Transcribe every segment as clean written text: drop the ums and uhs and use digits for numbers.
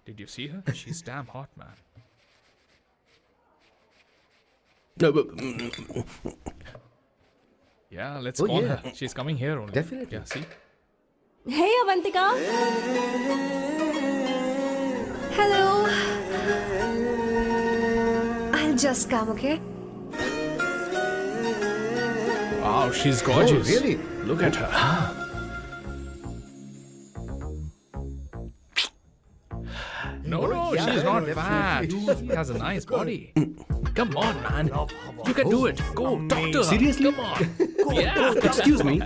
Did you see her? She's damn hot, man. Yeah, let's call her. She's coming here only. Definitely. Yeah, see? Hey, Avantika. Hello. I'll just come, okay? Wow, she's gorgeous. Oh, really? Look at her. No, she's not fat. She has a nice body. Come on, man. You can do it. Go, talk to her. Seriously? Come on. Yeah. Excuse me.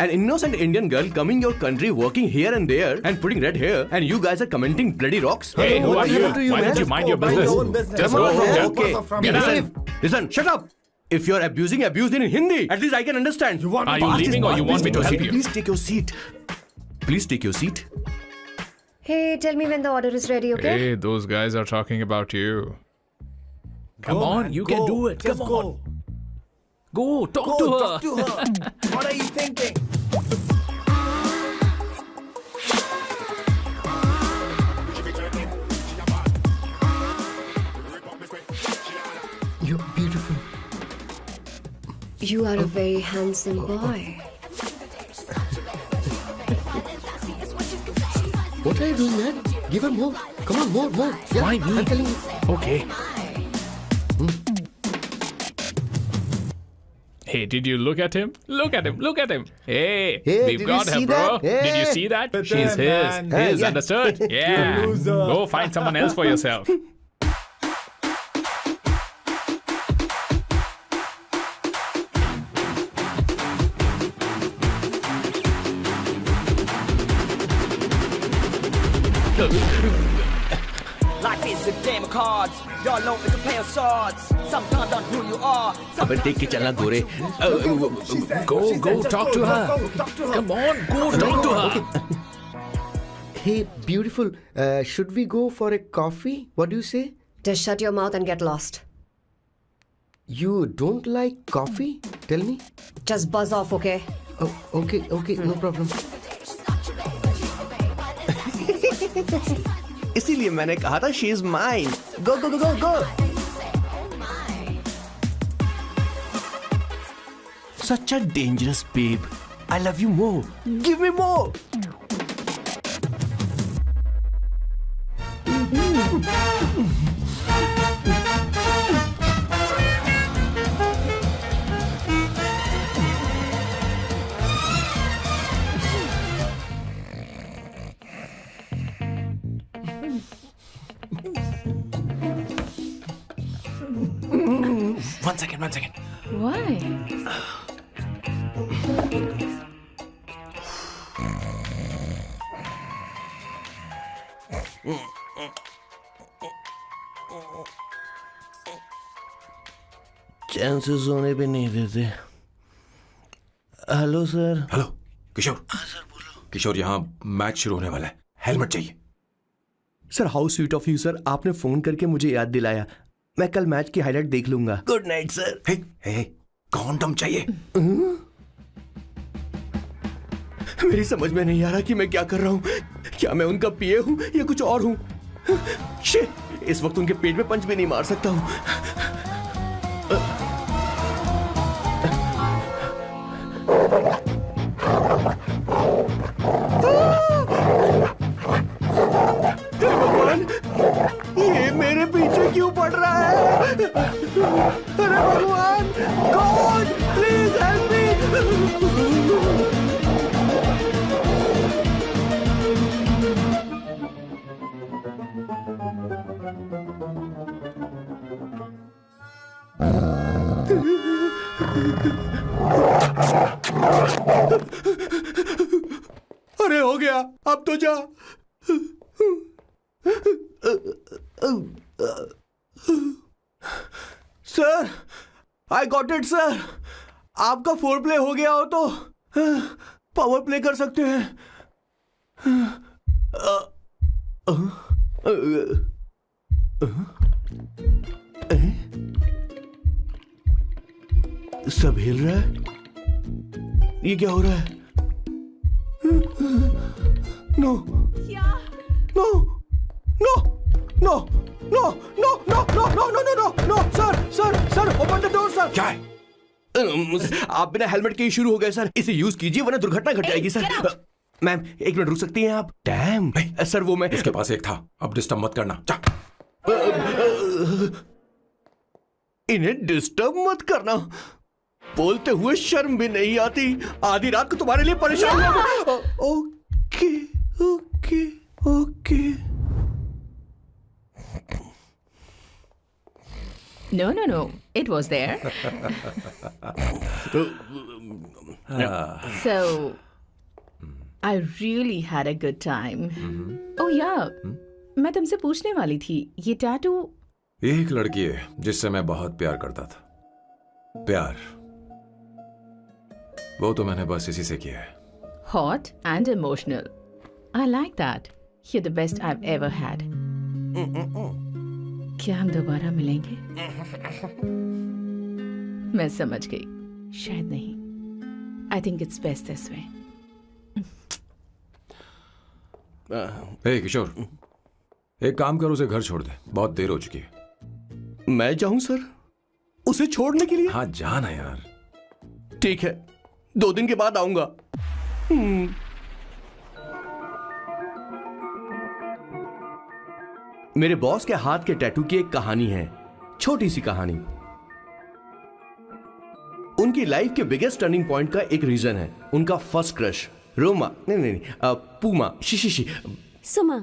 An innocent Indian girl coming your country, working here and there, and putting red hair, and you guys are commenting bloody rocks? Hey, who are you? to you, Why man? don't you mind your business? Just go. Okay. Get out. Listen, shut up. If you're abuse it in Hindi. At least I can understand. Are you leaving or you want me to help you? Please take your seat. Please take your seat. Hey, tell me when the order is ready, okay? Hey, those guys are talking about you. Come on, you can do it. Come on. Go, talk to her. What are you thinking? You're beautiful. You are a very handsome boy. What are you doing, man? Give her more. Come on, more. Yeah, Why me? I'm telling you. Okay. Hey, did you look at him? Look at him. Hey, Hey, we've did got you her, see bro. that? Hey. Did you see that? But She's then, man. his, Yeah. understood? Yeah. loser. Go find someone else for yourself. Life is a game of cards. Y'all know it's a play of swords. Sometimes on who you are. अबे देख के चलना गोरे. Go, talk to her. Come on, go talk to her. Hey, beautiful. Should we go for a coffee? What do you say? Just shut your mouth and get lost. You don't like coffee? Tell me. Just buzz off, okay? Oh, okay, no problem. इसीलिए मैंने कहा था she is mine. Go. Such a dangerous babe. I love you more. Give me more. One second. Why? चैन से सोने पे नहीं देते. Hello sir. Hello किशोर. किशोर, यहाँ मैच शुरू होने वाला है. हेलमेट चाहिए. Sir how sweet of you sir. आपने फोन करके मुझे याद दिलाया. मैं कल मैच की हाईलाइट देख लूंगा. Good night sir. Hey, condom चाहिए. मेरी समझ में नहीं आ रहा कि मैं क्या कर रहा हूँ. क्या मैं उनका पीए हूँ या कुछ और हूँ. शिट, इस वक्त उनके पेट में पंच भी नहीं मार सकता हूँ. भगवान, ये मेरे पीछे क्यों पड़ रहा है. अरे भगवान, गॉड प्लीज हेल्प मी. अरे हो गया, अब तो जा. Sir, I got it sir. आपका फोर प्ले हो गया हो तो पावर प्ले कर सकते हैं. सब हिल रहा है. ये क्या हो रहा है. No no no no no no no no no no no no sir open the door sir. क्या है? आप बिना हेलमेट के ही शुरू हो गए सर। इसे यूज कीजिए वरना दुर्घटना घट जाएगी सर। मैम 1 मिनट रुक सकती हैं आप? डैम सर वो मैं उसके पास एक था, अब डिस्टर्ब मत करना। जा। इन्हें डिस्टर्ब मत करना। बोलते हुए शर्म भी नहीं आती। आधी रात को तुम्हारे लिए परेशान हो। Okay okay okay. No. It was there. So, I really had a good time. Oh yeah, मैं तुमसे पूछने वाली थी, ये टैटू। एक लड़की है जिससे मैं बहुत प्यार करता था। प्यार वो तो मैंने बस इसी से किया है। Hot and emotional. I like that. You're the best I've ever had. क्या हम दोबारा मिलेंगे? मैं समझ गई, शायद नहीं। I think it's best this way. हे किशोर, एक काम कर, उसे घर छोड़ दे, बहुत देर हो चुकी है। मैं जाऊं सर उसे छोड़ने के लिए? हाँ जाना यार। ठीक है, 2 दिन के बाद आऊंगा। मेरे बॉस के हाथ के टैटू की एक कहानी है, छोटी सी कहानी। उनकी लाइफ के बिगेस्ट टर्निंग पॉइंट का एक रीजन है उनका फर्स्ट क्रश रोमा नहीं पूमा शी सुमा।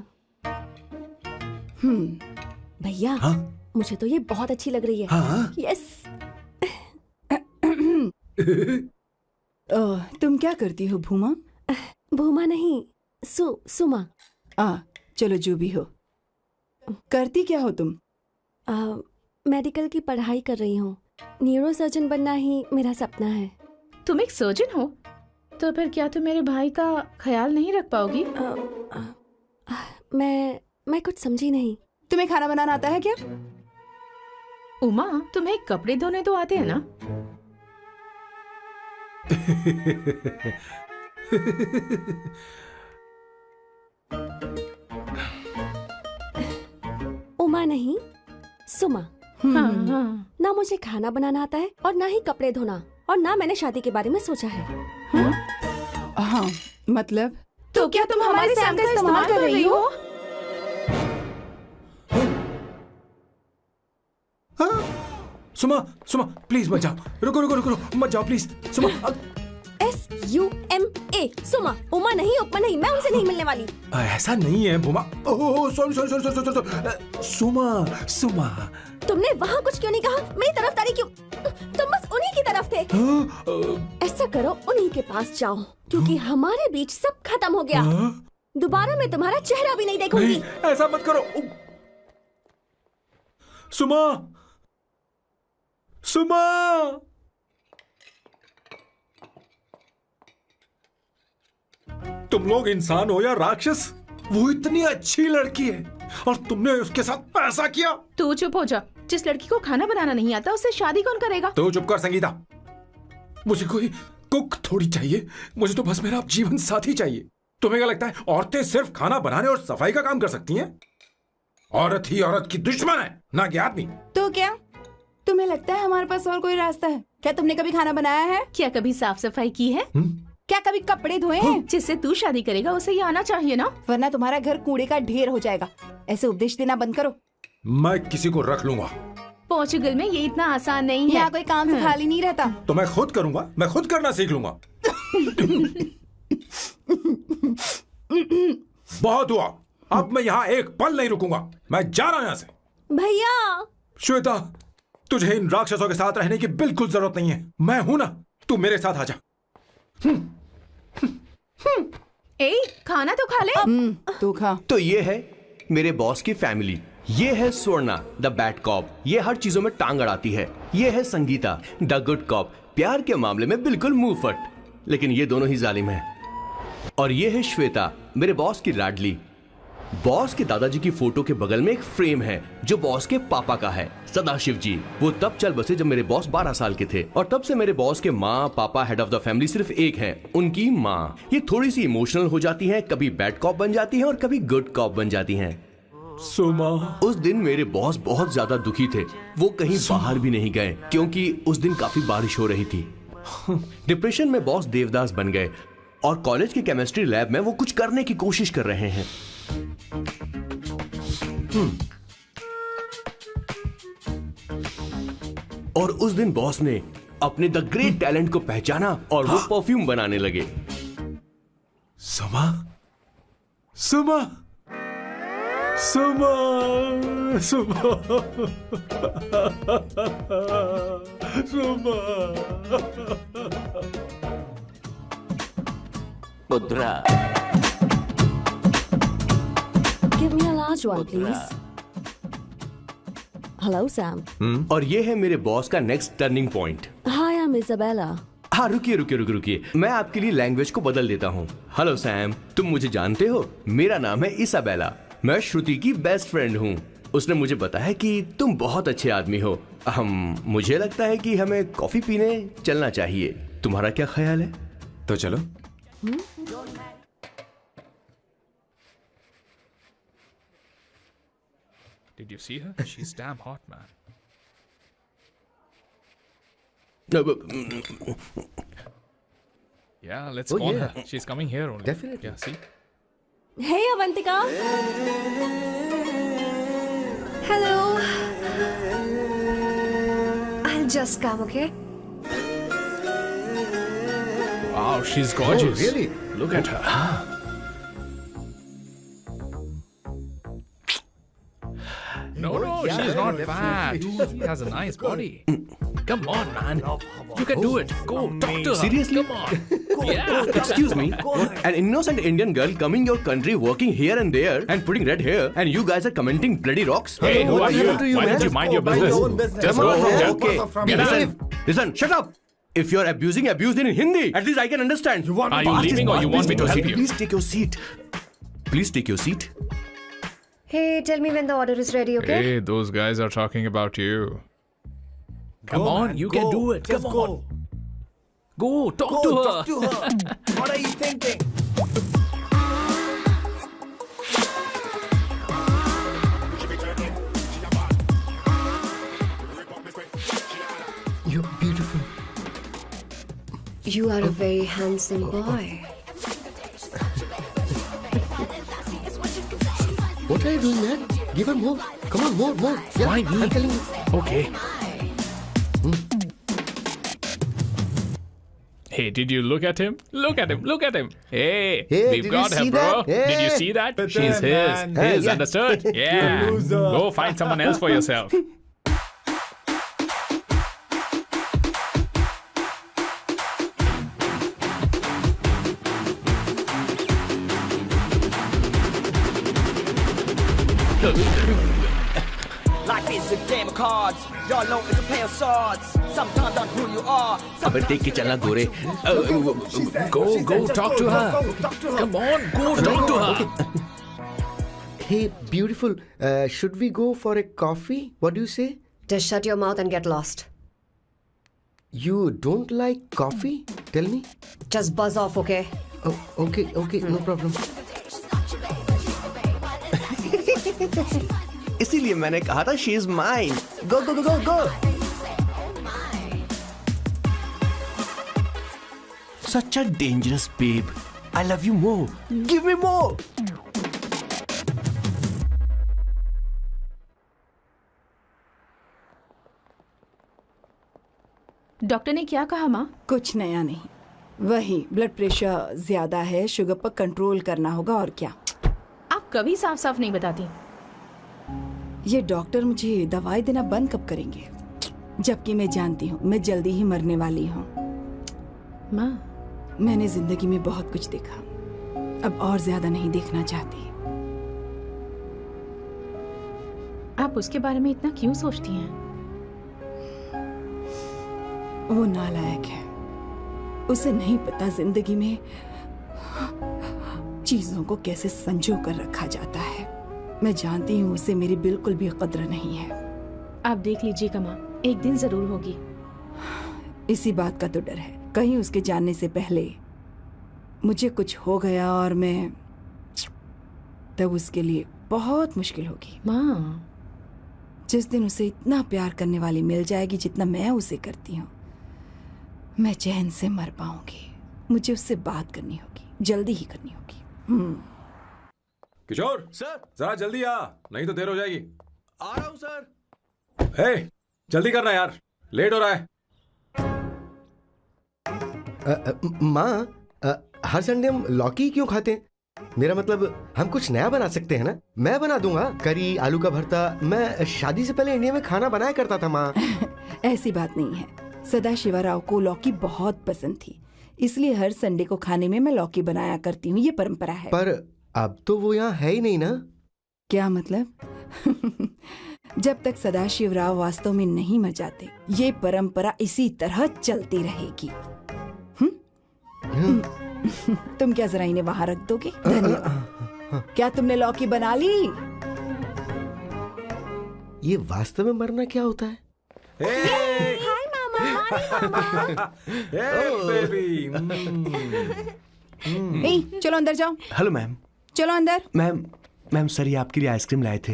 भैया हाँ? मुझे तो ये बहुत अच्छी लग रही है। हाँ? यस। तुम क्या करती हो भूमा? भूमा नहीं, सुमा। चलो जो भी हो। करती क्या हो तुम? मेडिकल की पढ़ाई कर रही हूँ। न्यूरो सर्जन बनना ही मेरा सपना है। तुम एक सर्जन हो तो फिर क्या तुम मेरे भाई का ख्याल नहीं रख पाओगी? मैं कुछ समझी नहीं। तुम्हें खाना बनाना आता है क्या? उमा, तुम्हें कपड़े धोने तो आते हैं ना? उमा नहीं, सुमा। ना मुझे खाना बनाना आता है और ना ही कपड़े धोना, और ना मैंने शादी के बारे में सोचा है। हाँ, मतलब तो क्या तुम हमारे सैम का इस्तेमाल कर रही हो? सुमा प्लीज मत जाओ। रुको मत जाओ प्लीज। सुमा SUMA सुमा। उमा नहीं, उपमा नहीं, मैं उनसे नहीं मिलने वाली। ऐसा नहीं है भूमा। सॉरी। सुमा तुमने वहाँ कुछ क्यों नहीं कहा? मेरी तरफदारी क्यों? तुम बस उन्हीं की तरफ थे। ऐसा करो, उन्हीं के पास जाओ, क्योंकि हमारे बीच सब खत्म हो गया। दोबारा मैं तुम्हारा चेहरा भी नहीं देखूंगी। नहीं, ऐसा मत करो। सुमा तुम लोग इंसान हो या राक्षस? वो इतनी अच्छी लड़की है और तुमने उसके साथ ऐसा किया। तू चुप हो जा। जिस लड़की को खाना बनाना नहीं आता उससे शादी कौन करेगा? तो चुप कर संगीता। मुझे कोई कुक थोड़ी चाहिए, मुझे तो बस मेरा जीवन साथी चाहिए। तुम्हें क्या लगता है औरतें सिर्फ खाना बनाने और सफाई का काम कर सकती हैं? औरत ही औरत की दुश्मन है, ना कि आदमी। तो क्या तुम्हें लगता है हमारे पास और कोई रास्ता है? क्या तुमने कभी खाना बनाया है? क्या कभी साफ सफाई की है? क्या कभी कपड़े धोए हैं? जिससे तू शादी करेगा उसे ये आना चाहिए ना, वरना तुम्हारा घर कूड़े का ढेर हो जाएगा। ऐसे उपदेश देना बंद करो। मैं किसी को रख लूंगा। पोर्चुगल में ये इतना आसान नहीं है। यहाँ कोई काम से खाली नहीं रहता। तो मैं खुद करूंगा, मैं खुद करना सीख लूंगा। बहुत हुआ, अब मैं यहाँ एक पल नहीं रुकूंगा। मैं जा रहा हूँ यहाँ से। भैया श्वेता, तुझे इन राक्षसों के साथ रहने की बिल्कुल जरूरत नहीं है। मैं हूं ना, तू मेरे साथ आ जा। ए, खाना तो खा ले। तू खा। तो ये है मेरे बॉस की फैमिली। ये है स्वर्णा द बैड कॉप, ये हर चीजों में टांग अड़ाती है। ये है संगीता द गुड कॉप, प्यार के मामले में बिल्कुल मुंह फट, लेकिन ये दोनों ही जालिम है। और ये है श्वेता, मेरे बॉस की लाडली। बॉस के दादाजी की फोटो के बगल में एक फ्रेम है जो बॉस के पापा का है, सदाशिव जी। वो तब चल बसे जब मेरे बॉस 12 साल के थे, और तब से मेरे बॉस के माँ पापा हेड ऑफ द फैमिली सिर्फ एक है, उनकी माँ। ये थोड़ी सी इमोशनल हो जाती हैं, कभी बैड कॉप बन जाती हैं और कभी गुड कॉप बन जाती हैं। सुमा। उस दिन मेरे बॉस बहुत ज्यादा दुखी थे। वो कहीं बाहर भी नहीं गए क्योंकि उस दिन काफी बारिश हो रही थी। डिप्रेशन में बॉस देवदास बन गए और कॉलेज की केमिस्ट्री लैब में वो कुछ करने की कोशिश कर रहे हैं। और उस दिन बॉस ने अपने द ग्रेट टैलेंट को पहचाना और वो परफ्यूम बनाने लगे। सुमा, सुमा, सुमा, सुमा, सुमा। Mudra. Give me a large one, please. Hello, Sam. और ये है मेरे बॉस का next turning point. Hi, I'm Isabella. हाँ, रुकिए, मैं आपके लिए लैंग्वेज को बदल देता हूँ। हेलो सैम, तुम मुझे जानते हो? मेरा नाम है इसाबेला। मैं श्रुति की बेस्ट फ्रेंड हूँ। उसने मुझे बताया कि तुम बहुत अच्छे आदमी हो। मुझे लगता है कि हमें कॉफी पीने चलना चाहिए। तुम्हारा क्या ख्याल है? तो चलो। Did you see her? She's damn hot, man. Yeah, let's call her. She's coming here only. Definitely. Yeah, see? Hey, Avantika. Hello. I'll just come, okay? Wow, she's gorgeous. Oh, really? Look at her. No, she's not fat. She has a nice body. Come on, man. You can do it. Go, talk to her. Seriously? Come on. Yeah. Excuse me, an innocent Indian girl coming your country, working here and there, and putting red hair, and you guys are commenting bloody rocks? Hey, who are you? happened to you, Why don't man? you mind your Mind your own business? business. Just go. Okay. Get out. Listen, shut up. If you're abuse it in Hindi, at least I can understand. You want Are me you to leaving or you want me to help you? Please take your seat. Please take your seat. Hey, tell me when the order is ready, okay? Hey, those guys are talking about you. Come Go, on, man, you go. can do it. Just Come go. on. Go, talk Go, to her. talk to her. What are you thinking? You're beautiful. You are a very handsome boy. What are you doing, man? Give her more. Come on, more. Yeah, Why me? I'm telling you. Okay. Hey, did you look at him? Look at him. Hey, Hey, we've did got you her, see bro. that? Hey. Did you see that? But She's then, his. man. His, Yeah. understood? Yeah. loser. Go find someone else for yourself. Life is a game of cards. Y'all know it's a play of swords. Sometimes on who you are. अबे देख के चलना गोरे। Go, talk to her. Come on, go, talk to her. Hey, beautiful. Should we go for a coffee? What do you say? Just shut your mouth and get lost. You don't like coffee? Tell me. Just buzz off, okay? Oh, okay, no problem. इसीलिए मैंने कहा था she is mine. Go. Such a dangerous babe. I love you more. Give me more. Doctor ने क्या कहा माँ? कुछ नया नहीं, वही ब्लड प्रेशर ज्यादा है, शुगर पर कंट्रोल करना होगा और क्या। आप कभी साफ साफ नहीं बताती। ये डॉक्टर मुझे दवाई देना बंद कब करेंगे, जबकि मैं जानती हूँ मैं जल्दी ही मरने वाली हूँ। माँ, मैंने जिंदगी में बहुत कुछ देखा, अब और ज्यादा नहीं देखना चाहती। आप उसके बारे में इतना क्यों सोचती हैं? वो नालायक है, उसे नहीं पता जिंदगी में चीजों को कैसे संजो कर रखा जाता है। मैं जानती हूँ उसे मेरी बिल्कुल भी कद्र नहीं है। आप देख लीजिएगा माँ, एक दिन जरूर होगी। इसी बात का तो डर है, कहीं उसके जानने से पहले मुझे कुछ हो गया और मैं तब उसके लिए बहुत मुश्किल होगी। माँ, जिस दिन उसे इतना प्यार करने वाली मिल जाएगी जितना मैं उसे करती हूँ, मैं चैन से मर पाऊंगी। मुझे उससे बात करनी होगी, जल्दी ही करनी होगी। किशोर सर, जरा जल्दी आ, नहीं तो देर हो जाएगी। आ रहा हूं सर। हे, जल्दी करना यार, लेट हो रहा है। माँ, हर संडे हम लौकी क्यों खाते हैं? मेरा मतलब हम कुछ नया बना सकते हैं ना? मैं बना दूंगा करी, आलू का भरता। मैं शादी से पहले इंडिया में खाना बनाया करता था माँ। ऐसी बात नहीं है। सदाशिवराव को लौकी बहुत पसंद थी, इसलिए हर संडे को खाने में मैं लौकी बनाया करती हूँ। ये परंपरा है। पर अब तो वो यहाँ है ही नहीं ना। क्या मतलब? जब तक सदाशिवराव वास्तव में नहीं मर जाते, ये परंपरा इसी तरह चलती रहेगी। तुम क्या जरा इन्हें वहां रख दोगे? धन्यवाद। क्या तुमने लौकी बना ली? ये वास्तव में मरना क्या होता है? हाय मामा। बेबी। चलो अंदर जाओ। Hello ma'am. चलो अंदर। मैम सर, ये आपके लिए आइसक्रीम लाए थे।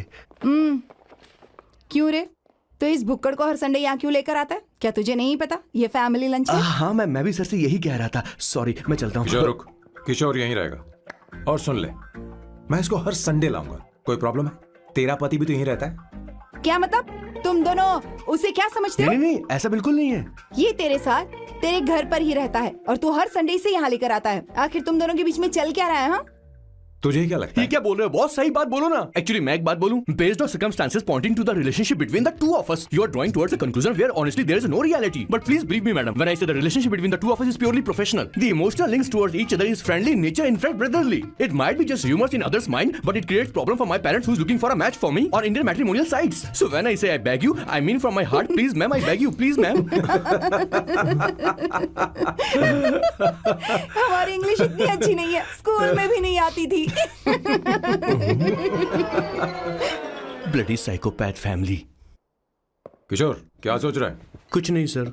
क्यों रे? तो इस भुक्कड़ को हर संडे यहाँ क्यों लेकर आता है? क्या तुझे नहीं पता ये फैमिली लंच है? हाँ मैम, मैं भी सर से यही कह रहा था। सॉरी, मैं चलता हूँ। किशोर रुक, किशोर यहीं रहेगा। और सुन ले, मैं इसको हर संडे लाऊंगा। कोई प्रॉब्लम है? तेरा पति भी तो यहीं रहता है। क्या मतलब? तुम दोनों उसे क्या समझते हो? नहीं, ऐसा बिल्कुल नहीं है। ये तेरे साथ तेरे घर पर ही रहता है और तू हर संडे से यहाँ लेकर आता है। आखिर तुम दोनों के बीच में चल क्या रहा है? हाँ, तुझे क्या लगता है? ये क्या बोल रहे हो बॉस? सही बात बोलो ना। एक्चुअली मैं एक बात बोलूं, based on circumstances pointing to the relationship between the two of us, you are drawing towards a conclusion where honestly there is no reality. But please believe me madam, when I say the relationship between the two of us is purely professional. The emotional links towards each other is friendly in nature, in fact brotherly. It might be just humours in others mind, but it creates problem for my parents who is looking for a match for me on Indian matrimonial sites. So when I say I beg you, I mean from my heart, please ma'am, I beg you, please ma'am. हमारी English इतनी अच्छी नहीं है, school में भी नहीं आती थी। Bloody psychopath family. किशोर क्या सोच रहा है? कुछ नहीं सर।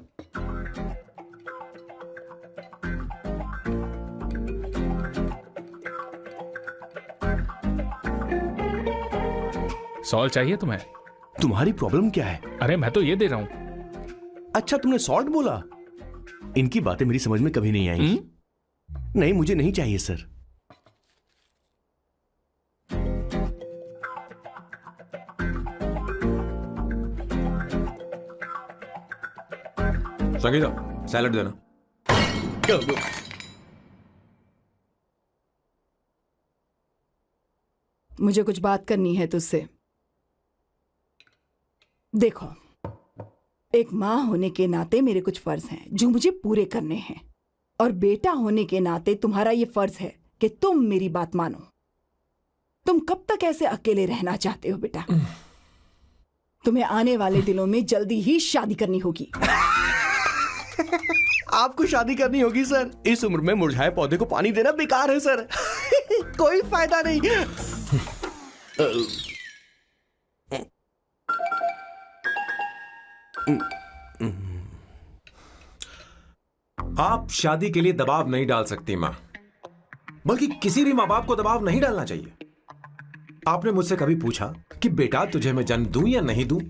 सॉल्ट चाहिए तुम्हें? तुम्हारी प्रॉब्लम क्या है? अरे मैं तो ये दे रहा हूं। अच्छा, तुमने सॉल्ट बोला। इनकी बातें मेरी समझ में कभी नहीं आएंगी। नहीं, मुझे नहीं चाहिए सर। संगीता, सैलड देना। मुझे कुछ बात करनी है तुझसे। देखो, एक माँ होने के नाते मेरे कुछ फर्ज हैं जो मुझे पूरे करने हैं, और बेटा होने के नाते तुम्हारा ये फर्ज है कि तुम मेरी बात मानो। तुम कब तक ऐसे अकेले रहना चाहते हो बेटा? तुम्हें आने वाले दिनों में जल्दी ही शादी करनी होगी। आपको शादी करनी होगी सर? इस उम्र में मुरझाए पौधे को पानी देना बेकार है सर। कोई फायदा नहीं। आप शादी के लिए दबाव नहीं डाल सकती माँ, बल्कि किसी भी माँ बाप को दबाव नहीं डालना चाहिए। आपने मुझसे कभी पूछा कि बेटा तुझे मैं जन्म दूं या नहीं दूं?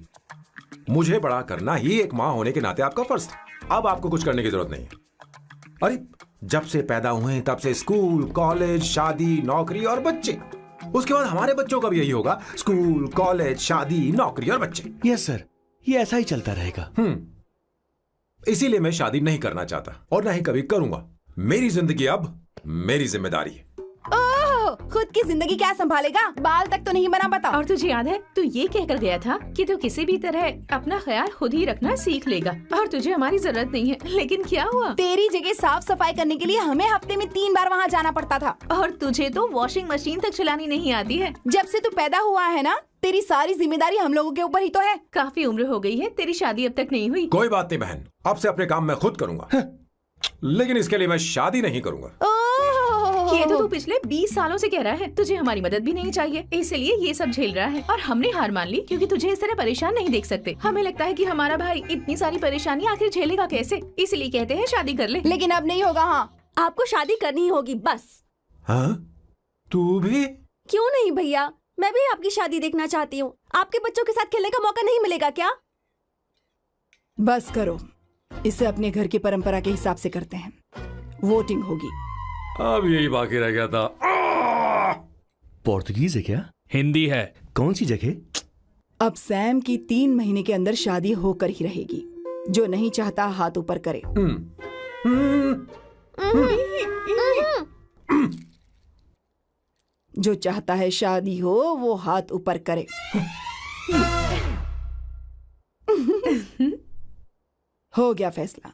मुझे बड़ा करना ही एक माँ होने के नाते आपका फर्ज था। अब आपको कुछ करने की जरूरत नहीं है। अरे जब से पैदा हुए तब से स्कूल, कॉलेज, शादी, नौकरी और बच्चे। उसके बाद हमारे बच्चों का भी यही होगा, स्कूल, कॉलेज, शादी, नौकरी और बच्चे। यस सर, ये ऐसा ही चलता रहेगा। इसीलिए मैं शादी नहीं करना चाहता और ना ही कभी करूंगा। मेरी जिंदगी अब मेरी जिम्मेदारी है। खुद की जिंदगी क्या संभालेगा? बाल तक तो नहीं बना पता। और तुझे याद है तू ये कहकर गया था कि तू किसी भी तरह अपना ख्याल खुद ही रखना सीख लेगा और तुझे हमारी जरूरत नहीं है। लेकिन क्या हुआ? तेरी जगह साफ सफाई करने के लिए हमें हफ्ते में 3 बार वहाँ जाना पड़ता था। और तुझे तो वॉशिंग मशीन तक चलानी नहीं आती है। जब से तू पैदा हुआ है ना, तेरी सारी जिम्मेदारी हम लोगों के ऊपर ही तो है। काफी उम्र हो गई है, तेरी शादी अब तक नहीं हुई। कोई बात नहीं बहन, अब से अपने काम मैं खुद करूंगा। लेकिन इसके लिए मैं शादी नहीं करूंगा। ये तो तू पिछले 20 सालों से कह रहा है। तुझे हमारी मदद भी नहीं चाहिए, इसलिए ये सब झेल रहा है। और हमने हार मान ली क्योंकि तुझे इस तरह परेशान नहीं देख सकते। हमें लगता है कि हमारा भाई इतनी सारी परेशानी आखिर झेलेगा कैसे, इसलिए कहते हैं शादी कर ले। लेकिन अब नहीं होगा। हाँ, आपको शादी करनी होगी बस। हाँ? तू भी? क्यों नहीं भैया, मैं भी आपकी शादी देखना चाहती हूँ। आपके बच्चों के साथ खेलने का मौका नहीं मिलेगा क्या? बस करो, इसे अपने घर की परंपरा के हिसाब से करते हैं। वोटिंग होगी। अब यही बाकी रह गया था। पोर्तुगीज है क्या? हिंदी है। कौन सी जगह? अब सैम की 3 महीने के अंदर शादी होकर ही रहेगी। जो नहीं चाहता हाथ ऊपर करे। जो चाहता है शादी हो वो हाथ ऊपर करे। हो गया फैसला।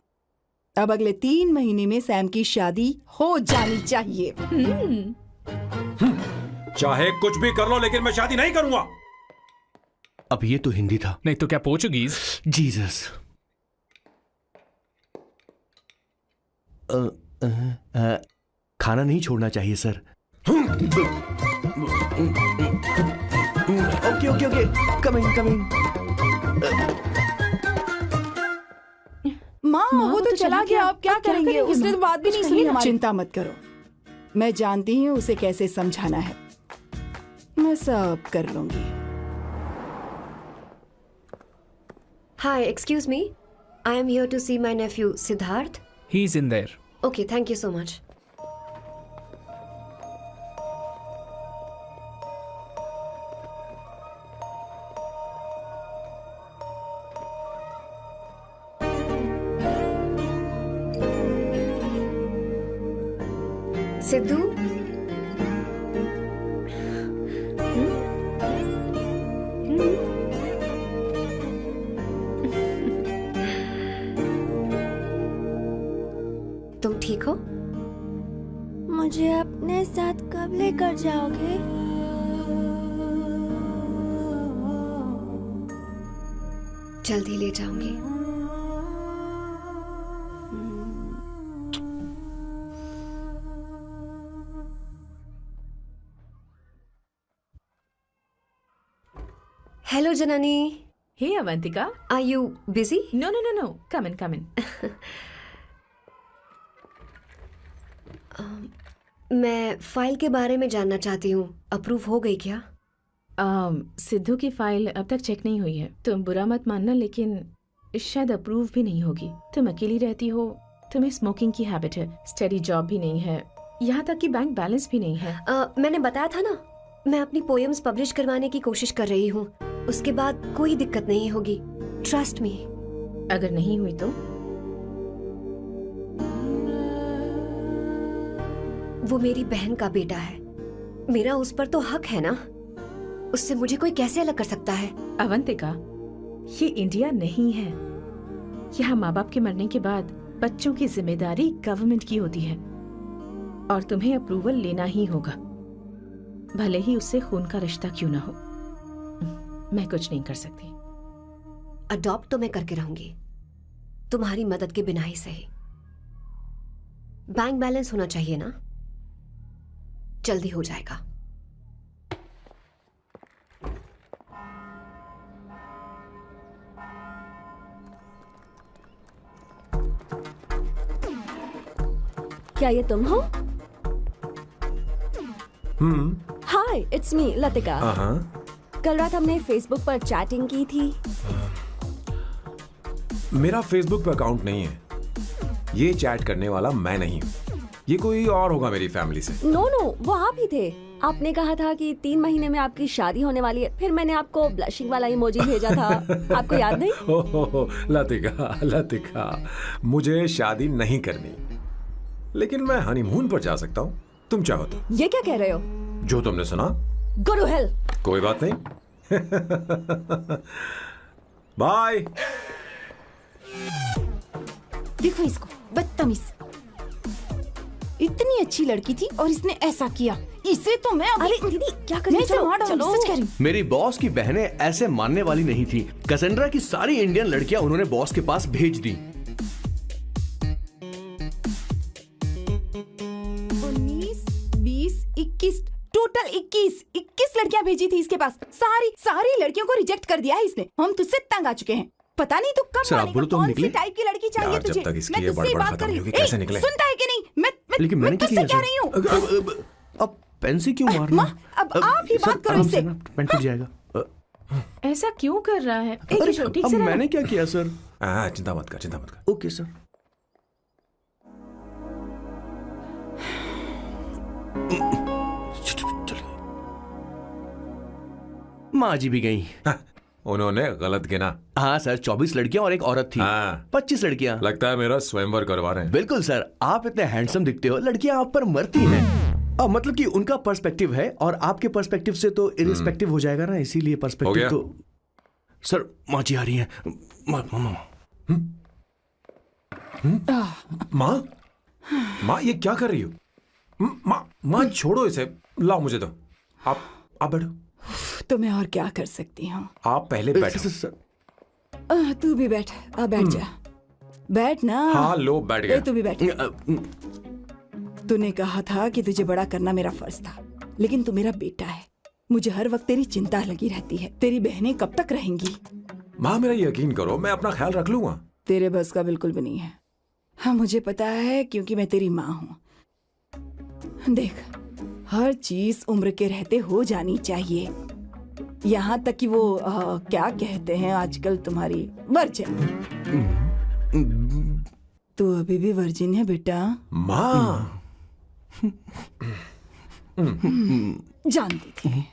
अब अगले 3 महीने में सैम की शादी हो जानी चाहिए। चाहे कुछ भी कर लो, लेकिन मैं शादी नहीं करूंगा। अब ये तो हिंदी था। नहीं तो क्या पोर्चुगीज? जीसस। खाना नहीं छोड़ना चाहिए sir. Okay okay okay, coming coming. माँ वो तो चला गया, अब क्या करेंगे? उसने तो बात भी नहीं सुनी हमारी। चिंता मत करो, मैं जानती हूँ उसे कैसे समझाना है। मैं सब कर लूंगी। Hi, excuse me. I am here to see my nephew Siddharth. He's in there. Okay, thank you so much. Sidhu? तुम ठीक हो? मुझे अपने साथ कब लेकर जाओगे? जल्दी ले जाऊंगी। Hello, Janani. Hey, Avantika. Are you busy? No. Come in. मैं फाइल के बारे में जानना चाहती हूँ। अप्रूव हो गई क्या? सिद्धू की फाइल अब तक चेक नहीं हुई है। तुम बुरा मत मानना, लेकिन शायद अप्रूव भी नहीं होगी। तुम अकेली रहती हो, तुम्हें स्मोकिंग की हैबिट है, स्टडी जॉब भी नहीं है, यहाँ तक कि बैंक बैलेंस भी नहीं है। मैंने बताया था ना, मैं अपनी पोएम्स पब्लिश करवाने की कोशिश कर रही हूँ। उसके बाद कोई दिक्कत नहीं होगी, ट्रस्ट मी। अगर नहीं हुई तो? वो मेरी बहन का बेटा है, मेरा उस पर तो हक है ना। उससे मुझे कोई कैसे अलग कर सकता है? अवंतिका, ये इंडिया नहीं है। यहाँ माँ बाप के मरने के बाद बच्चों की जिम्मेदारी गवर्नमेंट की होती है और तुम्हें अप्रूवल लेना ही होगा, भले ही उससे खून का रिश्ता क्यों ना हो। मैं कुछ नहीं कर सकती। अडॉप्ट तो मैं करके रहूंगी, तुम्हारी मदद के बिना ही सही। बैंक बैलेंस होना चाहिए ना, जल्दी हो जाएगा। क्या ये तुम हो? हाय, इट्स मी लतिका। कल रात हमने फेसबुक पर चैटिंग की थी। मेरा फेसबुक पे अकाउंट नहीं है। ये चैट करने वाला मैं नहीं हूँ, ये कोई और होगा मेरी फैमिली से। नो, वो आप ही थे। आपने कहा था कि 3 महीने में आपकी शादी होने वाली है। फिर मैंने आपको ब्लशिंग वाला इमोजी भेजा था, आपको याद नहीं? ओहो, लतिका, मुझे शादी नहीं करनी, लेकिन मैं हनीमून पर जा सकता हूँ, तुम चाहो तो। ये क्या कह रहे हो? जो तुमने सुना। Go to hell. कोई बात नहीं। बाय। देखो इसको, बदतमीज। इतनी अच्छी लड़की थी और इसने ऐसा किया। इसे तो मैं अभी... अरे दीदी, क्या कर रही हो? मेरी बॉस की बहनें ऐसे मानने वाली नहीं थी। कैसेंड्रा की सारी इंडियन लड़कियां उन्होंने बॉस के पास भेज दी। 19, 20, 21, टोटल 21 लड़कियां भेजी थी इसके पास। सारी लड़कियों को रिजेक्ट कर दिया है इसने। हम तुझसे तंग आ चुके हैं। पता नहीं तू कब मानेगा, कौन सी टाइप की लड़की चाहिए तुझे? मैं तुझसे बात कर रही हूँ। सुनता है कि नहीं? मैं तुझसे कह रही हूँ। पेन से क्यों मारना? अब आप ही बात करो इससे। पेन टूट जाएगा। ऐसा क्यों कर रहा है? किशोर ठीक अब से रहना। मैंने क्या किया सर? चिंता मत कर, चिंता मत कर। Okay sir. माँ जी भी गई। उन्होंने गलत गिना। हाँ सर, 24 लड़कियां और एक औरत थी। 25 लड़कियां। लगता है मेरा स्वयंवर करवा रहे हैं। बिल्कुल सर, आप इतने हैंडसम दिखते हो, लड़कियां आप पर मरती हैं। मतलब कि उनका पर्सपेक्टिव है और आपके पर्सपेक्टिव से तो इरिस्पेक्टिव हो जाएगा ना, इसीलिए पर्सपेक्टिव तो। सर माँ जी आ रही हैं। माँ, माँ ये क्या कर रही हो? माँ छोड़ो इसे, लाओ मुझे दो। आप बैठो। तो मैं और क्या कर सकती हूँ? आप पहले बैठो। तू भी बैठ, बैठ जा, बैठ ना। हाँ लो, बैठ गया। तू भी बैठ। तूने कहा था कि तुझे बड़ा करना मेरा फर्ज था, लेकिन तू मेरा बेटा है। मुझे हर वक्त तेरी चिंता लगी रहती है। तेरी बहनें कब तक रहेंगी? माँ मेरा यकीन करो, मैं अपना ख्याल रख लूंगा। तेरे बस का बिल्कुल भी नहीं है। हाँ मुझे पता है, क्योंकि मैं तेरी माँ हूँ। देख, हर चीज उम्र के रहते हो जानी चाहिए, यहाँ तक कि वो क्या कहते हैं आजकल तुम्हारी वर्जिन। तू अभी भी वर्जिन है बेटा? माँ जानती थी।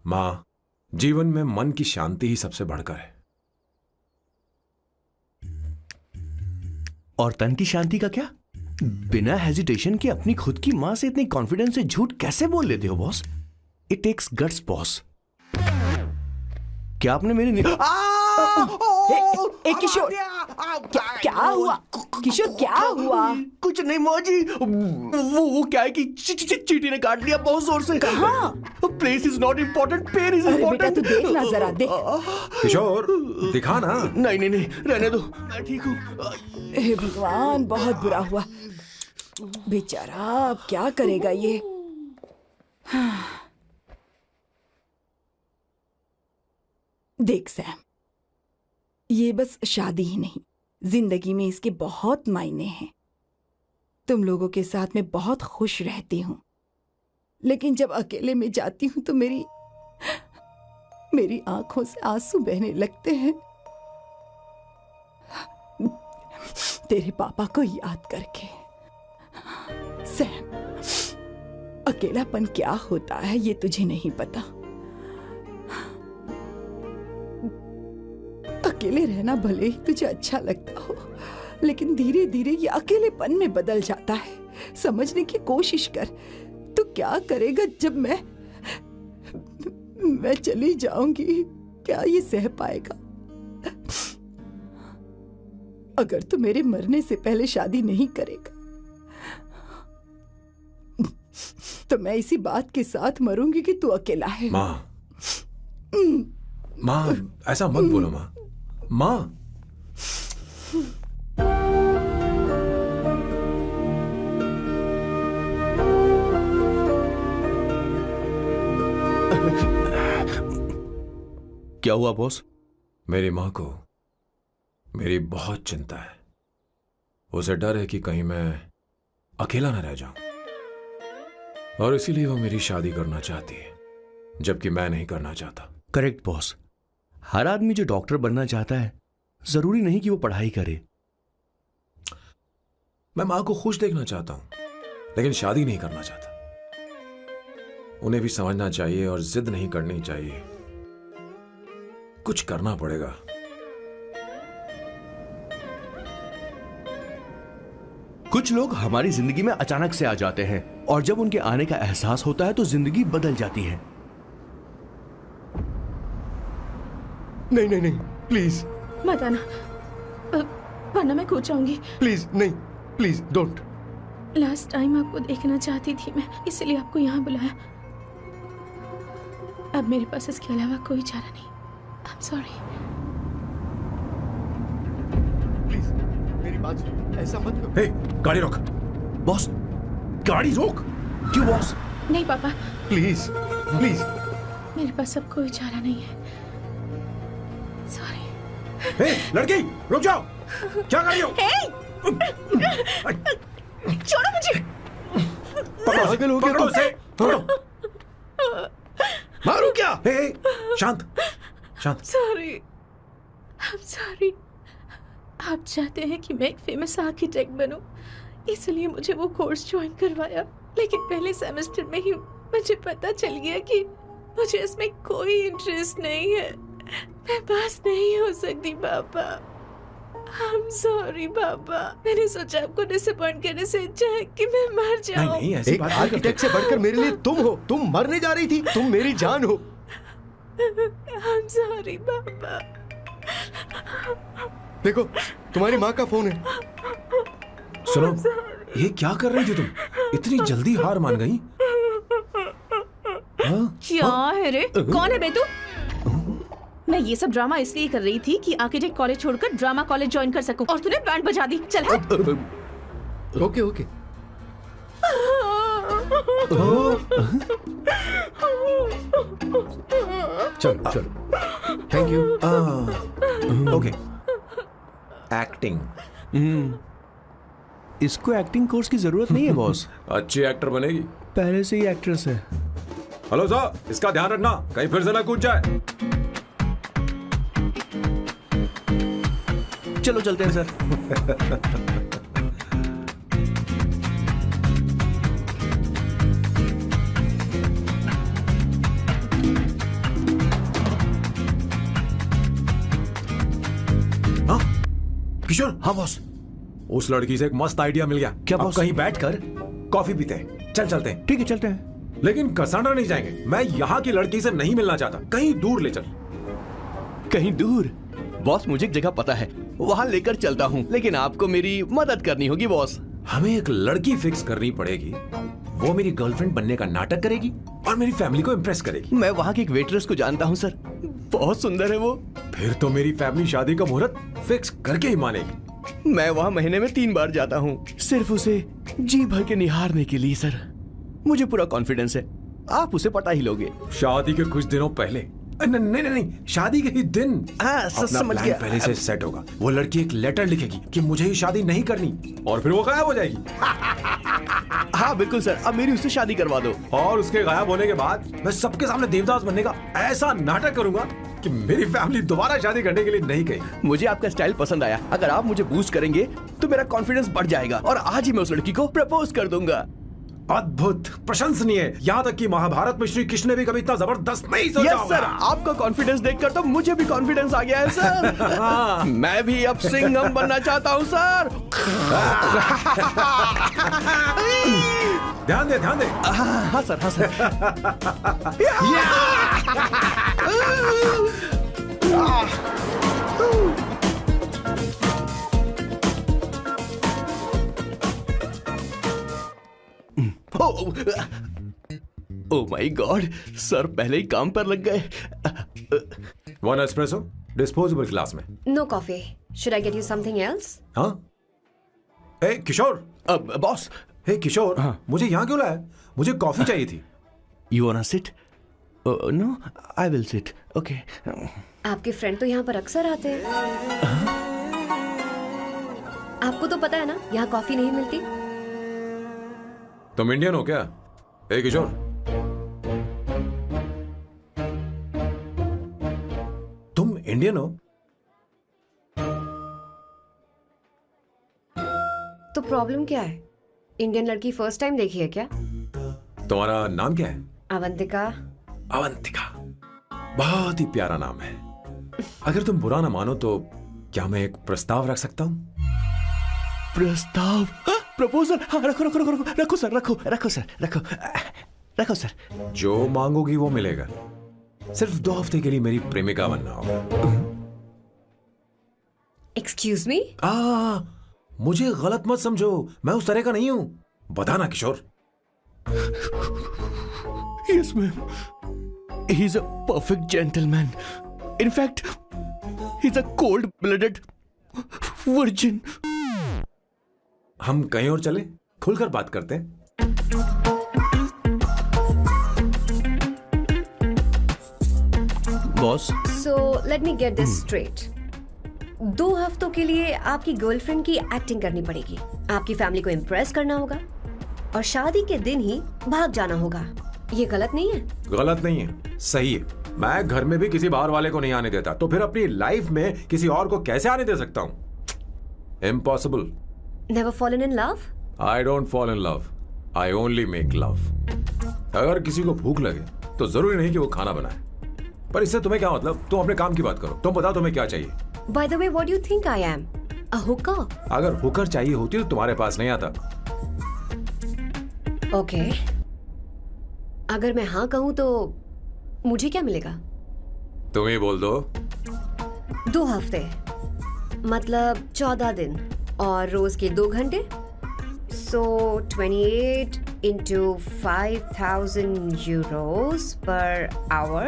माँ, जीवन में मन की शांति ही सबसे बढ़कर है। और तन की शांति का क्या? बिना हेजिटेशन के अपनी खुद की मां से इतनी कॉन्फिडेंस से झूठ कैसे बोल लेते हो boss? It takes guts boss. क्या आपने मेरी किशोर, क्या हुआ? किशोर क्या हुआ? कुछ नहीं माँ जी, वो क्या है कि चींटी ने काट लिया बहुत जोर से। कहाँ? Place is not important, pain is important. तू देख ना जरा, देख। किशोर दिखा ना। नहीं, रहने दो, मैं ठीक हूँ। हे भगवान, बहुत बुरा हुआ बेचारा। अब क्या करेगा ये? देख सैम, ये बस शादी ही नहीं, जिंदगी में इसके बहुत मायने हैं। तुम लोगों के साथ मैं बहुत खुश रहती हूँ, लेकिन जब अकेले में जाती हूँ तो मेरी आंखों से आंसू बहने लगते हैं, तेरे पापा को याद करके। सैम, अकेलापन क्या होता है ये तुझे नहीं पता। अकेले रहना भले ही तुझे अच्छा लगता हो, लेकिन धीरे धीरे ये अकेलेपन में बदल जाता है। समझने की कोशिश कर। तू क्या करेगा जब मैं चली जाऊंगी? क्या ये सह पाएगा? अगर तू मेरे मरने से पहले शादी नहीं करेगा तो मैं इसी बात के साथ मरूंगी कि तू अकेला है। माँ ऐसा मत बोलो माँ। माँ, क्या हुआ बॉस? मेरी माँ को मेरी बहुत चिंता है। उसे डर है कि कहीं मैं अकेला न रह जाऊं, और इसीलिए वो मेरी शादी करना चाहती है, जबकि मैं नहीं करना चाहता। Correct boss. हर आदमी जो डॉक्टर बनना चाहता है, जरूरी नहीं कि वो पढ़ाई करे। मैं माँ को खुश देखना चाहता हूं, लेकिन शादी नहीं करना चाहता। उन्हें भी समझना चाहिए और जिद नहीं करनी चाहिए। कुछ करना पड़ेगा। कुछ लोग हमारी जिंदगी में अचानक से आ जाते हैं, और जब उनके आने का एहसास होता है तो जिंदगी बदल जाती है। नहीं, प्लीज मत आना, वरना मैं खो जाऊंगी। प्लीज नहीं, प्लीज डोंट। लास्ट टाइम आपको देखना चाहती थी मैं, इसलिए आपको यहाँ बुलाया। अब मेरे पास इसके अलावा कोई चारा नहीं। I'm sorry. बाजी ऐसा मत करो। हे, गाड़ी रोक। बॉस, गाड़ी रोक। क्यों बॉस? नहीं पापा, प्लीज प्लीज। मेरे पास अब कोई चारा नहीं है। सॉरी। हे, लड़की, रुक जाओ। क्या कर रही हो? छोड़ो मुझे। पकड़ो उसे, पकड़ो। मारू क्या? हे, शांत, शांत। Sorry, I'm sorry। आप चाहते हैं कि मैं एक फेमस आर्किटेक्ट बनूं, इसलिए मुझे वो कोर्स ज्वाइन करवाया, लेकिन पहले सेमेस्टर में ही मुझे पता चल गया कि मुझे इसमें कोई इंटरेस्ट नहीं है। मैं पास नहीं हो सकती पापा। I'm sorry पापा। मैंने सोचा आपको डिसअपॉइंट करने से अच्छा है कि मैं मर जाऊं। नहीं, ऐसी एक बात आर्किटेक्ट से बढ़कर मेरे लिए तुम हो। तुम मरने जा रही थी, तुम मेरी जान हो। I'm sorry पापा। देखो, तुम्हारी माँ का फोन है। सुनो, ये क्या कर रही थी तुम? इतनी जल्दी हार मान गई? क्या है रे? कौन है बे तू? मैं ये सब ड्रामा इसलिए कर रही थी कि आर्किटेक्ट कॉलेज छोड़कर ड्रामा कॉलेज ज्वाइन कर सकूं, और तूने बैंड बजा दी। चल ओके ओके। चलो चलो, थैंक यू। ओके। एक्टिंग। इसको एक्टिंग कोर्स की जरूरत नहीं है बॉस। अच्छी एक्टर बनेगी। पहले से ही एक्ट्रेस है। हेलो सर, इसका ध्यान रखना कहीं फिर से ना कूद जाए। चलो चलते हैं सर। किशोर। हाँ बॉस। उस लड़की से एक मस्त आइडिया मिल गया। क्या अब बॉस? कहीं बैठकर कॉफी पीते हैं। चल चलते हैं। ठीक है, चलते हैं। लेकिन कसांड्रा नहीं जाएंगे। मैं यहाँ की लड़की से नहीं मिलना चाहता। कहीं दूर ले चल। कहीं दूर? बॉस, मुझे एक जगह पता है, वहां लेकर चलता हूँ, लेकिन आपको मेरी मदद करनी होगी बॉस। हमें एक लड़की फिक्स करनी पड़ेगी। वो मेरी गर्लफ्रेंड बनने का नाटक करेगी और मेरी फैमिली को इम्प्रेस करेगी। मैं वहाँ की एक वेट्रेस को जानता हूँ सर, बहुत सुंदर है वो। फिर तो मेरी फैमिली शादी का मुहूर्त फिक्स करके ही मानेगी। मैं वहाँ महीने में 3 बार जाता हूँ, सिर्फ उसे जी भर के निहारने के लिए सर। मुझे पूरा कॉन्फिडेंस है आप उसे पटा ही लोगे। शादी के कुछ दिनों पहले। नहीं, शादी के ही दिन। अपना समझ प्लान गया। पहले से सेट होगा। वो लड़की एक लेटर लिखेगी कि मुझे ही शादी नहीं करनी, और फिर वो गायब हो जाएगी। हाँ बिल्कुल सर, अब मेरी उससे शादी करवा दो। और उसके गायब होने के बाद मैं सबके सामने देवदास बनने का ऐसा नाटक करूंगा कि मेरी फैमिली दोबारा शादी करने के लिए नहीं कही। मुझे आपका स्टाइल पसंद आया। अगर आप मुझे बूस्ट करेंगे तो मेरा कॉन्फिडेंस बढ़ जाएगा और आज ही मैं उस लड़की को प्रपोज कर दूंगा। अद्भुत, प्रशंसनीय। यहाँ तक कि महाभारत में श्री कृष्ण ने भी कभी इतना जबरदस्त नहीं सोचा यस सर, आपका कॉन्फिडेंस देखकर तो मुझे भी कॉन्फिडेंस आ गया है सर। मैं भी अब सिंघम बनना चाहता हूँ सर। ध्यान दे, ध्यान दे। हाँ सर, हाँ sir. Oh my god, sir पहले ही काम पर लग गए। 1 एस्प्रेसो डिस्पोजेबल ग्लास में। No coffee. Should I get you something else? हाँ। ए किशोर। बॉस। हे किशोर, मुझे यहाँ क्यों लाया? मुझे कॉफी चाहिए थी। You wanna sit? No, I will sit. Okay. आपके फ्रेंड तो यहाँ पर अक्सर आते हैं। आपको तो पता है ना, यहाँ कॉफी नहीं मिलती। तुम इंडियन हो क्या? ए किशोर, तुम इंडियन हो? तो प्रॉब्लम क्या है? इंडियन लड़की फर्स्ट टाइम देखी है क्या? तुम्हारा नाम क्या है? अवंतिका। अवंतिका, बहुत ही प्यारा नाम है। अगर तुम बुरा ना मानो तो क्या मैं एक प्रस्ताव रख सकता हूँ? प्रस्ताव? प्रपोजल? हाँ, रखो रखो रखो रखो रखो सर, रखो रखो सर, रखो रखो सर। जो मांगोगी वो मिलेगा। सिर्फ 2 हफ्ते के लिए मेरी प्रेमिका बनना होगा। Excuse me? मुझे गलत मत समझो, मैं उस तरह का नहीं हूं। बताना किशोर। Yes, ma'am. He's a perfect gentleman. In fact, he's a cold-blooded virgin. हम कहीं और चले, खुलकर बात करते हैं। Boss, so let me get this straight. 2 हफ्तों के लिए आपकी गर्लफ्रेंड की एक्टिंग करनी पड़ेगी, आपकी फैमिली को इम्प्रेस करना होगा और शादी के दिन ही भाग जाना होगा। ये गलत नहीं है? गलत नहीं है, सही है। मैं घर में भी किसी बाहर वाले को नहीं आने देता, तो फिर अपनी लाइफ में किसी और को कैसे आने दे सकता हूँ? Impossible. Never fallen in love? I don't fall in love, I only make love. अगर किसी को भूख लगे तो जरूरी नहीं कि वो खाना बनाए, पर इससे तुम्हें क्या मतलब? तुम अपने काम की बात करो। तुम बताओ तुम्हें क्या चाहिए? By the way, what do you think I am? A hooker? अगर हुकर चाहिए होती तो तुम्हारे पास नहीं आता। Okay. अगर मैं हाँ कहूँ तो मुझे क्या मिलेगा? तुम ही बोल दो। 2 हफ्ते मतलब 14 दिन और रोज के 2 घंटे। So 28 into 5,000 euros per hour,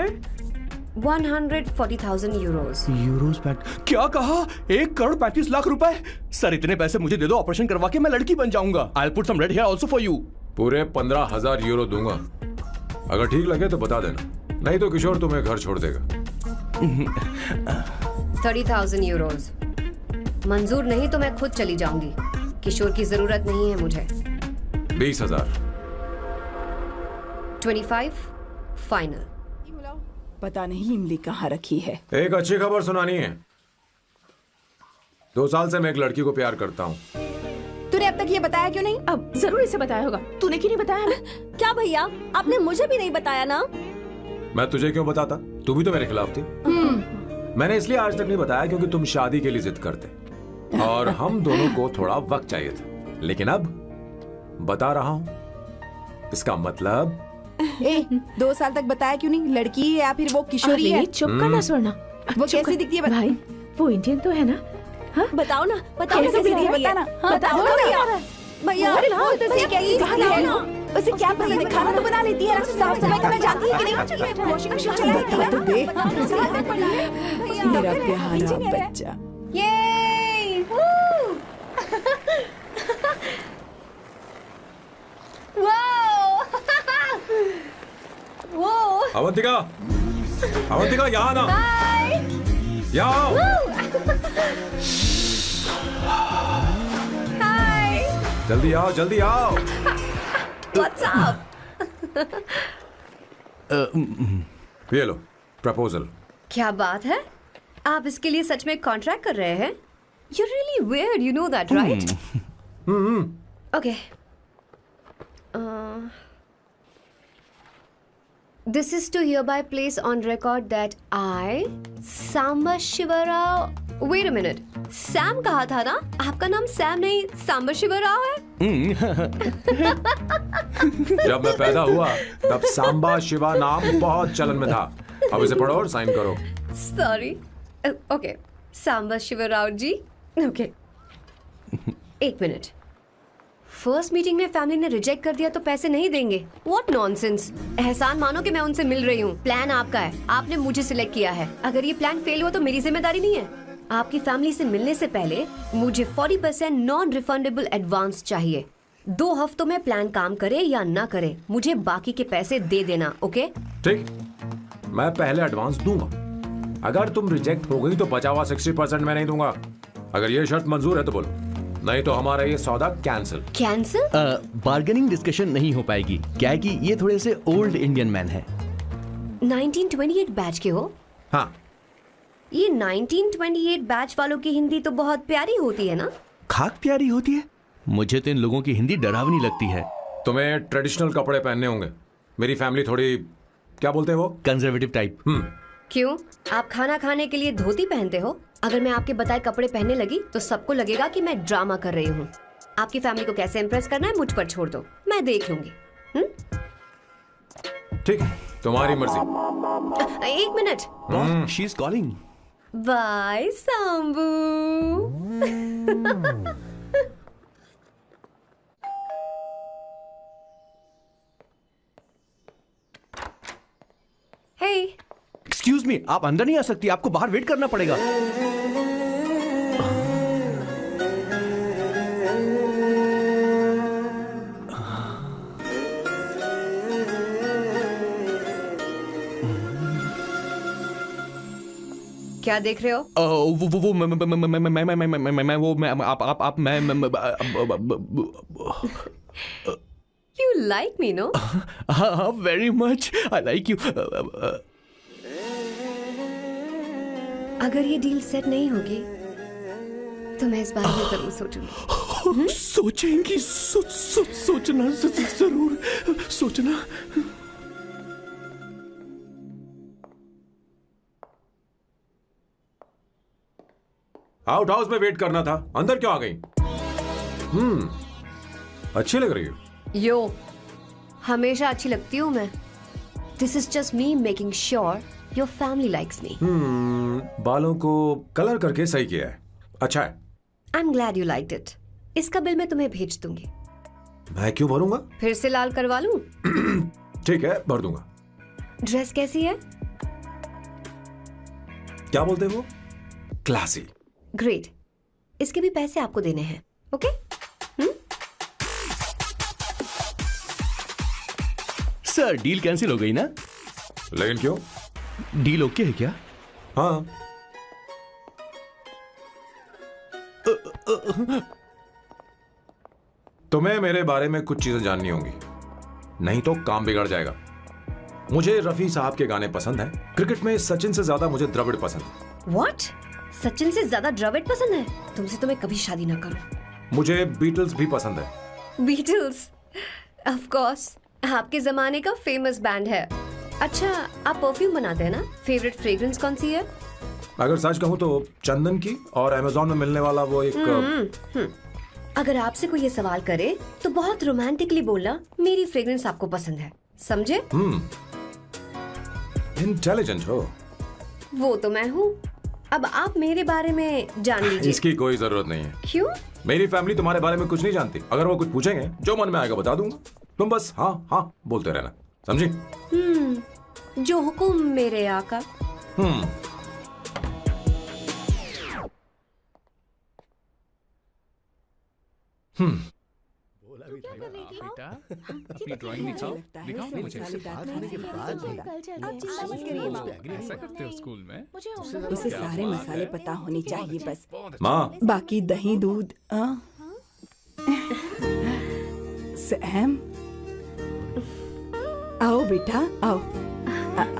140,000 euros. Euros PAT क्या कहा? 1,35,00,000 रुपए? सर इतने पैसे मुझे दे दो, ऑपरेशन करवा के मैं लड़की बन जाऊंगा। I'll put some red hair also for you. पूरे 15,000 यूरो दूंगा। अगर ठीक लगे तो बता देना, नहीं तो किशोर तुम्हें घर छोड़ देगा। 30,000 euros। मंजूर नहीं तो मैं खुद चली जाऊंगी, किशोर की जरूरत नहीं है मुझे। 20,000। 25 फाइनल। पता नहीं इमली कहाँ रखी है। एक अच्छी खबर सुनानी है। 2 साल से मैं एक लड़की को प्यार करता हूँ। तूने अब तक ये बताया क्यों नहीं? अब जरूर इसे बताया होगा। तूने क्यों नहीं बताया हमें? क्या भैया, आपने मुझे भी नहीं बताया ना? मैं तुझे क्यों बताता? तू भी तो मेरे खिलाफ थी। मैंने इसलिए आज तक नहीं बताया क्योंकि तुम शादी के लिए जिद करते और हम दोनों को थोड़ा वक्त चाहिए था, लेकिन अब बता रहा हूँ। इसका मतलब 2 साल तक बताया क्यों नहीं? लड़की है या फिर वो किशोरी है? चुप करना स्वर्णा। वो कैसी दिखती है? भाई वो इंडियन तो है ना? हाँ? बताओ ना, बताओ कैसी दिखती है? बताना। बताओ ना भैया। भैया उसे कैसी दिखती है? उसे क्या पसंद है? खाना तो बना लेती है, साफ सफाई करना जानती है कि नहीं? वॉशिंग मशीन चला लेती है? तो देख मेरा प्यारा बच्चा। ये वो अवंतिका, अवंतिका यहाँ ना, यहाँ आओ। जल्दी आओ, जल्दी आओ। What's up? ये लो प्रपोजल। क्या बात है? आप इसके लिए सच में कॉन्ट्रैक्ट कर रहे हैं? You're really weird, you know that, right? Okay. This is to hereby place on record that I, Samba Shivarao. Wait a minute. Sam कहा था ना? आपका नाम सैम नहीं सांबा शिवराव है? जब मैं पैदा हुआ तब सांबा शिवा नाम बहुत चलन में था। अब इसे पढ़ो और साइन करो। Sorry. Okay. सांबा शिवराव जी. Okay. 1 मिनट। फर्स्ट मीटिंग में फैमिली ने रिजेक्ट कर दिया तो पैसे नहीं देंगे? What nonsense! एहसान मानो कि मैं उनसे मिल रही हूँ। प्लान आपका है, आपने मुझे सिलेक्ट किया है। अगर ये प्लान फेल हुआ तो मेरी जिम्मेदारी नहीं है। आपकी फैमिली से मिलने से पहले मुझे 40% नॉन रिफंडेबल एडवांस चाहिए। 2 हफ्तों में प्लान काम करे या ना करे, मुझे बाकी के पैसे दे देना। ओके? ठीक, मैं पहले एडवांस दूंगा। अगर तुम रिजेक्ट हो गई तो बचा हुआ 60% मैं नहीं दूंगा। अगर ये शर्त मंजूर है तो बोलो, नहीं तो हमारा ये सौदा कैंसिल। कैंसिल? बार्गेनिंग डिस्कशन नहीं हो पाएगी। क्या है कि ये थोड़े से ओल्ड इंडियन मैन है। 1928 बैच के हो? हाँ। ये 1928 बैच वालों की हिंदी तो बहुत प्यारी होती है ना? खाक प्यारी होती है? मुझे तो इन लोगों की हिंदी डरावनी लगती है। तुम्हें ट्रेडिशनल कपड़े पहनने होंगे। मेरी फैमिली थोड़ी, क्या बोलते हैं वो, कंजर्वेटिव टाइप। क्यों? आप खाना खाने के लिए धोती पहनते हो? अगर मैं आपके बताए कपड़े पहनने लगी तो सबको लगेगा कि मैं ड्रामा कर रही हूँ। आपकी फैमिली को कैसे इम्प्रेस करना है मुझ पर छोड़ दो, मैं देख लूंगी। ठीक, तुम्हारी मर्जी। 1 मिनट। She is calling. Bye Sambu. Hey, excuse me, आप अंदर नहीं आ सकती, आपको बाहर वेट करना पड़ेगा। क्या देख रहे हो? वो मैं वो मैं आप मैं You like me, no? हाँ, very much. I like you. अगर ये डील सेट नहीं होगी तो मैं इस बारे में जरूर सोचूंगी। सोचेंगी, सोचना जरूर सोचना। आउट हाउस में वेट करना था, अंदर क्यों आ गई? अच्छी लग रही हो। यो, हमेशा अच्छी लगती हूँ मैं। This is just me making sure your family likes me. बालों को कलर करके सही किया है, अच्छा है। I am glad you liked it. इसका बिल मैं तुम्हें भेज दूंगी। मैं क्यों भरूंगा? फिर से लाल करवा लूं? ठीक है, भर दूंगा। ड्रेस कैसी है? क्या बोलते हो? क्लासी। ग्रेट। इसके भी पैसे आपको देने हैं, ओके? सर, डील कैंसिल हो गई ना? लेकिन क्यों? डील ओके है क्या? हाँ। तुम्हें मेरे बारे में कुछ चीजें जाननी होंगी, नहीं तो काम बिगड़ जाएगा। मुझे रफी साहब के गाने पसंद हैं। क्रिकेट में सचिन से ज्यादा मुझे द्रविड़ पसंद है। What? सचिन से ज्यादा द्रविड़ पसंद है? तुमसे तो मैं कभी शादी ना करूं। मुझे बीटल्स भी पसंद है। बीटल्स? ऑफ कोर्स, आपके जमाने का फेमस बैंड है। अच्छा, आप परफ्यूम बनाते हैं ना? फेवरेट फ्रेग्रेंस कौन सी है? अगर सच कहूं तो चंदन की, और अमेज़न में मिलने वाला वो एक अगर आपसे कोई ये सवाल करे तो बहुत रोमांटिकली बोलना मेरी फ्रेग्रेंस आपको पसंद है, समझे? इंटेलिजेंट हो। वो तो मैं हूँ। अब आप मेरे बारे में जान लीजिए। इसकी कोई जरूरत नहीं है। क्यों? मेरी फैमिली तुम्हारे बारे में कुछ नहीं जानती। अगर वो कुछ पूछेंगे, जो मन में आएगा बता दूंगा। तुम बस हाँ हाँ बोलते रहना, समझी? जो हुकुम मेरे आका। बेटा, अपनी ड्राइंग दिखाओ मुझे। ऐसा करते हो स्कूल में? उसे सारे मसाले पता होने चाहिए बस। माँ, बाकी दही दूध। सैम, आओ बेटा, आओ।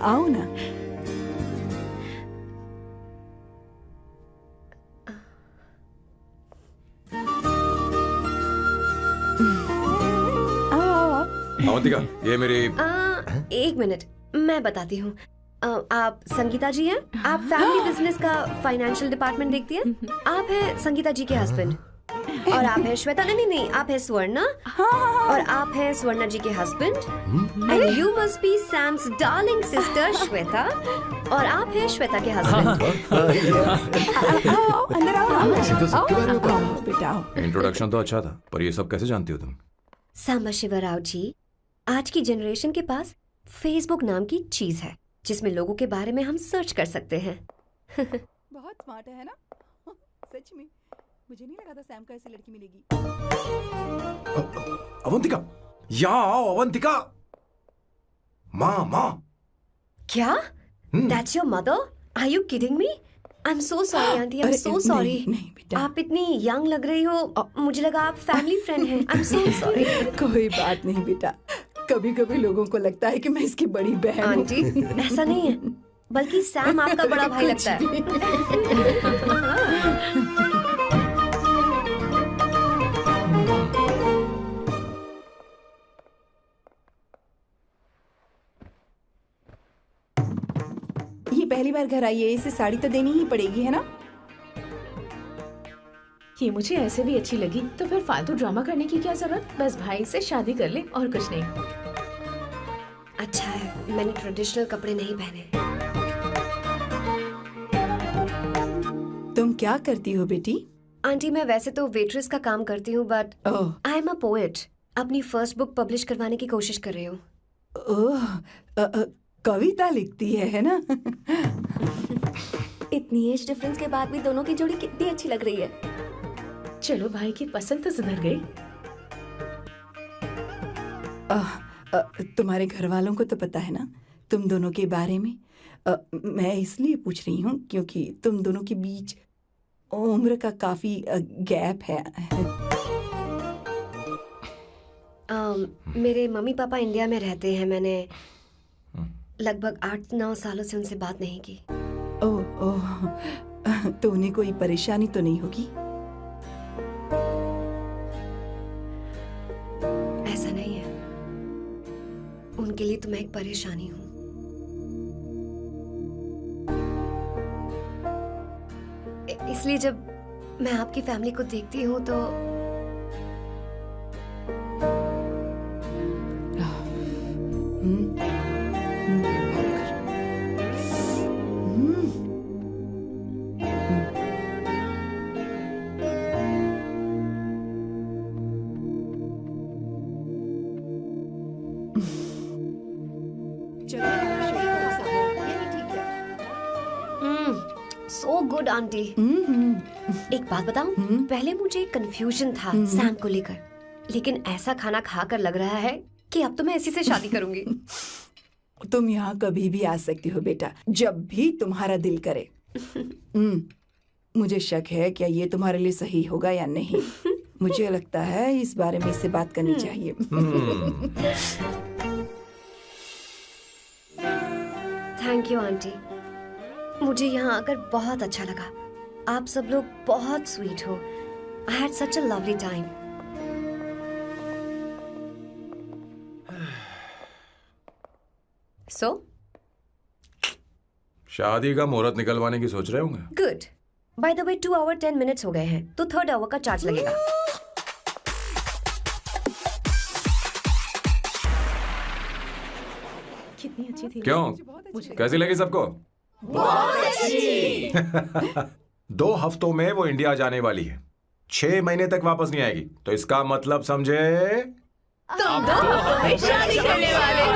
आओ ना। अवंतिका, ये मेरी एक मिनट, मैं बताती हूँ। आप संगीता जी हैं? आप फैमिली बिजनेस का फाइनेंशियल डिपार्टमेंट देखती हैं? आप हैं संगीता जी के हस्बैंड। और आप हैं श्वेता। नहीं, आप हैं स्वर्णा। और आप हैं स्वर्णा जी के husband. And you must be Sam's darling sister Shweta. और आप हैं श्वेता के हस्बैंड। अंदर आओ बेटा। इंट्रोडक्शन तो अच्छा था, पर ये सब कैसे जानती हो तुम? सांबा शिवराव जी, आज की जनरेशन के पास फेसबुक नाम की चीज है जिसमें लोगों के बारे में हम सर्च कर सकते हैं। बहुत स्मार्ट है ना? सच में मुझे नहीं लगा था सैम को ऐसी लड़की मिलेगी। अवंतिका, यहाँ आओ। अवंतिका, माँ। क्या? That's your mother? Are you kidding me? I'm so sorry, auntie. I'm so sorry. नहीं बेटा, आप इतनी यंग लग रही हो, मुझे लगा आप फैमिली फ्रेंड हैं। I'm so sorry. कोई बात नहीं बेटा। कभी कभी लोगों को लगता है कि मैं इसकी बड़ी बहन हूँ। आंटी, ऐसा नहीं है, बल्कि सैम आपका बड़ा भाई लगता है। ये पहली बार घर आई है, इसे साड़ी तो देनी ही पड़ेगी, है ना? ये मुझे ऐसे भी अच्छी लगी, तो फिर फालतू ड्रामा करने की क्या जरूरत? बस भाई से शादी कर ले और कुछ नहीं। अच्छा है, मैंने ट्रेडिशनल कपड़े नहीं पहने। तुम क्या करती हो बेटी? आंटी, मैं वैसे तो वेट्रेस का काम करती हूँ, but I am a poet. अपनी फर्स्ट बुक पब्लिश करवाने की कोशिश कर रही हूँ। कविता लिखती है ना? इतनी एज डिफरेंस के बाद भी दोनों की जोड़ी कितनी अच्छी लग रही है। चलो, भाई की पसंद तो सुधर गई। तुम्हारे घर वालों को तो पता है ना तुम दोनों के बारे में? मैं इसलिए पूछ रही हूँ क्योंकि तुम दोनों के बीच उम्र का काफी गैप है। मेरे मम्मी पापा इंडिया में रहते हैं। मैंने लगभग 8-9 सालों से उनसे बात नहीं की। ओह, तो उन्हें कोई परेशानी तो नहीं होगी? ऐसा नहीं है, उनके लिए तो मैं एक परेशानी हूँ। इसलिए जब मैं आपकी फैमिली को देखती हूँ तो सो गुड आंटी। एक बात बताऊं, पहले मुझे कंफ्यूजन था सैम को लेकर, लेकिन ऐसा खाना खाकर लग रहा है कि अब तो मैं इसी से शादी करूंगी। तुम यहाँ कभी भी आ सकती हो बेटा, जब भी तुम्हारा दिल करे। मुझे शक है क्या ये तुम्हारे लिए सही होगा या नहीं। मुझे लगता है इस बारे में इससे बात करनी चाहिए। थैंक यू आंटी, मुझे यहाँ आकर बहुत अच्छा लगा। आप सब लोग बहुत स्वीट हो। I had such a lovely time. So शादी का मुहूर्त निकलवाने की सोच रहे होंगे। Good. By the way 2 hour 10 minutes हो गए हैं, तो 3rd आवर का चार्ज लगेगा। कितनी अच्छी थी। क्यों, कैसी लगी सबको? बहुत अच्छी। 2 हफ्तों में वो इंडिया जाने वाली है, 6 महीने तक वापस नहीं आएगी। तो इसका मतलब समझे, तुम तो शादी करने वाले हो।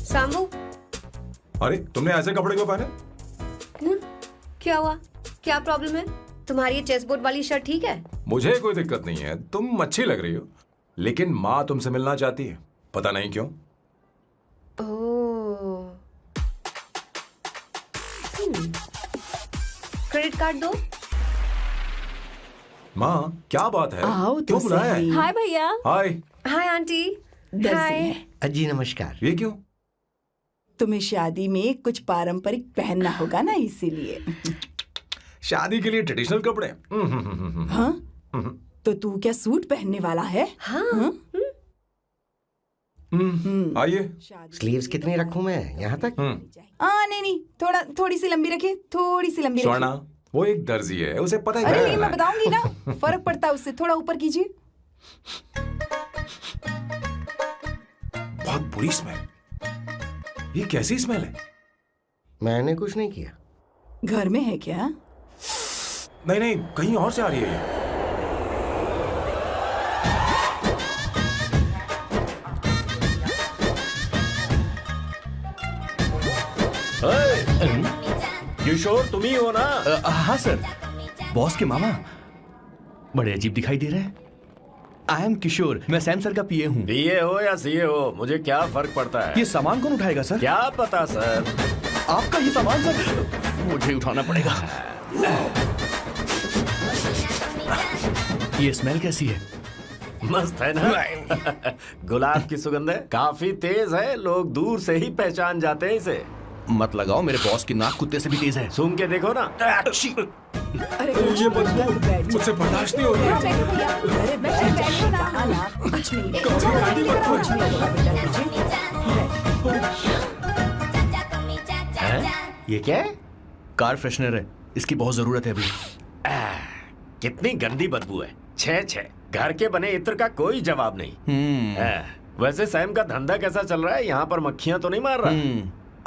सामू, अरे तुमने ऐसे कपड़े क्यों पहने? क्या हुआ? क्या प्रॉब्लम है? तुम्हारी ये चेस्ट बोर्ड वाली शर्ट ठीक है? मुझे कोई दिक्कत नहीं है, तुम अच्छी लग रही हो, लेकिन माँ तुमसे मिलना चाहती है, पता नहीं क्यों। ओह। क्रेडिट कार्ड दो। माँ क्या बात है? आओ तो क्यों बुलाया है? हाय भैया। हाय। Hi aunty. दर्जी हाय। है। जी नमस्कार। ये क्यों? तुम्हें शादी में कुछ पारंपरिक पहनना होगा ना, इसीलिए। शादी के लिए ट्रेडिशनल कपड़े? हाँ? तो तू क्या सूट पहनने वाला है? हाँ। आइए। स्लीव्स कितनी रखूं मैं? यहाँ तक? नहीं, थोड़ी सी लंबी रखे, थोड़ी सी लंबी रखे। स्वर्णा, वो एक दर्जी है, उसे पता है। अरे नहीं, मैं बताऊंगी ना, फर्क पड़ता है उससे। थोड़ा ऊपर कीजिए। बहुत बुरी स्मेल। ये कैसी स्मेल है? मैंने कुछ नहीं किया। घर में है क्या? नहीं, कहीं और से आ रही है ये। किशोर तुम ही हो ना? हाँ सर, बॉस के मामा। बड़े अजीब दिखाई दे रहे हैं। आई एम किशोर, मैं सैम सर का पीए हूँ। पीए हो या सीए हो, मुझे क्या फर्क पड़ता है? ये सामान कौन उठाएगा सर? क्या पता सर। आपका ये सामान सर, मुझे उठाना पड़ेगा। ये स्मेल कैसी है? मस्त है ना? गुलाब की सुगंध है, काफी तेज है, लोग दूर से ही पहचान जाते हैं इसे। मत लगाओ, मेरे बॉस की नाक कुत्ते से भी तेज है। सूंघ के देखो ना। अरे ये मुझसे बर्दाश्त नहीं हो रही है। ये क्या है? कार फ्रेशनर है, इसकी बहुत जरूरत है अभी। कितनी गंदी बदबू है। छे घर के बने इत्र का कोई जवाब नहीं। वैसे सैम का धंधा कैसा चल रहा है? यहाँ पर मक्खियां तो नहीं मार रहा?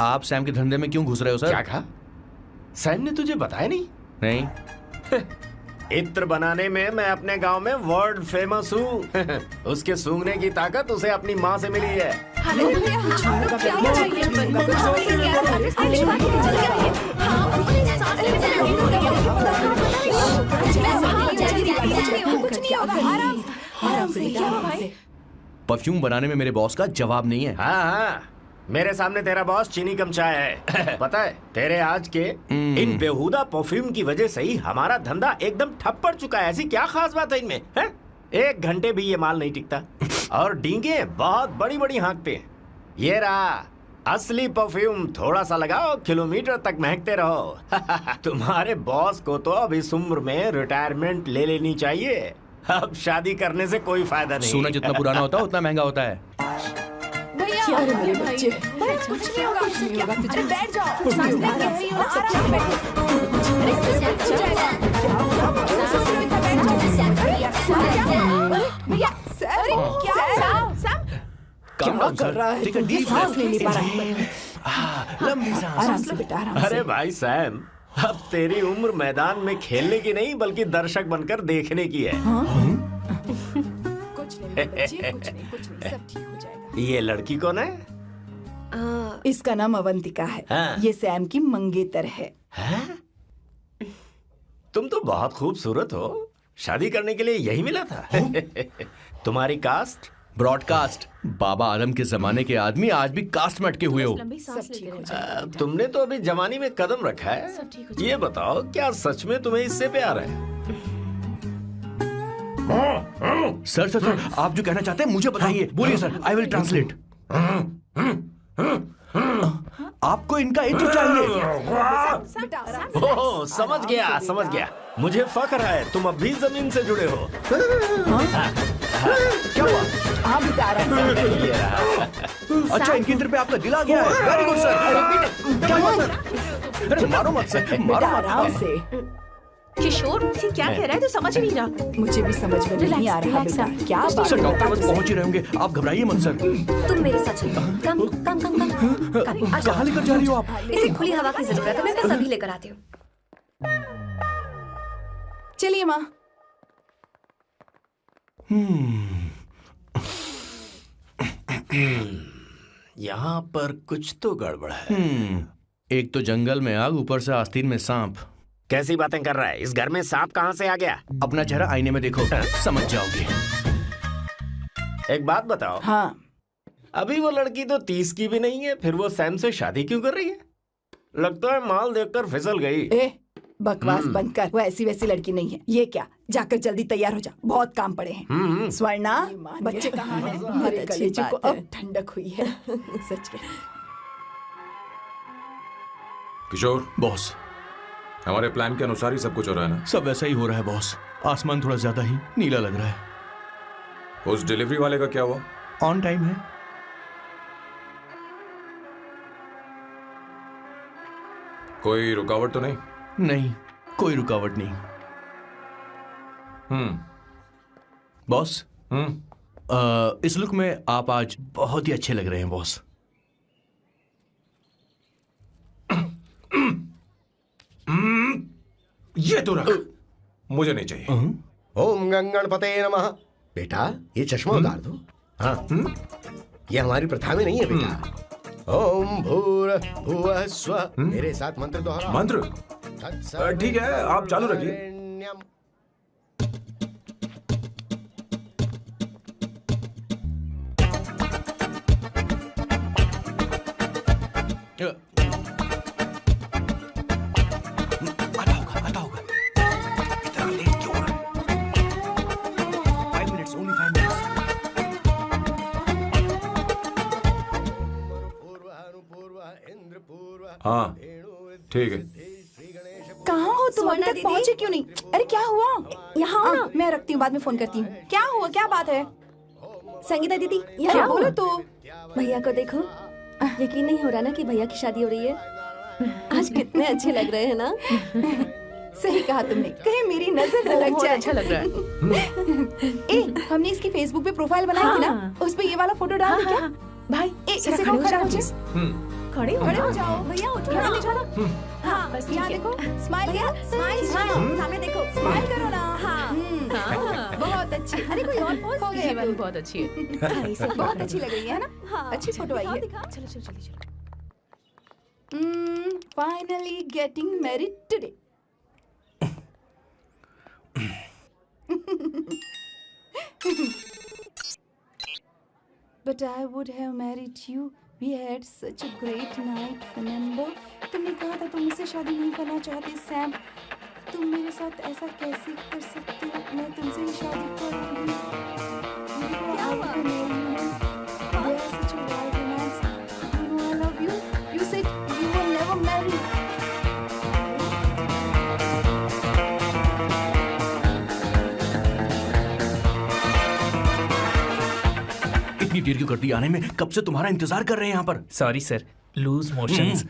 आप सैम के धंधे में क्यों घुस रहे हो सर? क्या कहा? सैम ने तुझे बताया नहीं? नहीं। इत्र बनाने में मैं अपने गांव में वर्ल्ड फेमस हूँ। उसके सूंघने की ताकत उसे अपनी माँ से मिली है। परफ्यूम बनाने में मेरे बॉस का जवाब नहीं है। हाँ हाँ, मेरे सामने तेरा बॉस चीनी कम चाय है। पता है तेरे आज के इन बेहुदा परफ्यूम की वजह से ही हमारा धंधा एकदम ठप पड़ चुका है। ऐसी क्या खास बात है इनमें है? 1 घंटे भी ये माल नहीं टिकता और डींगे बहुत बड़ी बड़ी हाँकते हैं। ये रहा असली परफ्यूम, थोड़ा सा लगाओ किलोमीटर तक महकते रहो। तुम्हारे बॉस को तो अब इस उम्र में रिटायरमेंट ले लेनी चाहिए। अब शादी करने से कोई फायदा नहीं। सोना जितना पुराना होता है उतना महंगा होता है। क्या रे मेरे बच्चे, कुछ नहीं होगा, कुछ नहीं होगा, तुझे बैठ जाओ, कुछ नहीं होगा, आराम से भैया सर क्या कर रहा है? ये सांस नहीं ले पा रहा है। लंबी सांस। आराम से बेटा, आराम से। अरे भाई सैम, अब तेरी उम्र मैदान में खेलने की नहीं बल्कि दर्शक बनकर देखने की है। कुछ नहीं बच्चे, कुछ नहीं, सब ठीक हो जाएगा। ये लड़की कौन है? इसका नाम अवंतिका है। हाँ। ये सैम की मंगेतर है। तुम तो बहुत खूबसूरत हो, शादी करने के लिए यही मिला था। तुम्हारी कास्ट? ब्रॉडकास्ट। बाबा आदम के जमाने के आदमी आज भी कास्ट में अटके हुए हो। तुमने तो अभी जवानी में कदम रखा है। ये बताओ क्या सच में तुम्हें इससे प्यार है? सर सर सर, आप जो कहना चाहते हैं मुझे बताइए, बोलिए सर, आई विल ट्रांसलेट। आपको इनका इंट्रो चाहिए। ओह, समझ गया समझ गया। मुझे फख्र है तुम अब भी जमीन से जुड़े हो। क्या हुआ? हाँ बेटा, आराम से। अच्छा, इनकी इंटर पे आपका दिल आ गया है। Very good sir. क्या हुआ सर? अरे मारो मत सर, मारो मत। आराम से। किशोर क्या कह रहा है? तो समझ नहीं रहा। मुझे भी समझ में नहीं आ रहा बेटा, क्या बात सर है? डॉक्टर बस पहुंच ही रहे होंगे, आप घबराइए मत सर। तुम मेरे साथ चलो। कम कम कम कम। कहाँ लेकर जा रही हो आप? इसे खुली हवा की जरूरत है, मैं बस अभी लेकर आती हूँ। चलिए माँ। यहाँ पर कुछ तो गड़बड़ है। एक तो जंगल में आग, ऊपर से आस्तीन में सांप। कैसी बातें कर रहा है? इस घर में सांप कहाँ से आ गया? अपना चेहरा आईने में देखो, समझ जाओगे। एक बात बताओ। हाँ। अभी वो लड़की तो 30 की भी नहीं है, फिर वो सैम से शादी क्यों कर रही है? लगता है माल देखकर फिसल गई। ए, बकवास बंद कर, वो ऐसी वैसी लड़की नहीं है। ये क्या, जाकर जल्दी तैयार हो जा, बहुत काम पड़े हैं। स्वर्णा, बच्चे कहाँ हैं? मेरे कलेजे को अब ठंडक हुई है। सच में। किशोर बॉस, हमारे प्लान के अनुसार ही सब कुछ हो रहा है ना? सब वैसा ही हो रहा है बॉस। आसमान थोड़ा ज्यादा ही नीला लग रहा है। उस डिलीवरी वाले का क्या हुआ? ऑन टाइम है। कोई रुकावट तो नहीं? नहीं, कोई रुकावट नहीं। बॉस, इस लुक में आप आज बहुत ही अच्छे लग रहे हैं बॉस। ये तो रख, मुझे नहीं चाहिए। ओम गंगणपते नमः। बेटा ये चश्मा उतार दो। हाँ, ये हमारी प्रथा में नहीं है बेटा। ओम भूर्भुवः स्वः। मेरे साथ मंत्र दोहराओ। मंत्र? ठीक है, आप चालू रखिए। आता होगा। इतना लेट क्यों हो रहा है? 5 minutes, only 5 minutes। हाँ, ठीक है। कहाँ हो तुम? अभी तक पहुँचे क्यों नहीं? अरे क्या हुआ? यहाँ आओ ना, मैं रखती हूँ, बाद में फोन करती हूँ। क्या हुआ, क्या बात है? संगीता दीदी, क्या यहाँ बोलो तो? भैया को देखो। यकीन नहीं हो रहा ना कि भैया की शादी हो रही है। आज कितने अच्छे लग रहे हैं ना। सही कहा तुमने, कहीं मेरी नजर न लग जाए। अच्छा लग रहा है। ए, हमने इसकी फेसबुक पे प्रोफाइल बनाई थी ना, उस पे ये वाला फोटो डाल दे क्या? भाई इसे खड़े हो जाओ। खड़े हो जाओ भैया, उठो ना। हाँ, बस यहाँ देखो, स्माइल किया, स्माइल, सामने देखो, स्माइल करो ना। हाँ, बहुत अच्छी। अरे कोई और पोज हो ये वाली बहुत अच्छी है। बहुत अच्छी लग रही है ना? हाँ, अच्छी फोटो आई है। चलो चलो चलो चलो। Finally getting married today. But I would have married you. We had such a great night, remember? तुमने कहा था तुम मुझसे शादी नहीं करना चाहते, सैम। तुम मेरे साथ ऐसा कैसे कर सकते हो? मैं तुमसे ही शादी करूंगी। क्या हुआ? They are such a wild romance. You know I love you. You said you will never marry. इतनी देर क्यों कर दी आने में? कब से तुम्हारा इंतजार कर रहे हैं यहाँ पर। Sorry sir, loose motions.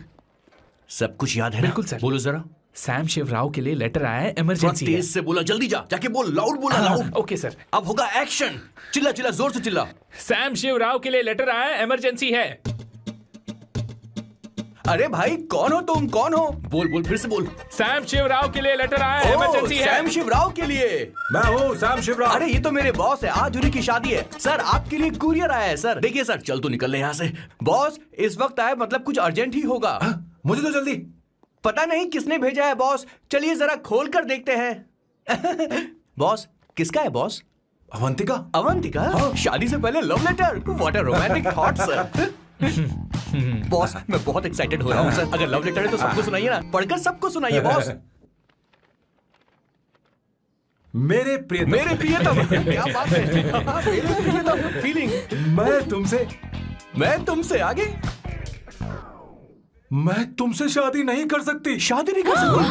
सब कुछ याद है ना? बिल्कुल सर। बोलो जरा। सैम शिवराव के लिए लेटर आया है, इमरजेंसी है। तेज से बोला, जल्दी जा, जाके बोल, लाउड बोला, लाउड। Okay sir. अब होगा एक्शन। चिल्ला चिल्ला, जोर से चिल्ला। सैम शिवराव के लिए लेटर आया है, इमरजेंसी है। अरे भाई कौन हो तुम, कौन हो? बोल बोल, फिर से बोल। सैम शिवराव के लिए लेटर आया है, इमरजेंसी है। सैम शिवराव के लिए? मैं हूँ सैम शिवराव। अरे ये तो मेरे बॉस है, आज उन्हीं की शादी है। सर आपके लिए कुरियर आया है सर। देखिए सर, चल तो निकल ले यहाँ से। बॉस इस वक्त आए, मतलब कुछ अर्जेंट ही होगा। मुझे तो जल्दी। पता नहीं किसने भेजा है बॉस, चलिए जरा खोल कर देखते हैं। बॉस किसका है बॉस? अवंतिका। अवंतिका? शादी से पहले love letter? What a romantic thought sir. Boss मैं बहुत एक्साइटेड हो रहा हूँ सर। अगर लव लेटर है तो सबको सुनाइए ना, पढ़कर सबको सुनाइए बॉस। मेरे प्रियतम। मेरे प्रियतम, क्या बात है। मेरे प्रियतम फीलिंग। मैं तुमसे आगे। मैं तुमसे शादी नहीं कर सकती। शादी नहीं कर सकती?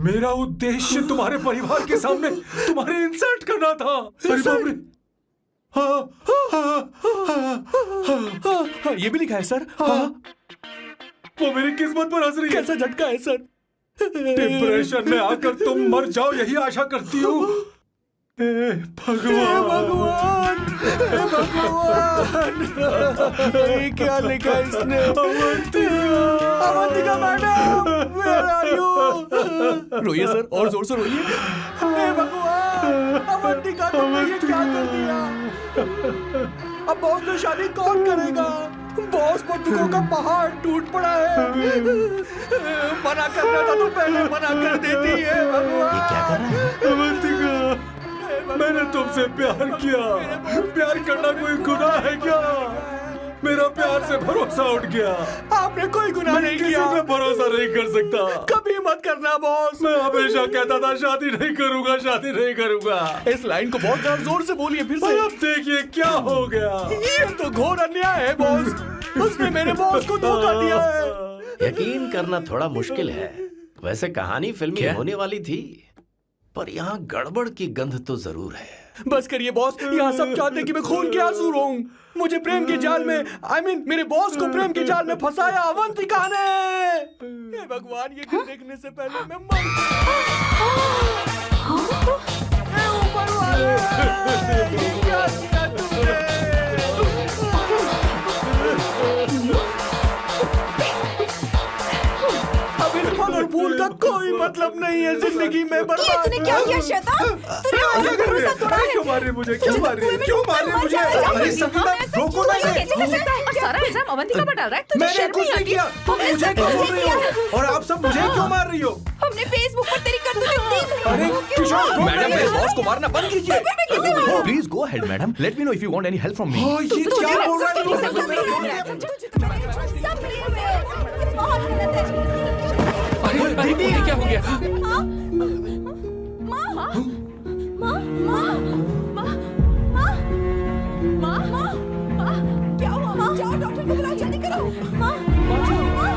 मेरा उद्देश्य तुम्हारे परिवार के सामने तुम्हारे इंसल्ट करना था। अरे बाप रे। हाँ, ये भी लिखा है सर। वो मेरी किस्मत पर हंस रही है। कैसा झटका है सर। डिप्रेशन में आकर तुम मर जाओ यही आशा करती हूँ। भगवान भगवान ये क्या लिखा है इसने? Avantika madam, where are you? रोइए सर, और जोर से रोइए। हे भगवान, अवंतिका तुमने ये क्या कर दिया? अब बॉस से शादी कौन करेगा? बॉस बंदूकों का पहाड़ टूट पड़ा है। मना करना था तो पहले मना कर देती है। भगवान ये क्या कर रहा है? अवंतिका, मैंने तुमसे प्यार किया। प्यार करना कोई गुनाह है क्या? मेरा प्यार से भरोसा उठ गया। आपने कोई गुनाह नहीं किया। किसी पे भरोसा नहीं कर सकता। कभी मत करना बॉस। मैं हमेशा कहता था शादी नहीं करूंगा, शादी नहीं करूंगा। इस लाइन को बहुत ज्यादा जोर से बोलिए फिर से। अब देखिए क्या हो गया। ये तो घोर अन्याय है बॉस। उसने मेरे बॉस को धोखा दिया है। यकीन करना थोड़ा मुश्किल है। वैसे कहानी फिल्मी होने वाली थी, पर यहाँ गड़बड़ की गंध तो जरूर है। बस करिए बॉस, यहाँ सब चाहते कि मैं खून के आंसू रोऊं। मुझे प्रेम के जाल में, मेरे बॉस को प्रेम के जाल में फंसाया अवंतिका ने। हे भगवान, ये दिन देखने से पहले मैं मर। ऊपर वाले, ये क्या किया तुमने? अब इस फल और फूल का कोई मतलब नहीं है जिंदगी में। बर्बाद। तूने क्या किया शैतान? तूने हमारा भरोसा तोड़ा है। क्यों मार रही मुझे? क्यों मार रही? क्यों मार रही मुझे? अरे संगीता, रोको ना इसे। और सारा इल्जाम अवंतिका पर डाल रहा है। तुझे मैंने शर्म कुछ नहीं नहीं आती? किया। मुझे क्यों बोल रही हो? और आप सब मुझे क्यों मार रही हो? हमने फेसबुक पर तेरी करतूतें देख ली। अरे किशोर, मैडम मेरे बॉस को मारना बंद कीजिए। Please go ahead madam, let me know if you want any help from me. ये क्या बोल रहा है तू? बहुत गलत है। अरे दीदी, ये क्या हो गया? माँ, माँ, माँ, माँ, माँ, माँ, माँ, माँ, माँ, क्या हुआ? माँ, जाओ डॉक्टर को बुलाओ, जल्दी करो। माँ, माँ, माँ,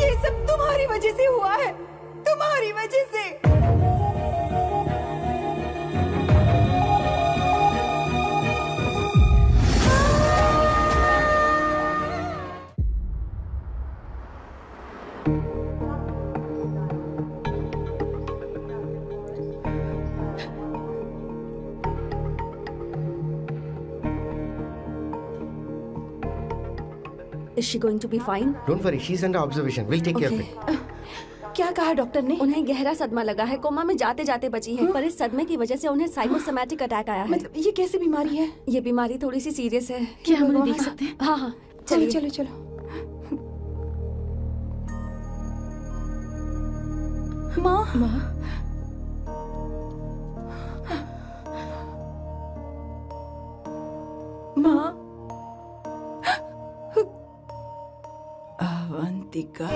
ये सब तुम्हारी वजह से हुआ है। तुम्हारी वजह Is she going to be fine? Don't worry, she's under observation. We'll take care of it. क्या कहा डॉक्टर ने? उन्हें गहरा सदमा लगा है, कोमा में जाते जाते बची है, पर इस सदमे की वजह से उन्हें साइकोसोमैटिक अटैक आया है। मतलब ये कैसी बीमारी है? ये बीमारी थोड़ी सी सीरियस है। क्या हम उन्हें देख सकते हैं? हाँ हाँ, चलो चलिए। चलो चलो। माँ माँ अवंतिका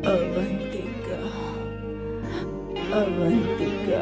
अवंतिका अवंतिका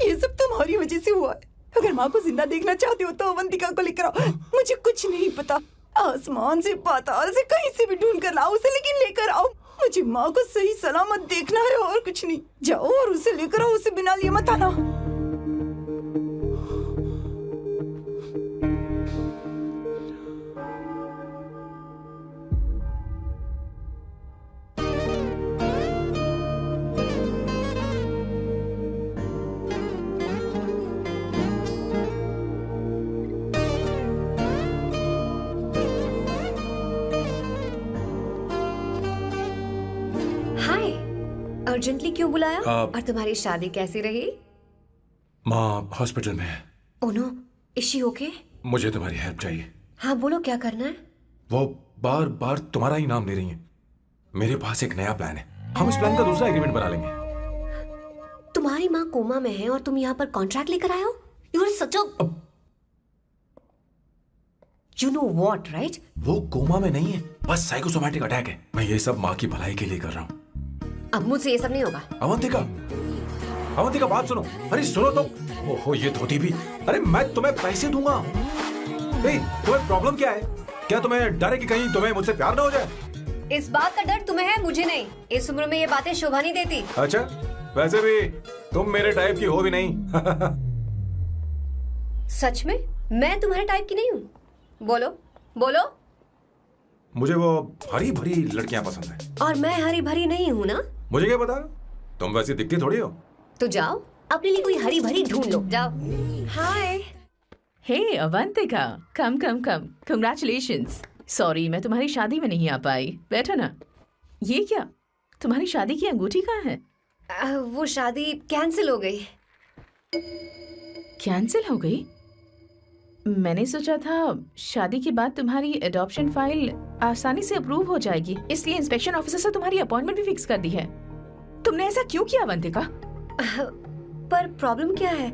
ये सब तुम्हारी वजह से हुआ है। अगर माँ को जिंदा देखना चाहते हो तो अवंतिका को लेकर आओ। मुझे कुछ नहीं पता, आसमान से पाताल से कहीं से भी ढूंढ कर लाओ उसे, लेकिन लेकर आओ। मुझे माँ को सही सलामत देखना है और कुछ नहीं। जाओ और उसे लेकर आओ, उसे बिना लिए मत आना। अर्जेंटली क्यों बुलाया? और तुम्हारी शादी कैसी रही? माँ हॉस्पिटल में है। Oh no, is she okay? मुझे तुम्हारी हेल्प चाहिए। हाँ बोलो, क्या करना है? वो बार बार तुम्हारा ही नाम ले रही है। मेरे पास एक नया प्लान है, हम इस प्लान का दूसरा एग्रीमेंट बना लेंगे। तुम्हारी माँ कोमा में है और तुम यहाँ पर कॉन्ट्रैक्ट लेकर आए हो? You are such a you know what, right? वो कोमा में नहीं है, बस साइकोसोमैटिक अटैक है। मैं ये सब माँ की भलाई के लिए कर रहा हूँ। अब मुझसे ये सब नहीं होगा। अवंतिका, अवंतिका बात सुनो। अरे सुनो तो। ओहो ये धोती भी। अरे मैं तुम्हें पैसे दूंगा। तुम्हें प्रॉब्लम क्या है? क्या तुम्हें डर है कि कहीं तुम्हें मुझसे प्यार ना हो जाए? इस बात का डर तुम्हें है, मुझे नहीं। इस उम्र में ये बातें शोभा नहीं देती। अच्छा, वैसे भी तुम मेरे टाइप की हो भी नहीं। सच में मैं तुम्हारे टाइप की नहीं हूँ? बोलो बोलो। मुझे वो हरी भरी लड़कियां पसंद है। और मैं हरी भरी नहीं हूँ ना? मुझे क्या पता, तुम वैसी दिखती थोड़ी हो। तो जाओ अपने लिए कोई हरी भरी ढूंढ लो, जाओ। हाय। हे अवंतिका, कम कम कम, कंग्रेचुलेशंस। सॉरी मैं तुम्हारी शादी में नहीं आ पाई। बैठो ना। ये क्या, तुम्हारी शादी की अंगूठी कहाँ है? वो शादी कैंसिल हो गई। कैंसिल हो गई? मैंने सोचा था शादी के बाद तुम्हारी एडॉप्शन फाइल आसानी से अप्रूव हो जाएगी, इसलिए इंस्पेक्शन ऑफिसर से तुम्हारी अपॉइंटमेंट भी फिक्स कर दी है। तुमने ऐसा क्यों किया अवंतिका? पर प्रॉब्लम क्या है?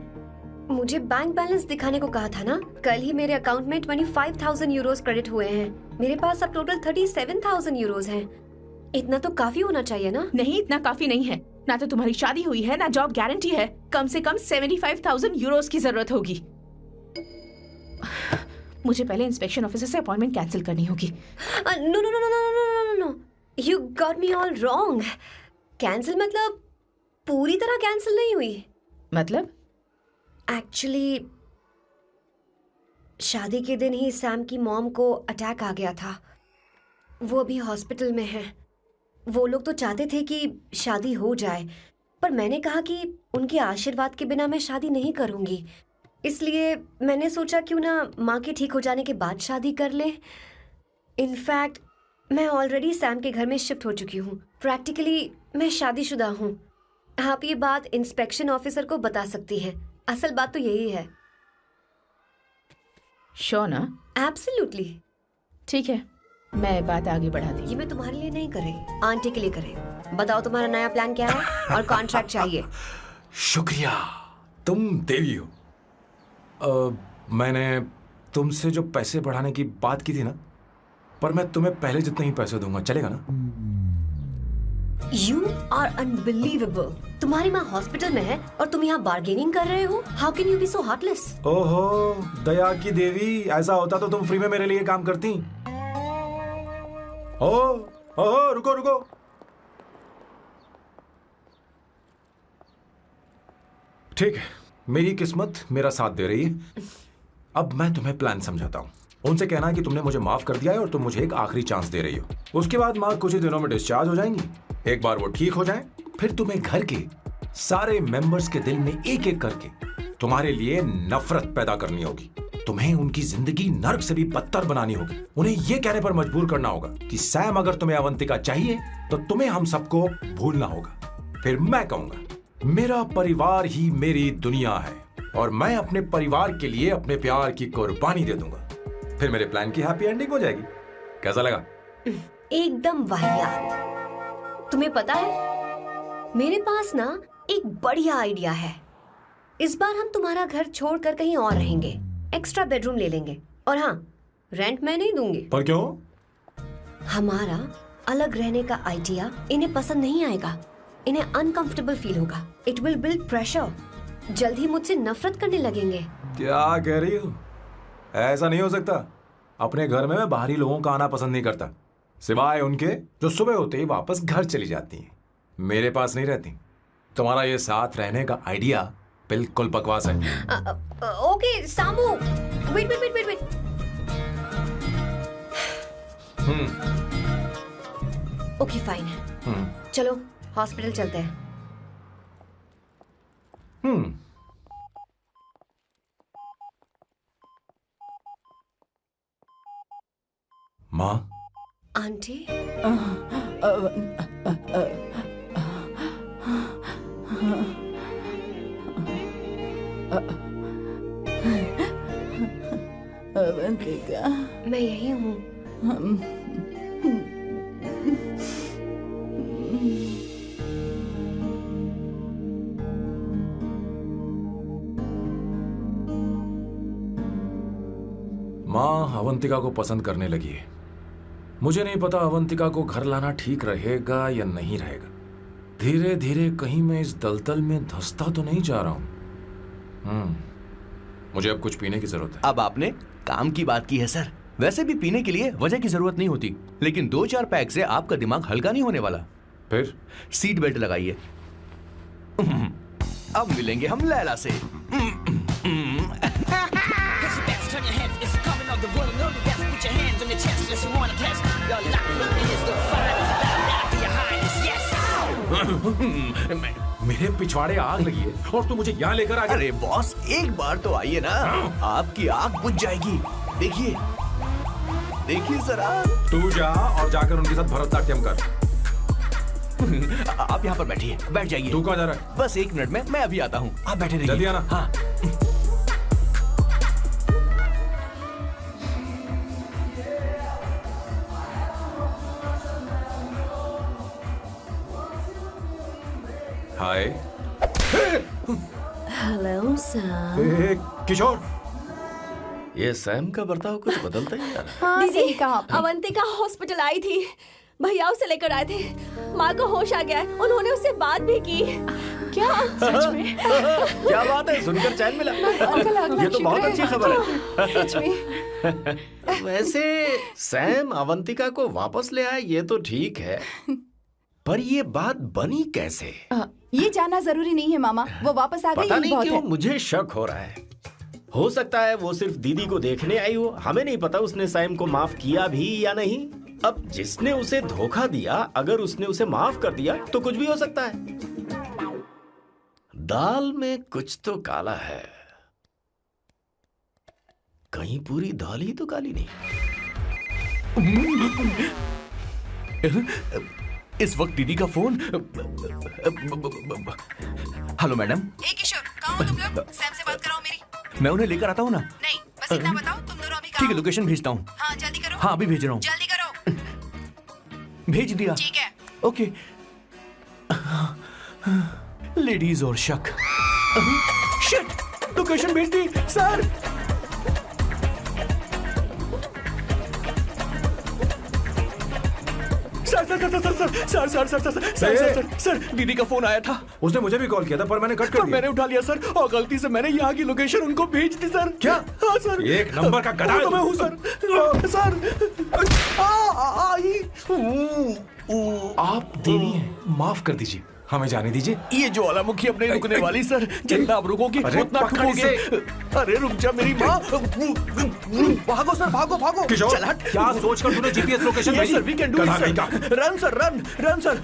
मुझे बैंक बैलेंस दिखाने को कहा था ना। कल ही मेरे अकाउंट में 25,000 यूरोस क्रेडिट हुए हैं। मेरे पास अब टोटल 37,000 यूरोस हैं। इतना तो काफी होना चाहिए ना? नहीं, इतना काफी नहीं है। ना तो तुम्हारी शादी हुई है, ना जॉब गारंटी है। कम से कम 75,000 यूरोस की जरूरत होगी। मुझे पहले इंस्पेक्शन ऑफिसर से अपॉइंटमेंट कैंसिल करनी होगी। No no no no no no no, you got me all wrong. Cancel मतलब पूरी तरह कैंसिल नहीं हुई। मतलब? एक्चुअली शादी के दिन ही सैम की मॉम को अटैक आ गया था। वो अभी हॉस्पिटल में है। वो लोग तो चाहते थे कि शादी हो जाए, पर मैंने कहा कि उनके आशीर्वाद के बिना मैं शादी नहीं करूंगी। इसलिए मैंने सोचा क्यों ना माँ के ठीक हो जाने के बाद शादी कर ले। इनफैक्ट मैं ऑलरेडी सैम के घर में शिफ्ट हो चुकी हूँ। प्रैक्टिकली मैं शादीशुदा हूँ। आप ये बात इंस्पेक्शन ऑफिसर को बता सकती हैं। असल बात तो यही है। श्योर ना? एब्सोल्युटली। ठीक है, मैं बात आगे बढ़ा दी। ये मैं तुम्हारे लिए नहीं कर रही, आंटी के लिए कर रही। बताओ तुम्हारा नया प्लान क्या है और कॉन्ट्रैक्ट चाहिए। शुक्रिया, तुम देवी हो। मैंने तुमसे जो पैसे बढ़ाने की बात की थी ना, पर मैं तुम्हें पहले जितने ही पैसे दूंगा, चलेगा ना? You are unbelievable. तुम्हारी माँ हॉस्पिटल में है और तुम यहाँ बार्गेनिंग कर रहे हो? How can you be so heartless? ओहो दया की देवी, ऐसा होता तो तुम फ्री में मेरे लिए काम करती। ओहो रुको रुको। ठीक है, मेरी किस्मत मेरा साथ दे रही है। अब मैं तुम्हें प्लान समझाता हूँ। उनसे कहना है कि तुमने मुझे माफ कर दिया है और तुम मुझे एक आखिरी चांस दे रही हो। उसके बाद माँ कुछ ही दिनों में डिस्चार्ज हो जाएंगी। एक बार वो ठीक हो जाए, फिर तुम्हें घर के सारे मेंबर्स के दिल में एक एक करके तुम्हारे लिए नफरत पैदा करनी होगी। तुम्हें उनकी जिंदगी नर्क से भी बदतर बनानी होगी। उन्हें यह कहने पर मजबूर करना होगा कि सैम, अगर तुम्हें अवंतिका चाहिए तो तुम्हें हम सबको भूलना होगा। फिर मैं कहूंगा मेरा परिवार ही मेरी दुनिया है और मैं अपने परिवार के लिए अपने प्यार की कुर्बानी दे दूंगा। फिर मेरे प्लान की हैप्पी एंडिंग हो जाएगी। कैसा लगा? एकदम वाहियात। तुम्हें पता है, मेरे पास ना एक बढ़िया आइडिया है। इस बार हम तुम्हारा घर छोड़कर कहीं और रहेंगे, एक्स्ट्रा बेडरूम ले लेंगे। और हाँ, रेंट मैं नहीं दूंगी। पर क्यों? हमारा अलग रहने का आइडिया इन्हें पसंद नहीं आएगा। इन्हें अनकंफर्टेबल फील होगा। It will build pressure. जल्द ही मुझसे नफरत करने लगेंगे। क्या कह रही हो? ऐसा नहीं हो सकता। अपने घर में मैं बाहरी लोगों का आना पसंद नहीं करता, सिवाय उनके जो सुबह होते ही वापस घर चली जाती हैं। मेरे पास नहीं रहती। तुम्हारा ये साथ रहने का आइडिया बिल्कुल बकवास है। Okay Samu, wait wait wait wait. Okay fine है। चलो हॉस्पिटल चलते हैं। माँ, आंटी, अवंतिका, मैं यही हूँ। माँ अवंतिका को पसंद करने लगी है। मुझे नहीं पता अवंतिका को घर लाना ठीक रहेगा या नहीं रहेगा। धीरे धीरे कहीं मैं इस दलदल में धंसता तो नहीं जा रहा हूं। मुझे अब कुछ पीने की जरूरत है। अब आपने काम की बात की है सर। वैसे भी पीने के लिए वजह की जरूरत नहीं होती, लेकिन 2-4 पैक से आपका दिमाग हल्का नहीं होने वाला। फिर सीट बेल्ट लगाइए। अब मिलेंगे हम लैला से। मेरे पिछवाड़े आग लगी है और तू मुझे यहाँ लेकर आ गया। अरे बॉस, एक बार तो आइए ना, आपकी आग बुझ जाएगी। देखिए देखिए जरा। तू जा और जाकर उनके साथ भरतनाट्यम कर। आप यहाँ पर बैठिए, बैठ जाइए। तू कहाँ जा रहा है? बस 1 मिनट में मैं अभी आता हूँ, आप बैठे रहिए। जल्दी आना। हाँ। हाय। Hello Sam. किशोर, ये सैम का बर्ताव कुछ बदलता ही जा रहा है। हाँ, सही कहा। अवंतिका हॉस्पिटल आई थी, भैया उसे लेकर आए थे। माँ को होश आ गया है, उन्होंने उससे बात भी की। क्या सच में? क्या बात है, सुनकर चैन मिला। ये तो बहुत अच्छी खबर है। सच में। वैसे सैम अवंतिका को वापस ले आए ये तो ठीक है, पर ये बात बनी कैसे? ये जानना जरूरी नहीं है मामा, वो वापस आ गई। पता नहीं क्यों है। मुझे शक हो रहा है। हो सकता है वो सिर्फ दीदी को देखने आई हो। हमें नहीं पता उसने सैम को माफ किया भी या नहीं। अब जिसने उसे धोखा दिया, अगर उसने उसे माफ कर दिया तो कुछ भी हो सकता है। दाल में कुछ तो काला है। कहीं पूरी दाल ही तो काली नहीं। इस वक्त दीदी का फोन। Hello madam. किशोर, कहाँ हो तुम लोग? सैम से बात कराओ मेरी। मैं उन्हें लेकर आता हूँ ना। नहीं, बस इतना बताओ तुम दोनों अभी ठीक है, लोकेशन भेजता हूँ। हाँ जल्दी करो। हाँ अभी भेज रहा हूँ। जल्दी करो। भेज दिया। ठीक है। ओके। लेडीज और शक। शिट, लोकेशन भेज दी सर। सर दीदी का फोन आया था। उसने मुझे भी कॉल किया था पर मैंने कट कर दिया। मैंने उठा लिया सर, और गलती से मैंने यहाँ की लोकेशन उनको भेज दी सर। क्या? हाँ सर। एक नंबर का गधा तो मैं हूँ सर। आप देवी हैं, माफ कर दीजिए। हमें जाने दीजिए। ये ज्वालामुखी अपने रुकने वाली सर, जितना आप रुकोगे उतना ठुकोगे। अरे रुक जा मेरी माँ। भागो सर, भागो भागो। किशोर, चल हट। क्या सोचकर तूने जीपीएस लोकेशन भेजी? Sir we can do it sir. Run sir, run sir.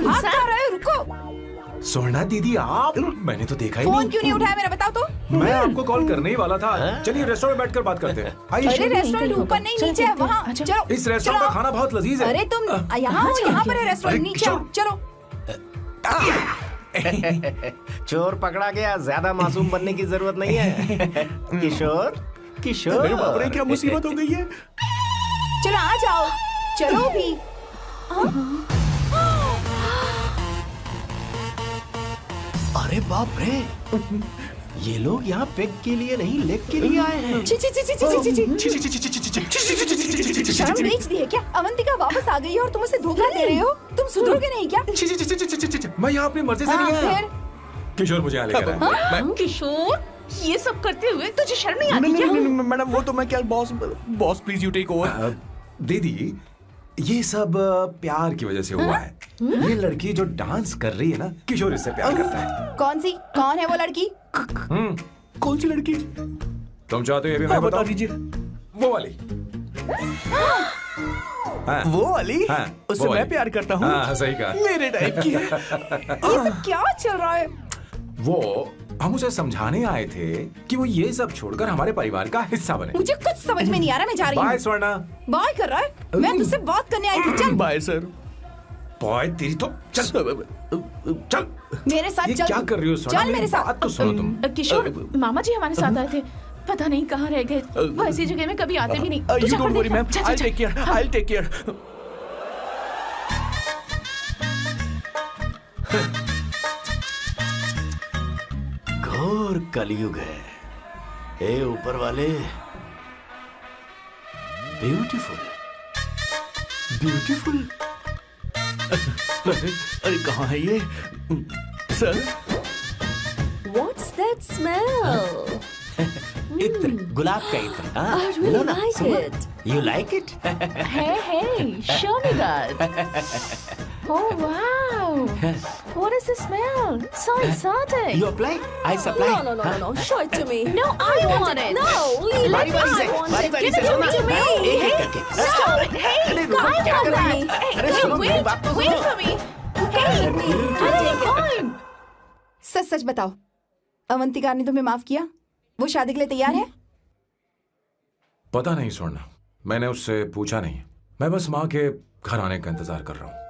भाग कहाँ रहे हो? रुको। स्वर्णा दीदी आप, मैंने तो देखा ही फोन नहीं। क्यों नहीं उठाया मेरा, बताओ तो। मैं आपको कॉल करने ही वाला था। चलिए रेस्टोरेंट में बैठकर बात करते हैं। अरे रेस्टोरेंट ऊपर नहीं, नीचे है, वहाँ चलो। इस रेस्टोरेंट का खाना बहुत लजीज है। अरे तुम यहाँ हो, यहाँ पर है रेस्टोरेंट, नीचे आओ, चलो। चोर पकड़ा गया, ज्यादा मासूम बनने की जरूरत नहीं है। किशोर, किशोर। मेरे बाप रे, क्या मुसीबत हो गई है। चलो आ जाओ, चलो भी। अरे बाप रे, ये लोग यहाँ पेग के लिए नहीं लेग के लिए आए हैं। शर्म बेच दी है क्या? अवंतिका वापस आ गई है और तुम उसे धोखा दे रहे हो। तुम सुधरोगे नहीं क्या? मैं यहाँ अपनी मर्जी से नहीं आया। किशोर मुझे यहाँ लेकर आया। किशोर, ये सब करते हुए तुझे शर्म नहीं आती क्या? मैडम वो तो मैं क्या, boss please you take over. दीदी, ये सब प्यार की वजह से हुआ है। ये लड़की जो डांस कर रही है ना, किशोर इससे प्यार करता है। कौन है वो लड़की? कौन सी लड़की? तुम चाहते हो ये भी मैं बता दीजिए। वो वाली। हाँ, वो वाली? हाँ, उससे मैं प्यार करता हूँ। हाँ, सही कहा। मेरे टाइप की है। ये सब क्या चल रहा है? वो हम उसे समझाने आए थे कि वो ये सब छोड़कर हमारे परिवार का हिस्सा बने। मुझे कुछ समझ में नहीं आ रहा, मैं जा रही हूँ। बाय स्वर्णा। बाय कर रहा है? मैं तुझसे बात करने आई थी, चल। Bye sir. बाय तेरी तो। चल चल मेरे साथ ये चल। क्या कर रही हो स्वर्णा? चल मेरे साथ। बात तो सुनो तुम। किशोर, मामा जी हमारे साथ आए थे, पता नहीं कहाँ रह गए। वो ऐसी जगह में कभी आते भी नहीं। You don't worry ma'am, I'll take care, I'll take care। घोर कलयुग है। ए ऊपर वाले, ब्यूटीफुल, ब्यूटीफुल। अरे कहाँ है ये सर? What's that smell? इत्र, गुलाब का इत्र। I really like it. You like it? Hey, show me that. Oh wow! What is the smell? So exotic. You apply? I supply. No. Show it to me. No, I want it. No, leave बारी it. बारी I से, want बारी it. बारी Give से it सुना। to me. एक एक करके। Stop it. Hey, अरे रुको, I क्या want कर रही that. है? Hey, अरे no, सुनो, मेरी बात तो wait सुनो। for me. Hey, I'll take it. सच सच बताओ, अवंतिका ने तुम्हें माफ किया? वो शादी के लिए तैयार है? पता नहीं स्वर्णा, मैंने उससे पूछा नहीं। मैं बस माँ के घर आने का इंतजार कर रहा हूँ।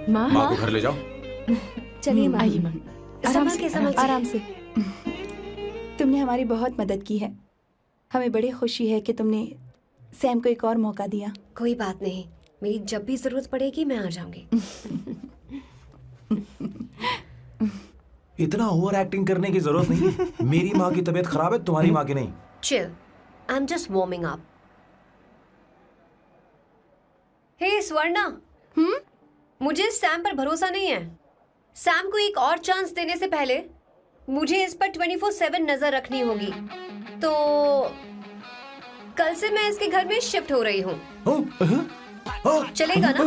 माँ को घर ले जाओ। चलिए माँ। आइए माँ। आराम से। तुमने हमारी बहुत मदद की है। हमें बड़ी खुशी है कि तुमने सैम को एक और मौका दिया। कोई बात नहीं, मेरी जब भी जरूरत पड़ेगी मैं आ जाऊंगी। इतना ओवर एक्टिंग करने की जरूरत नहीं है। मेरी माँ की तबीयत खराब है, तुम्हारी माँ की नहीं। Chill, I'm just warming up. हे स्वर्णा, मुझे सैम पर भरोसा नहीं है। सैम को एक और चांस देने से पहले मुझे इस पर 24/7 नजर रखनी होगी। तो कल से मैं इसके घर में शिफ्ट हो रही हूँ। चलेगा ना?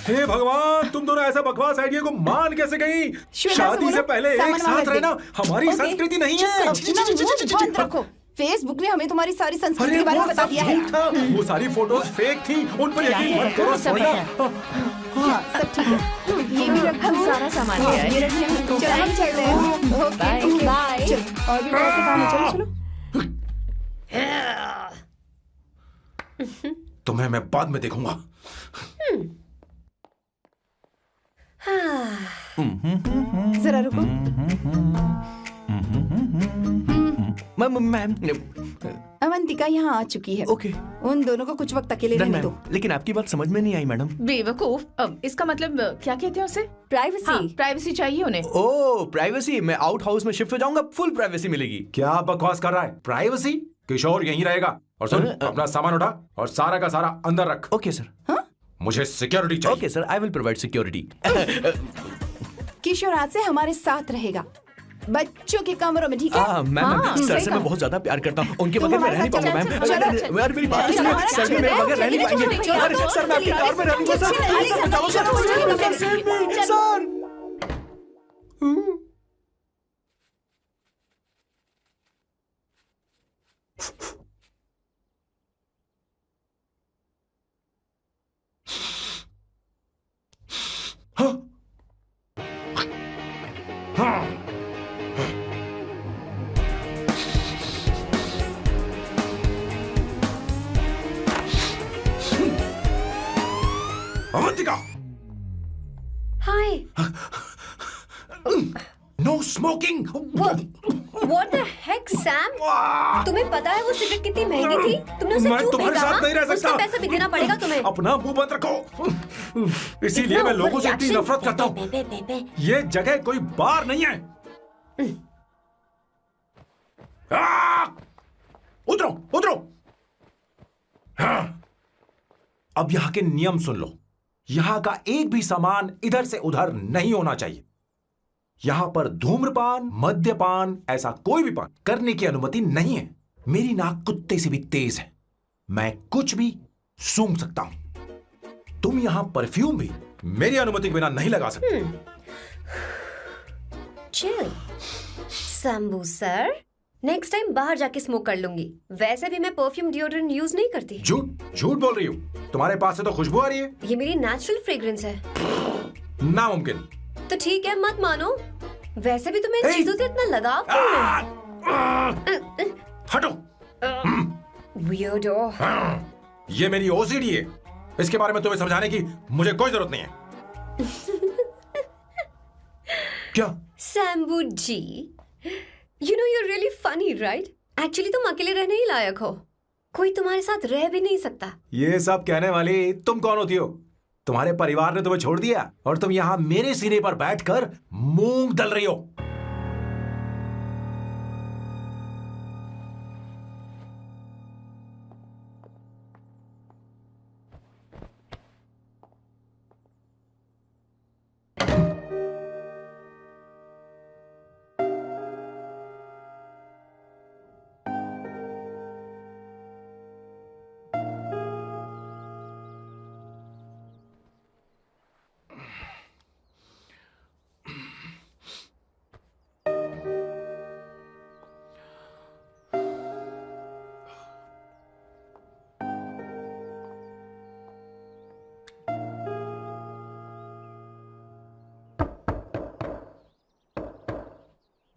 हे भगवान, तुम दोनों ऐसा बकवास आइडिया को मान कैसे गई? शादी से पहले एक साथ रहना हमारी संस्कृति नहीं है। बंद रखो। फेसबुक ने हमें तुम्हारी सारी संस्कृति के बारे में बता दिया है। वो सारी फोटोज फेक थी, उन पर यकीन मत करो स्वर्णा। हाँ, सब ठीक है। ये भी रख, हम सारा सामान ले आए। ये रख लें। चलो हम चलते हैं। Okay bye. चलो और भी बहुत से काम है, चलो। तुम्हें मैं बाद में देखूंगा। जरा रुको। मैम अवंतिका यहाँ आ चुकी है। ओके। उन दोनों को कुछ वक्त अकेले रहने दो। लेकिन आपकी बात समझ में नहीं आई मैडम। बेवकूफ। अब इसका मतलब क्या कहते हैं उसे? प्राइवेसी। हाँ, प्राइवेसी चाहिए उन्हें। ओह प्राइवेसी, मैं आउट हाउस में शिफ्ट हो जाऊंगा, फुल प्राइवेसी मिलेगी। क्या बकवास कर रहा है? प्राइवेसी? किशोर यहीं रहेगा। और सुन, अपना सामान उठा और सारा का सारा अंदर रख। Okay sir. मुझे सिक्योरिटी चाहिए। Okay sir, I will provide security. Kishore आज से हमारे साथ रहेगा, बच्चों के कमरों में, ठीक है? मैम, सर से मैं बहुत ज्यादा प्यार करता हूँ, उनके बगैर मैं रह नहीं पाऊंगा मैम। अरे मेरी बात सुनिए, सर भी मेरे बगैर रह नहीं पाएंगे। अरे सर, मैं आपकी कार में रहूंगा sir. Avantika, hi. No smoking. What the heck, Sam? तुम्हें पता है वो सिगरेट कितनी महंगी थी? तुमने उसे मैं क्यों तुम्हारे फेंका? साथ नहीं रह सकता। उसका पैसा भी देना पड़ेगा तुम्हें। अपना मुंह बंद रखो। इसीलिए मैं लोगों से इतनी नफरत करता हूँ। ये जगह कोई बार नहीं है। उतरो, उतरो। अब यहाँ के नियम सुन लो। यहाँ का एक भी सामान इधर से उधर नहीं होना चाहिए। यहां पर धूम्रपान, मद्यपान, ऐसा कोई भी पान करने की अनुमति नहीं है। मेरी नाक कुत्ते से भी तेज है, मैं कुछ भी सूंघ सकता हूं। तुम यहां परफ्यूम भी मेरी अनुमति के बिना नहीं लगा सकते। Chill Shambhu sir, next time बाहर जाके स्मोक कर लूंगी। वैसे भी मैं परफ्यूम डिओड्रेंट यूज नहीं करती। झूठ झूठ बोल रही हो। तुम्हारे पास से तो खुशबू आ रही है। ये मेरी नेचुरल फ्रेग्रेंस है। नामुमकिन। तो ठीक है, मत मानो। वैसे भी तुम्हें इन चीजों से इतना लगाव क्यों है? हटो। Weirdo। ये मेरी ओसीडी है। इसके बारे में तुम्हें समझाने की मुझे कोई जरूरत नहीं है। क्या? शंभू जी, you know you're really funny, right? Actually तुम अकेले रहने ही लायक हो। कोई तुम्हारे साथ रह भी नहीं सकता। ये सब कहने वाली तुम कौन होती हो? तुम्हारे परिवार ने तुम्हें छोड़ दिया और तुम यहां मेरे सीने पर बैठकर मूंग दल रही हो।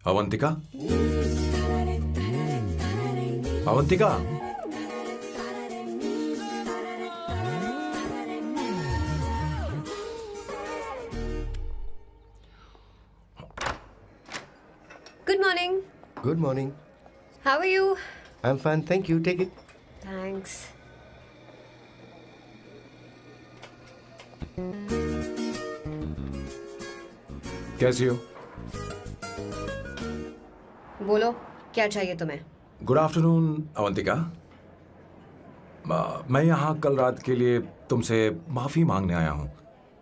Avantika, Avantika, Good morning. Good morning. How are you? I'm fine, thank you. Take it. Thanks. कैसी हो? बोलो, क्या चाहिए तुम्हें? Good afternoon Avantika. मैं यहाँ कल रात के लिए तुमसे माफी मांगने आया हूँ।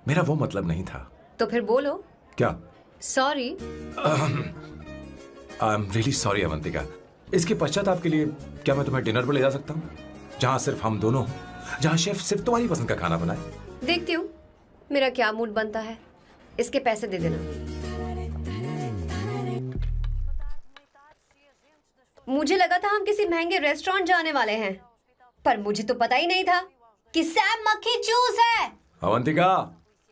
मेरा वो मतलब नहीं था। तो फिर बोलो। क्या? Sorry. I am really sorry Avantika. इसके पश्चाताप के लिए क्या मैं तुम्हें डिनर पर ले जा सकता हूँ, जहाँ सिर्फ हम दोनों हों, जहाँ शेफ सिर्फ तुम्हारी पसंद का खाना बनाए? देखती हूँ मेरा क्या मूड बनता है। इसके पैसे दे देना। मुझे लगा था हम किसी महंगे रेस्टोरेंट जाने वाले हैं, पर मुझे तो पता ही नहीं था कि सैम मक्खी चूस है। अवंतिका,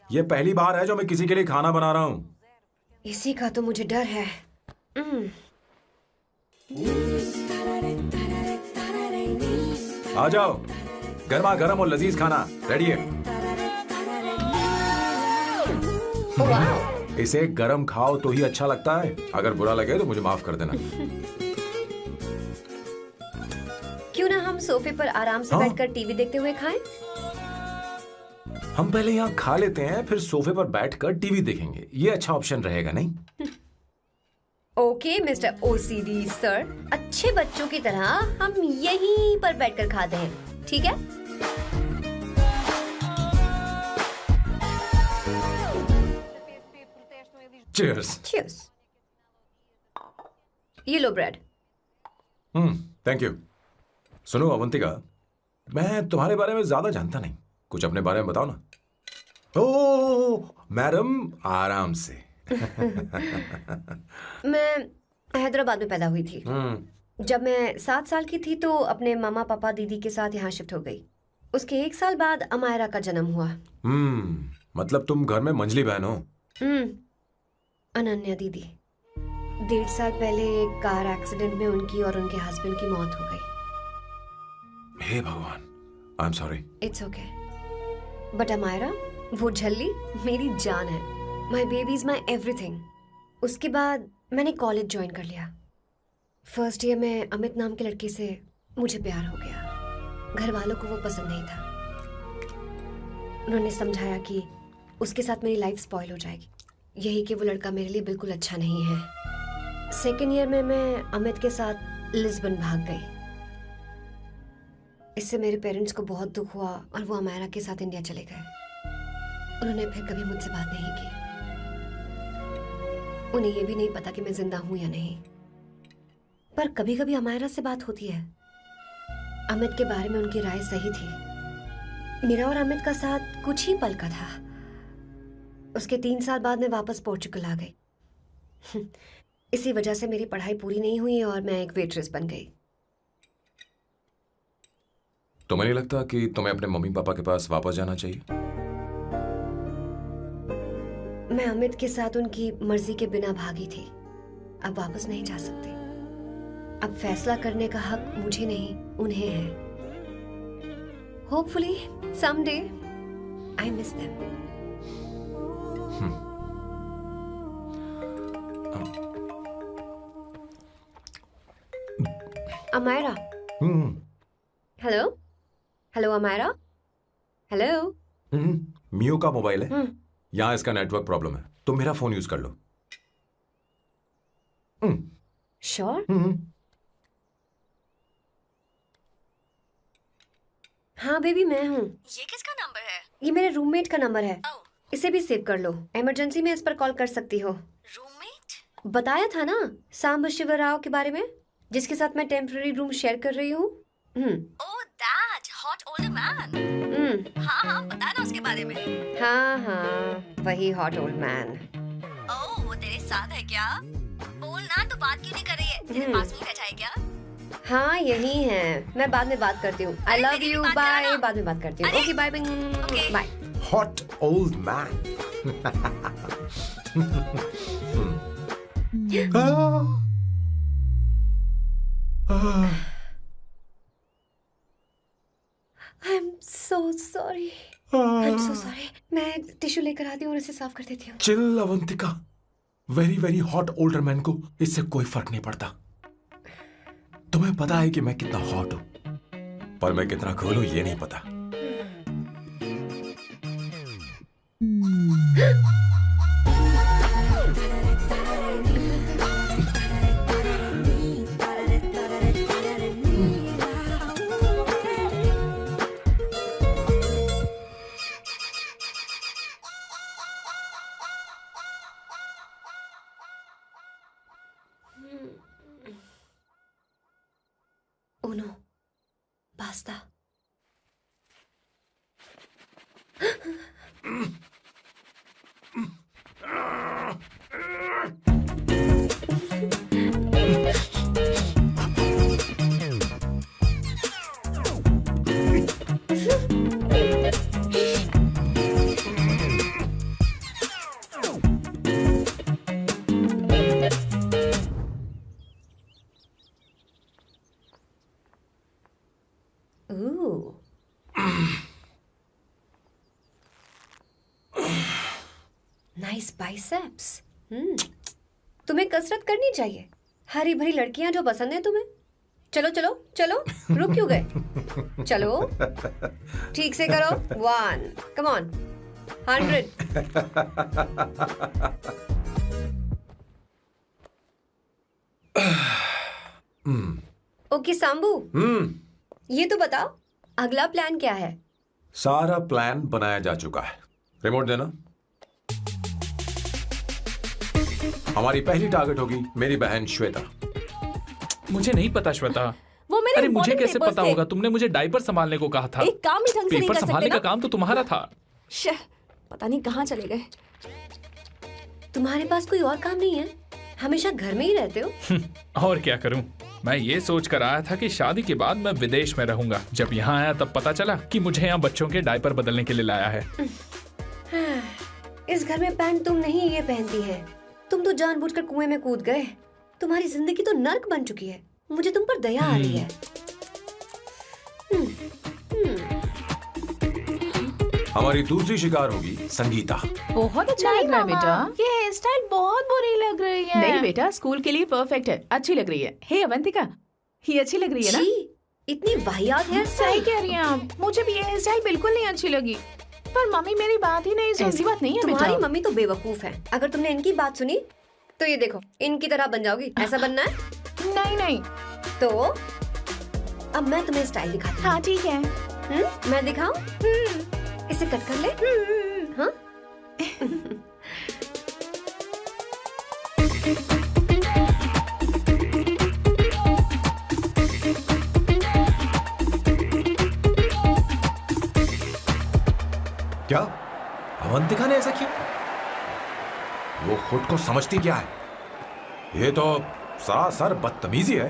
ये पहली बार है जो मैं किसी के लिए खाना बना रहा हूँ। इसी का तो मुझे डर है। आ जाओ, गर्मा गर्म और लजीज खाना रेडी है। इसे गरम खाओ तो ही अच्छा लगता है। अगर बुरा लगे तो मुझे माफ कर देना। क्यों ना हम सोफे पर आराम से बैठकर टीवी देखते हुए खाएं? हम पहले यहाँ खा लेते हैं, फिर सोफे पर बैठकर टीवी देखेंगे। ये अच्छा ऑप्शन रहेगा, नहीं? ओके मिस्टर ओसीडी सर, अच्छे बच्चों की तरह हम यहीं पर बैठकर खाते हैं, ठीक है? Cheers. Cheers. ये लो ब्रेड। Thank you. सुनो अवंतिका, मैं तुम्हारे बारे में ज्यादा जानता नहीं, कुछ अपने बारे में बताओ ना। ओह मैडम, आराम से। मैं हैदराबाद में पैदा हुई थी। जब मैं 7 साल की थी तो अपने मामा पापा दीदी के साथ यहाँ शिफ्ट हो गई। उसके 1 साल बाद अमायरा का जन्म हुआ। मतलब तुम घर में मंझली बहन हो? अनन्या दीदी। 1.5 साल पहले एक कार एक्सीडेंट में उनकी और उनके हस्बैंड की मौत हो गई। हे भगवान, I am sorry. It's okay. But Amayra, वो झल्ली मेरी जान है। My baby is my everything. उसके बाद मैंने कॉलेज ज्वाइन कर लिया। फर्स्ट ईयर में अमित नाम के लड़के से मुझे प्यार हो गया। घर वालों को वो पसंद नहीं था। उन्होंने समझाया कि उसके साथ मेरी लाइफ स्पॉइल हो जाएगी, यही कि वो लड़का मेरे लिए बिल्कुल अच्छा नहीं है। सेकेंड ईयर में मैं अमित के साथ लिस्बन भाग गई। इससे मेरे पेरेंट्स को बहुत दुख हुआ और वो अमायरा के साथ इंडिया चले गए। उन्होंने फिर कभी मुझसे बात नहीं की। उन्हें ये भी नहीं पता कि मैं जिंदा हूं या नहीं। पर कभी कभी अमायरा से बात होती है। अमित के बारे में उनकी राय सही थी। मेरा और अमित का साथ कुछ ही पल का था। उसके 3 साल बाद मैं वापस पोर्चुगल आ गई। इसी वजह से मेरी पढ़ाई पूरी नहीं हुई और मैं एक वेट्रेस बन गई। तुम्हें नहीं लगता कि तुम्हें अपने मम्मी पापा के पास वापस जाना चाहिए? मैं अमित के साथ उनकी मर्जी के बिना भागी थी। अब वापस नहीं जा सकती। अब फैसला करने का हक मुझे नहीं, उन्हें है। Hopefully someday I miss them. Amaira. Hello hello Amaira. Hello. मियो का मोबाइल है। यहाँ इसका नेटवर्क प्रॉब्लम है, तुम मेरा फोन यूज कर लो। श्योर? हाँ बेबी, मैं हूँ। ये किसका नंबर है? ये मेरे रूममेट का नंबर है। इसे भी सेव कर लो। इमरजेंसी में इस पर कॉल कर सकती हो। रूममेट? बताया था ना सांब शिवराव के बारे में, जिसके साथ मैं टेम्पररी रूम शेयर कर रही हूँ। Oh that hot old man. हाँ, बता ना उसके बारे में। हाँ, वही हॉट ओल्ड मैन। ओह, वो तेरे साथ है क्या? बोल ना, तो बात क्यों नहीं कर रही है? तेरे पास में बैठा है क्या? हाँ, यही है। मैं बाद में बात करती हूँ। I love you, bye. बाद में बात करती हूँ। Okay, bye bye bye. Hot old man. I'm so sorry. I'm so sorry. मैं टिश्यू लेकर आती हूँ और इसे साफ कर देती हूँ। Chill Avantika, very very hot older man को इससे कोई फर्क नहीं पड़ता। तुम्हें पता है कि मैं कितना हॉट हूं, पर मैं कितना कूल हूं ये नहीं पता। Uno, basta. Ooh. Nice biceps. तुम्हें कसरत करनी चाहिए। हरी भरी लड़कियां जो पसंद है तुम्हें। चलो चलो चलो, रुक क्यों गए? चलो, ठीक से करो। 1, come on, 100. ओके सांबू, ये तो बताओ अगला प्लान क्या है? सारा प्लान बनाया जा चुका है। रिमोट देना। हमारी पहली टारगेट होगी मेरी बहन श्वेता। मुझे नहीं पता श्वेता। वो मेरे अरे मुझे important कैसे papers पता थे। होगा? तुमने मुझे डायपर संभालने को कहा था। एक काम ही ढंग से नहीं पेपर कर सकते संभालने ना? का काम तो तुम्हारा था। पता नहीं कहाँ चले गए। तुम्हारे पास कोई और काम नहीं है? हमेशा घर में ही रहते हो? और क्या करूं? मैं ये सोच कर आया था कि शादी के बाद मैं विदेश में रहूंगा। जब यहाँ आया तब पता चला कि मुझे यहाँ बच्चों के डायपर बदलने के लिए लाया है। इस घर में पैंट तुम नहीं ये पहनती है। तुम तो जानबूझकर कुएं में कूद गए। तुम्हारी जिंदगी तो नर्क बन चुकी है। मुझे तुम पर दया आ रही है। हमारी दूसरी शिकार होगी संगीता। बहुत अच्छा लग रहा है बेटा। ये हेयर स्टाइल बहुत बुरी लग रही है। नहीं बेटा, स्कूल के लिए परफेक्ट है, अच्छी लग रही है। हे अवंतिका, ये अच्छी लग रही है ना? इतनी वाहियात हेयर सही कह रही हैं आप। मुझे भी ये हेयर स्टाइल बिल्कुल नहीं अच्छी लगी। पर मम्मी मेरी बात ही नहीं सुनती। ऐसी बात नहीं है बेटा। तुम्हारी मम्मी तो बेवकूफ है। अगर तुमने इनकी बात सुनी तो ये देखो इनकी तरह बन जाओगी। ऐसा बनना है? नहीं नहीं। तो अब मैं तुम्हें स्टाइल दिखाती हूँ। हाँ ठीक है। मैं दिखाऊं? इसे कट कर ले। हाँ? क्या अवंतिका ने ऐसा किया? वो खुद को समझती क्या है? ये तो सरासर बदतमीजी है।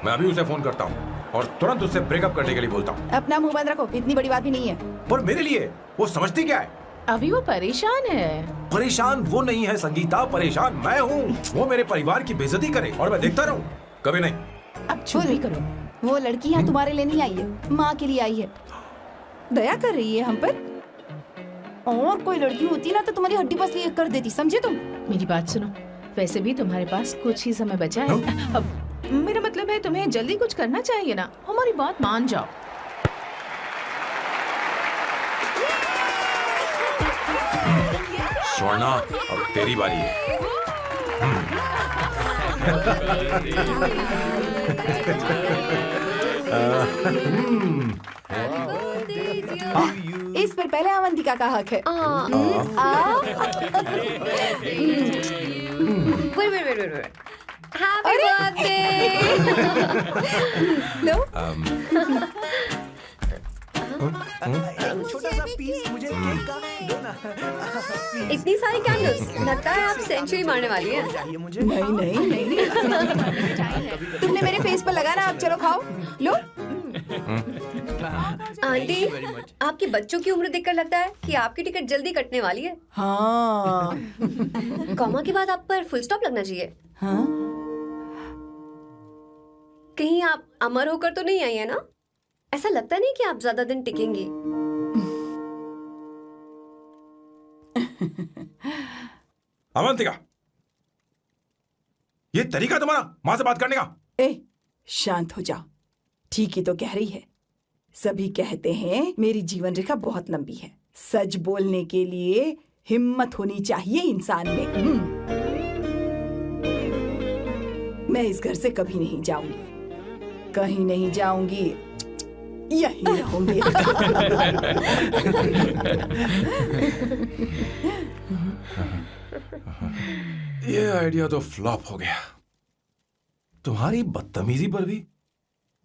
मैं अभी उसे फोन करता हूँ और तुरंत उससे ब्रेकअप करने के लिए बोलता हूँ। अपना मुंह बंद रखो, इतनी बड़ी बात भी नहीं है। पर मेरे लिए वो समझती क्या है? अभी वो परेशान है। परेशान वो नहीं है संगीता, परेशान मैं हूँ। वो मेरे परिवार की बेइज्जती करे और मैं देखता रहूँ? कभी नहीं। अब चुप भी करो। वो लड़की यहाँ तुम्हारे लिए नहीं आई है, माँ के लिए आई है। दया कर रही है हम पर। और कोई लड़की होती ना तो तुम्हारी हड्डी बस ये कर देती, समझे तुम? मेरी बात सुनो, वैसे भी तुम्हारे पास कुछ ही समय बचा है। अब मेरा मतलब है तुम्हें जल्दी कुछ करना चाहिए ना। हमारी बात मान जाओ। स्वर्णा, अब तेरी बारी है। इस पर पहले अवंतिका का हक है। Wait. Happy birthday! लो। छोटा सा पीस मुझे केक का दो ना। इतनी सारी कैंडल्स, लगता है आप सेंचुरी मारने वाली हैं। नहीं। तुमने मेरे फेस पर लगाना, आप चलो खाओ। लो। आंटी, आपके बच्चों की उम्र देखकर लगता है कि आपकी टिकट जल्दी कटने वाली है। हाँ। कॉमा के बाद आप पर फुल स्टॉप लगना चाहिए। हाँ? कहीं आप अमर होकर तो नहीं आई है ना? ऐसा लगता नहीं कि आप ज्यादा दिन टिकेंगी। अवंतिका, ये तरीका तुम्हारा माँ से बात करने का? शांत हो जाओ। ठीक ही तो कह रही है। सभी कहते हैं मेरी जीवन रेखा बहुत लंबी है। सच बोलने के लिए हिम्मत होनी चाहिए इंसान में। मैं इस घर से कभी नहीं जाऊंगी, कहीं नहीं जाऊंगी, यहीं रहूंगी। ये आइडिया तो फ्लॉप हो गया। तुम्हारी बदतमीजी पर भी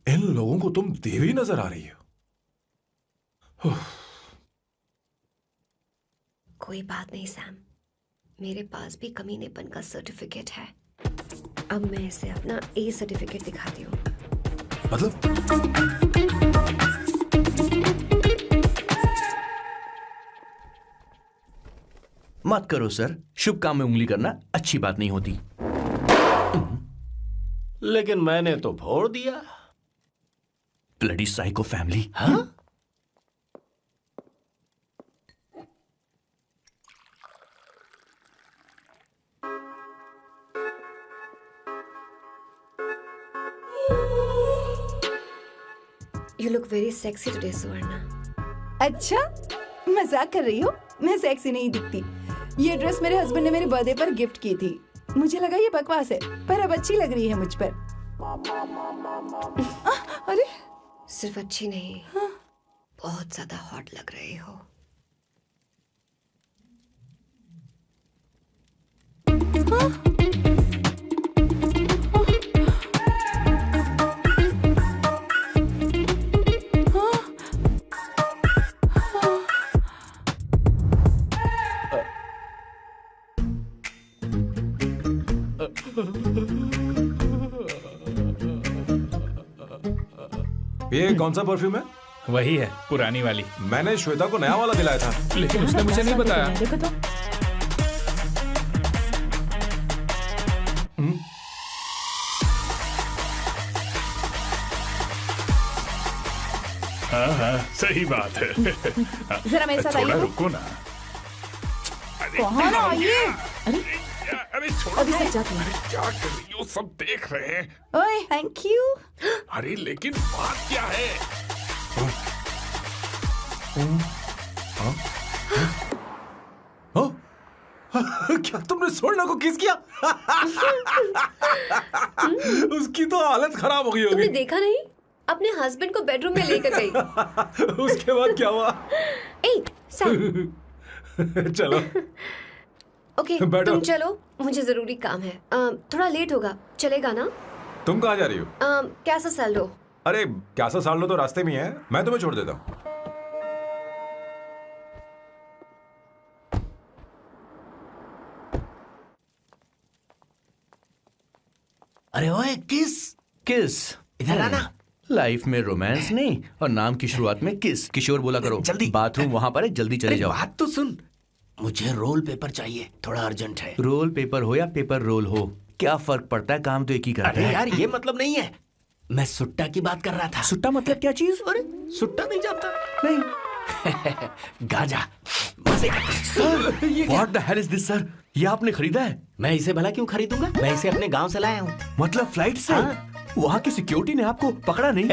इन लोगों को तुम देवी नजर आ रही हो। कोई बात नहीं सैम, मेरे पास भी कमीनेपन का सर्टिफिकेट है। अब मैं इसे अपना ए सर्टिफिकेट दिखाती हूँ। मतलब? मत करो सर, शुभ काम में उंगली करना अच्छी बात नहीं होती। लेकिन मैंने तो फोड़ दिया। Bloody psycho family. हाँ? You look very sexy today, सुवर्णा। अच्छा, मजाक कर रही हो? मैं सेक्सी नहीं दिखती। ये ड्रेस मेरे हस्बैंड ने मेरे बर्थडे पर गिफ्ट की थी। मुझे लगा ये बकवास है, पर अब अच्छी लग रही है मुझ पर। अरे, सिर्फ अच्छी नहीं, बहुत ज्यादा हॉट लग रही हो। हाँ? ये कौन सा परफ्यूम है? वही है, पुरानी वाली। मैंने श्वेता को नया वाला दिलाया था, लेकिन उसने मुझे नहीं बताया। देखो तो। हाँ, सही बात है। जरा मेरे साथ आइए। रुको ना। कहाँ आइए? अरे अभी से जाती हूँ। क्या कर रही हो? सब देख रहे हैं। ओए, थैंक यू। अरे लेकिन बात क्या है? क्या तुमने सोना को किस किया? उसकी तो हालत खराब हो गई होगी। तुमने देखा नहीं? अपने हस्बैंड को बेडरूम में लेकर गई। उसके बाद क्या हुआ? चलो ओके, तुम चलो, मुझे जरूरी काम है। थोड़ा लेट होगा, चलेगा ना? तुम कहाँ जा रही हो? कैसा साल लो? अरे कैसा साल लो तो रास्ते में है, मैं तुम्हें छोड़ देता हूँ। अरे ओए, किस इधर आना। लाइफ में रोमांस नहीं और नाम की शुरुआत में किस। किशोर बोला करो। जल्दी। बाथरूम वहां पर है, जल्दी चले जाओ। बात तो सुन, मुझे रोल पेपर चाहिए, थोड़ा अर्जेंट है। रोल पेपर हो या पेपर रोल हो, क्या फर्क पड़ता है, काम तो एक ही करता अरे है। यार ये मतलब नहीं है, मैं सुट्टा की बात कर रहा था। सुट्टा मतलब क्या चीज? अरे सुट्टा नहीं जानता? नहीं। गांजा। मजे का। Sir, what the hell is this sir? ये आपने खरीदा है? मैं इसे भला क्यों खरीदूंगा? मैं इसे अपने गांव से लाया हूँ। मतलब फ्लाइट से? हाँ? वहाँ की सिक्योरिटी ने आपको पकड़ा नहीं?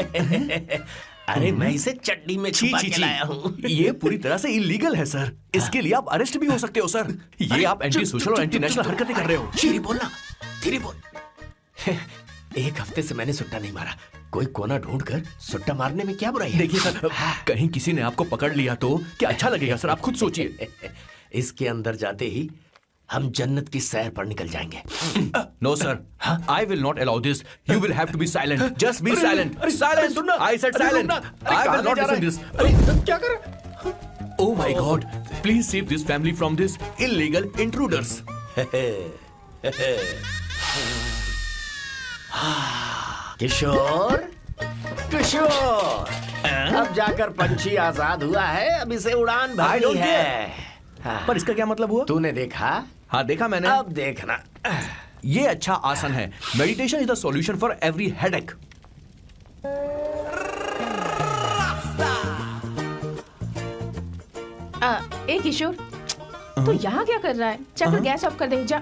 अरे मैं इसे चड्डी में छुपा के लाया हूँ। ये पूरी तरह से इलीगल है सर। इसके लिए आप अरेस्ट भी हो सकते हो सर। ये आप एंटी सोशल और एंटी नेशनल हरकतें कर रहे हो। धीरे बोलना, धीरे बोल। एक हफ्ते से मैंने सुट्टा नहीं मारा, कोई कोना ढूंढ कर सुट्टा मारने में क्या बुराई है? देखिए सर, कहीं किसी ने आपको पकड़ लिया तो क्या अच्छा लगेगा सर? आप खुद सोचिए। इसके अंदर जाते ही हम जन्नत की सैर पर निकल जाएंगे। No sir, I will not allow this. You will have to be silent. Just be silent. Silent. I said silent. I will not listen this. क्या कर? Oh my God! Please save this family from this illegal intruders. किशोर, किशोर, अब जाकर पंछी आजाद हुआ है, अब इसे उड़ान भरनी है। पर इसका क्या मतलब हुआ? तूने देखा? हाँ देखा मैंने। अब देखना। ये अच्छा आसन है। Meditation is the solution for every headache. ए किशोर, तू यहाँ क्या कर रहा है? जाकर गैस ऑफ कर दे जा।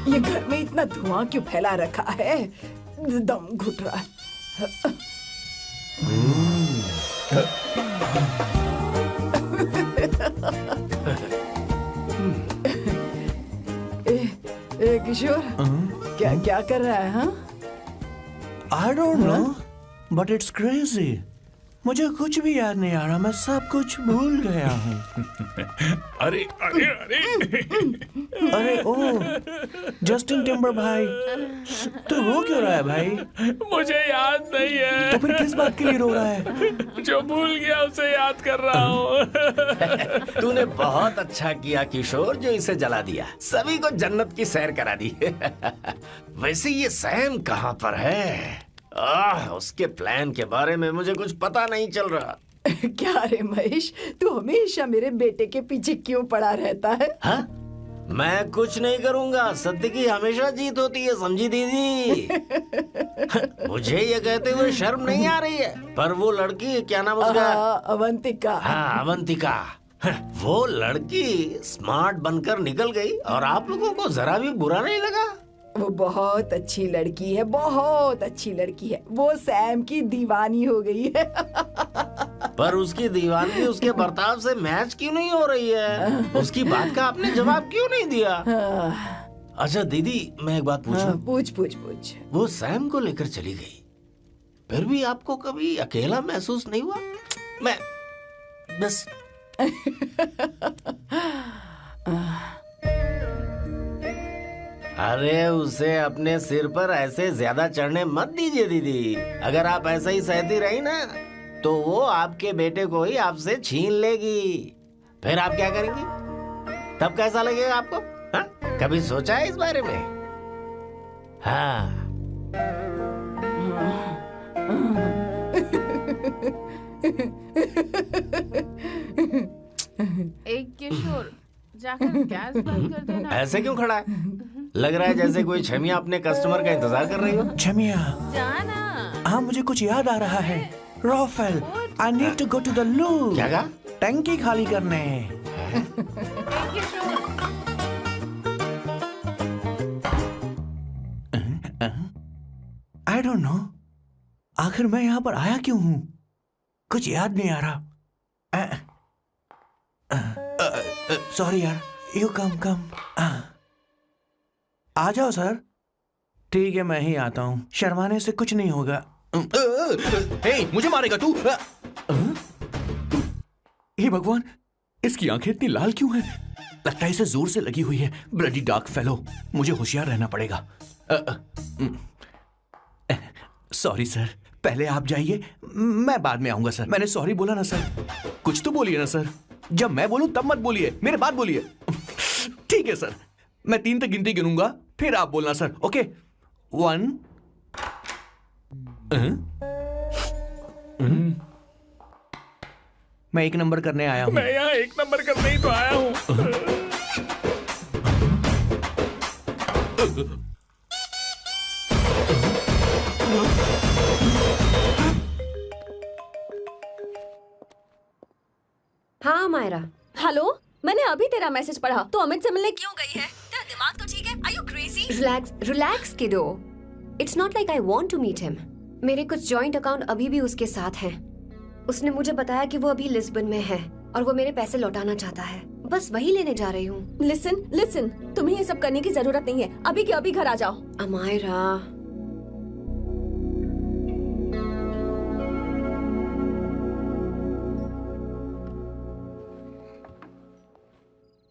ये घर में इतना धुआं क्यों फैला रखा है? दम घुट रहा है। ए किशोर, क्या क्या कर रहा है? हाँ, I don't know, but it's crazy. मुझे कुछ भी याद नहीं आ रहा, मैं सब कुछ भूल गया हूँ। अरे अरे अरे अरे ओ जस्टिन टिम्बर भाई, तू रो क्यों रहा है भाई? मुझे याद नहीं है। तो फिर किस बात के लिए रो रहा है? जो भूल गया उसे याद कर रहा हूँ। तूने बहुत अच्छा किया किशोर, जो इसे जला दिया, सभी को जन्नत की सैर करा दी। वैसे ये सैम कहाँ पर है? उसके प्लान के बारे में मुझे कुछ पता नहीं चल रहा। क्या रे महेश, तू हमेशा मेरे बेटे के पीछे क्यों पड़ा रहता है? हाँ? मैं कुछ नहीं करूंगा, सत्य की हमेशा जीत होती है, समझी दीदी? मुझे ये कहते हुए शर्म नहीं आ रही है, पर वो लड़की, क्या नाम उसका? अवंतिका। हाँ, अवंतिका। वो लड़की स्मार्ट बनकर निकल गई और आप लोगों को जरा भी बुरा नहीं लगा? वो बहुत अच्छी लड़की है, बहुत अच्छी लड़की है। वो सैम की दीवानी हो गई है। पर उसकी दीवानगी उसके बर्ताव से मैच क्यों नहीं हो रही है? उसकी बात का आपने जवाब क्यों नहीं दिया? अच्छा दीदी, मैं एक बात पूछूं? पूछ पूछ पूछ। वो सैम को लेकर चली गई, फिर भी आपको कभी अकेला महसूस नहीं हुआ? मैं बस अरे उसे अपने सिर पर ऐसे ज्यादा चढ़ने मत दीजिए दीदी। अगर आप ऐसा ही सहती रही ना, तो वो आपके बेटे को ही आपसे छीन लेगी। फिर आप क्या करेंगी? तब कैसा लगेगा आपको? हा? कभी सोचा है इस बारे में? हाँ। एक किशोर जाकर गैस बंद कर देना। ऐसे क्यों खड़ा है? लग रहा है जैसे कोई छमिया अपने कस्टमर का इंतजार कर रही हो। छमिया, जाना। हाँ मुझे कुछ याद आ रहा है। Rafael, I need to go to the loo. क्या कहा? टंकी खाली करने। आई डोंट नो, आखिर मैं यहाँ पर आया क्यों हूँ? कुछ याद नहीं आ रहा। सॉरी यार, यू कम। आ जाओ सर। ठीक है, मैं ही आता हूँ, शर्माने से कुछ नहीं होगा। हे, मुझे मारेगा तू? हे भगवान, इसकी आंखें इतनी लाल क्यों हैं? लगता है इसे जोर से लगी हुई है। ब्लडी डार्क फेलो, मुझे होशियार रहना पड़ेगा। सॉरी सर, पहले आप जाइए, मैं बाद में आऊंगा सर। मैंने सॉरी बोला ना सर। कुछ तो बोलिए ना सर। जब मैं बोलूं तब मत बोलिए, मेरे बाद बोलिए। ठीक है सर, मैं 3 तक गिनती गिनूंगा, फिर आप बोलना सर। ओके, 1 मैं 1 नंबर करने आया हूँ। मैं यहाँ 1 नंबर करने ही तो आया हूँ। हाँ मायरा। हेलो, मैंने अभी तेरा मैसेज पढ़ा। तो अमित से मिलने क्यों गई है? तेरा दिमाग तो ठीक है? Are you crazy? Relax kiddo. It's not like I want to meet him. मेरे कुछ जॉइंट अकाउंट अभी भी उसके साथ हैं। उसने मुझे बताया कि वो अभी लिस्बन में है और वो मेरे पैसे लौटाना चाहता है। बस वही लेने जा रही हूँ। लिसन, तुम्हें ये सब करने की जरूरत नहीं है। अभी के अभी घर आ जाओ। अमायरा,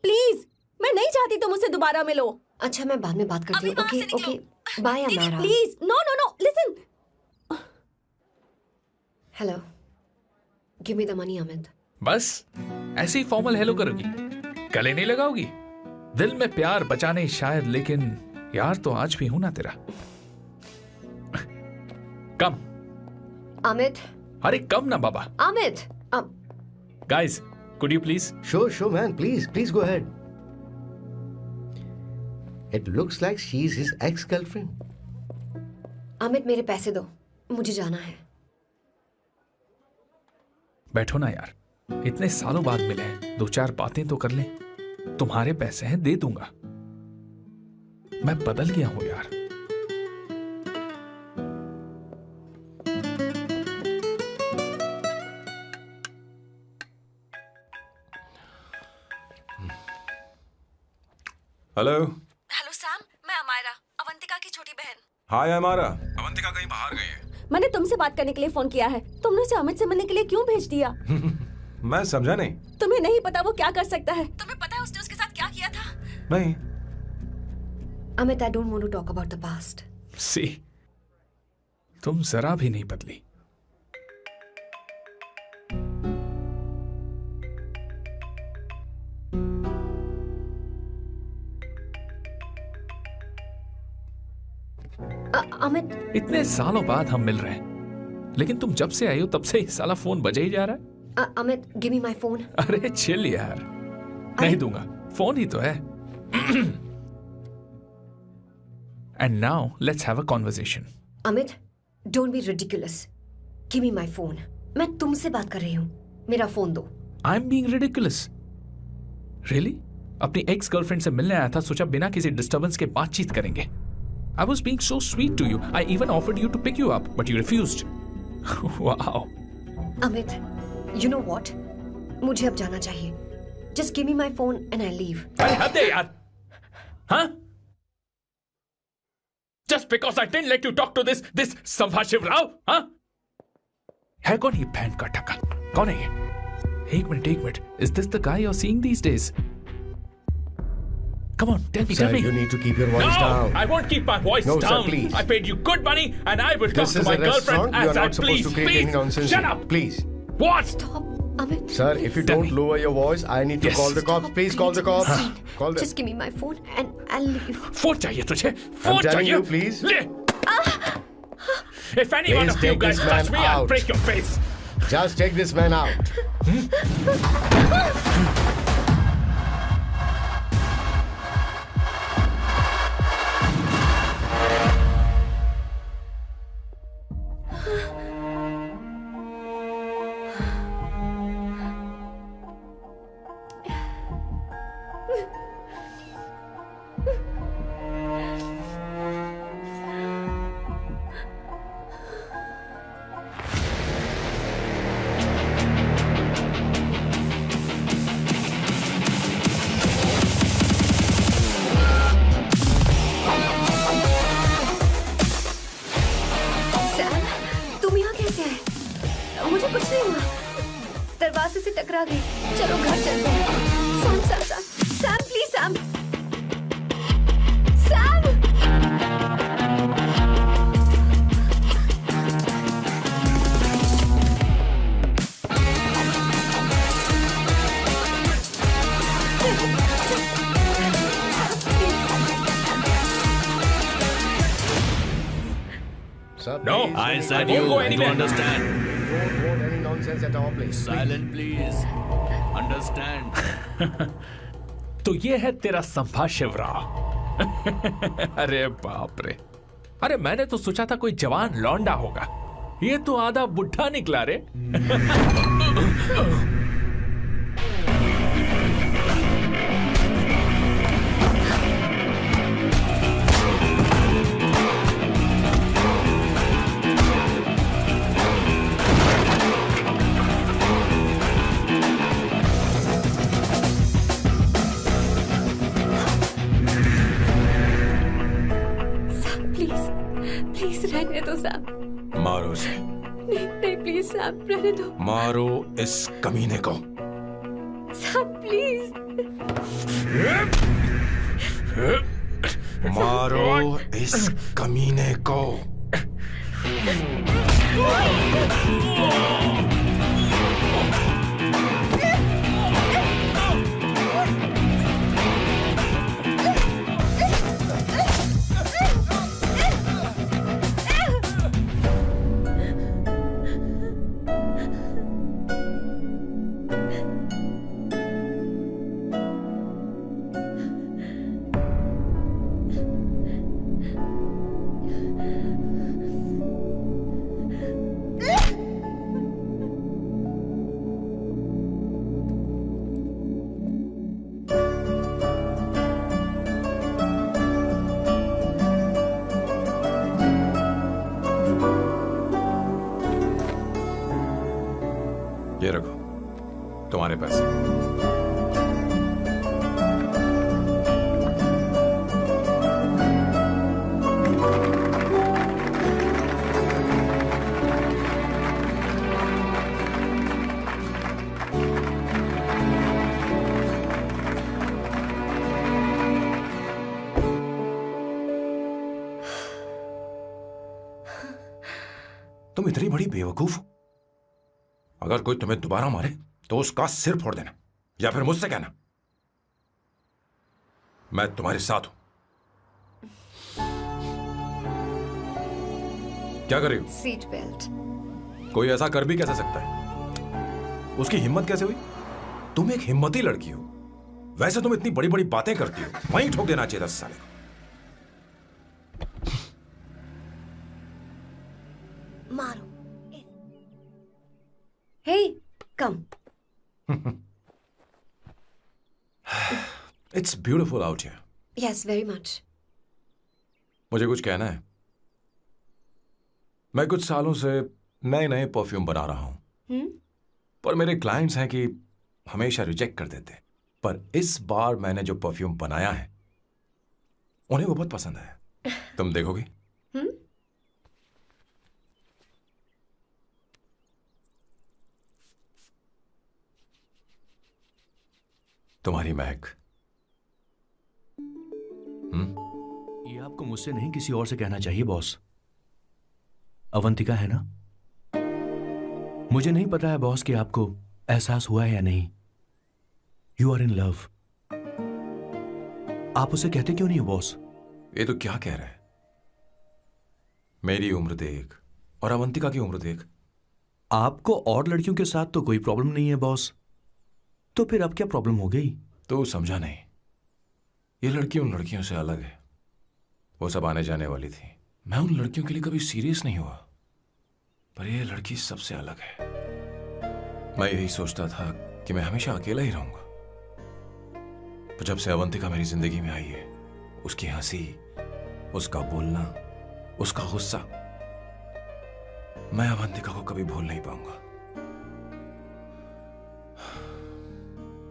प्लीज, मैं नहीं चाहती तुम मुझसे दोबारा मिलो। अच्छा, मैं बाद में बात करती हूँ। Okay, bye Amayra. Please, no, listen. Hello, give me the money Amit. बस ऐसे ही फॉर्मल हेलो करोगी, गले नहीं लगाओगी? दिल में प्यार बचा नहीं शायद, लेकिन यार तो आज भी हूं ना तेरा। कम अमित। अरे कम ना बाबा। Amit. Guys, could you please? Sure, man. Please go ahead. It looks like she's his ex-girlfriend. Amit, मेरे पैसे दो, मुझे जाना है। बैठो ना यार, इतने सालों बाद मिले हैं, 2-4 बातें तो कर लें। तुम्हारे पैसे हैं, दे दूंगा। मैं बदल गया हूं यार। हेलो सैम, मैं अमायरा, अवंतिका की छोटी बहन। हाय अमायरा। अवंतिका कहीं बाहर गई है। मैंने तुमसे बात करने के लिए फोन किया है। तुमने उसे अमित से मिलने के लिए क्यों भेज दिया? मैं समझा नहीं। तुम्हें नहीं पता वो क्या कर सकता है? तुम्हें पता है उसने उसके साथ क्या किया था? नहीं। Amit, I don't want to talk about the past. See, तुम जरा भी नहीं बदली। अमित, इतने सालों बाद हम मिल रहे हैं, लेकिन तुम जब से आई हो तब से ही साला फोन बजे ही जा रहा है। Amit, give me my phone. अरे चिल यार, नहीं दूंगा, फोन ही तो है। And now let's have a conversation. Amit, don't be ridiculous. Give me my phone. मैं तुमसे बात कर रही हूँ, मेरा फोन दो। I am being ridiculous? Really? अपनी एक्स गर्लफ्रेंड से मिलने आया था, सोचा बिना किसी डिस्टर्बेंस के बातचीत करेंगे। I was being so sweet to you. I even offered you to pick you up, but you refused. Wow. Amit, you know what? मुझे अब जाना चाहिए. Just give me my phone and I'll leave. अरे हद है यार. हाँ? Just because I didn't let you talk to this संभाशिव Rao, हाँ? है कौन ये बहन का टक्का? कौन है ये? एक minute. Is this the guy you're seeing these days? Come on, tell me. Sir, you need to keep your voice down. No, I won't keep my voice No, down. sir, please. I paid you good money and I will talk This to is my a girlfriend restaurant. You as are I not supposed please. to create any nonsense. Shut up. Please. What? Stop, Amit. Sir, if you don't lower your voice, I need to call the cops. Please call the cops. Call them. Just give me my phone and I'll leave. Phone चाहिए तुझे? I'm phone telling चाहिए? you, please. ले. If any one Please of you take guys this man touch me, I'll out. break your face. Just take this man out. मुझे कुछ नहीं हुआ, दरवाजे से टकरा गई। चलो घर चलते हैं। Sam Sam Sam Sam please Sam Sam. No, I said I won't go you anywhere. understand. Don't quote any nonsense at all, please. Silent, please. Understand. तो ये है तेरा संभा शिवराव। अरे बाप रे, अरे मैंने तो सोचा था कोई जवान लौंडा होगा, ये तो आधा बुढ़ा निकला रे। रहने दो सैम। मारो उसे। नहीं नहीं प्लीज सैम, रहने दो। मारो इस कमीने को। Sam please. मारो इस कमीने को। ये रखो तुम्हारे पैसे। तुम इतनी बड़ी बेवकूफ हो। अगर कोई तुम्हें दोबारा मारे तो उसका सिर फोड़ देना, या फिर मुझसे कहना मैं तुम्हारे साथ हूं। क्या कर रही हो? Seat belt. कोई ऐसा कर भी कैसे सकता है? उसकी हिम्मत कैसे हुई? तुम एक हिम्मती लड़की हो, वैसे तुम इतनी बड़ी बड़ी बातें करती हो, वहीं ठोक देना चाहिए 10 साल को। मारो। Hey, come. It's beautiful out here. Yes, very much. मुझे कुछ कहना है। मैं कुछ सालों से नए नए परफ्यूम बना रहा हूं, पर मेरे क्लाइंट्स हैं कि हमेशा रिजेक्ट कर देते हैं। पर इस बार मैंने जो परफ्यूम बनाया है उन्हें वो बहुत पसंद आया। तुम देखोगी? तुम्हारी महक। ये आपको मुझसे नहीं किसी और से कहना चाहिए बॉस। अवंतिका है ना? मुझे नहीं पता है बॉस कि आपको एहसास हुआ है या नहीं। You are in love. आप उसे कहते क्यों नहीं हो बॉस? ये तो क्या कह रहा है? मेरी उम्र देख, और अवंतिका की उम्र देख। आपको और लड़कियों के साथ तो कोई प्रॉब्लम नहीं है बॉस, तो फिर अब क्या प्रॉब्लम हो गई? तो समझा नहीं, ये लड़की उन लड़कियों से अलग है। वो सब आने जाने वाली थी। मैं उन लड़कियों के लिए कभी सीरियस नहीं हुआ, पर ये लड़की सबसे अलग है। मैं यही सोचता था कि मैं हमेशा अकेला ही रहूंगा, पर जब से अवंतिका मेरी जिंदगी में आई है, उसकी हंसी, उसका बोलना, उसका गुस्सा, मैं अवंतिका को कभी भूल नहीं पाऊंगा।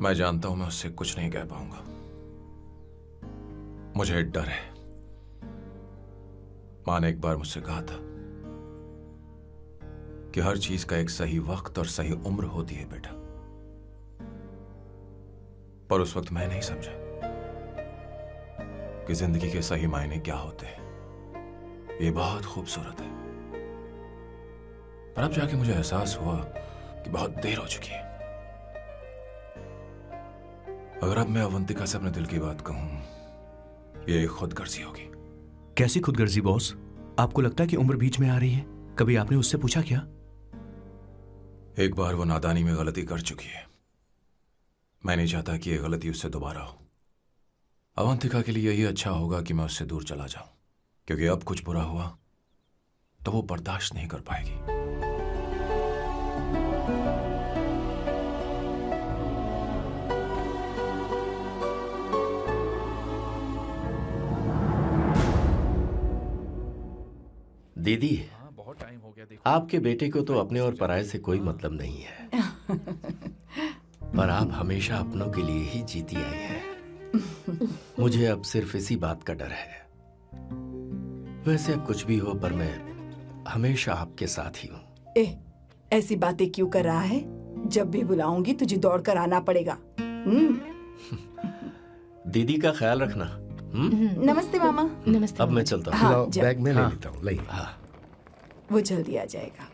मैं जानता हूं मैं उससे कुछ नहीं कह पाऊंगा। मुझे डर है। मां ने एक बार मुझसे कहा था कि हर चीज का एक सही वक्त और सही उम्र होती है बेटा, पर उस वक्त मैं नहीं समझा कि जिंदगी के सही मायने क्या होते हैं। ये बहुत खूबसूरत है, पर अब जाके मुझे एहसास हुआ कि बहुत देर हो चुकी है। अगर अब मैं अवंतिका से अपने दिल की बात कहूं, ये खुदगर्जी होगी। कैसी खुदगर्जी बॉस? आपको लगता है कि उम्र बीच में आ रही है? कभी आपने उससे पूछा क्या? एक बार वो नादानी में गलती कर चुकी है। मैं नहीं चाहता कि ये गलती उससे दोबारा हो। अवंतिका के लिए यही अच्छा होगा कि मैं उससे दूर चला जाऊं, क्योंकि अब कुछ बुरा हुआ तो वो बर्दाश्त नहीं कर पाएगी। दीदी, आपके बेटे को तो अपने और पराये से कोई मतलब नहीं है, पर आप हमेशा अपनों के लिए ही जीती आई हैं। मुझे अब सिर्फ इसी बात का डर है। वैसे अब कुछ भी हो, पर मैं हमेशा आपके साथ ही हूँ। ऐसी बातें क्यों कर रहा है? जब भी बुलाऊंगी तुझे दौड़कर आना पड़ेगा। दीदी का ख्याल रखना। नमस्ते मामा। नमस्ते। अब मैं चलता हूँ। हाँ, बैग में ले लेता हूँ। लाइए। हाँ, वो जल्दी आ जाएगा।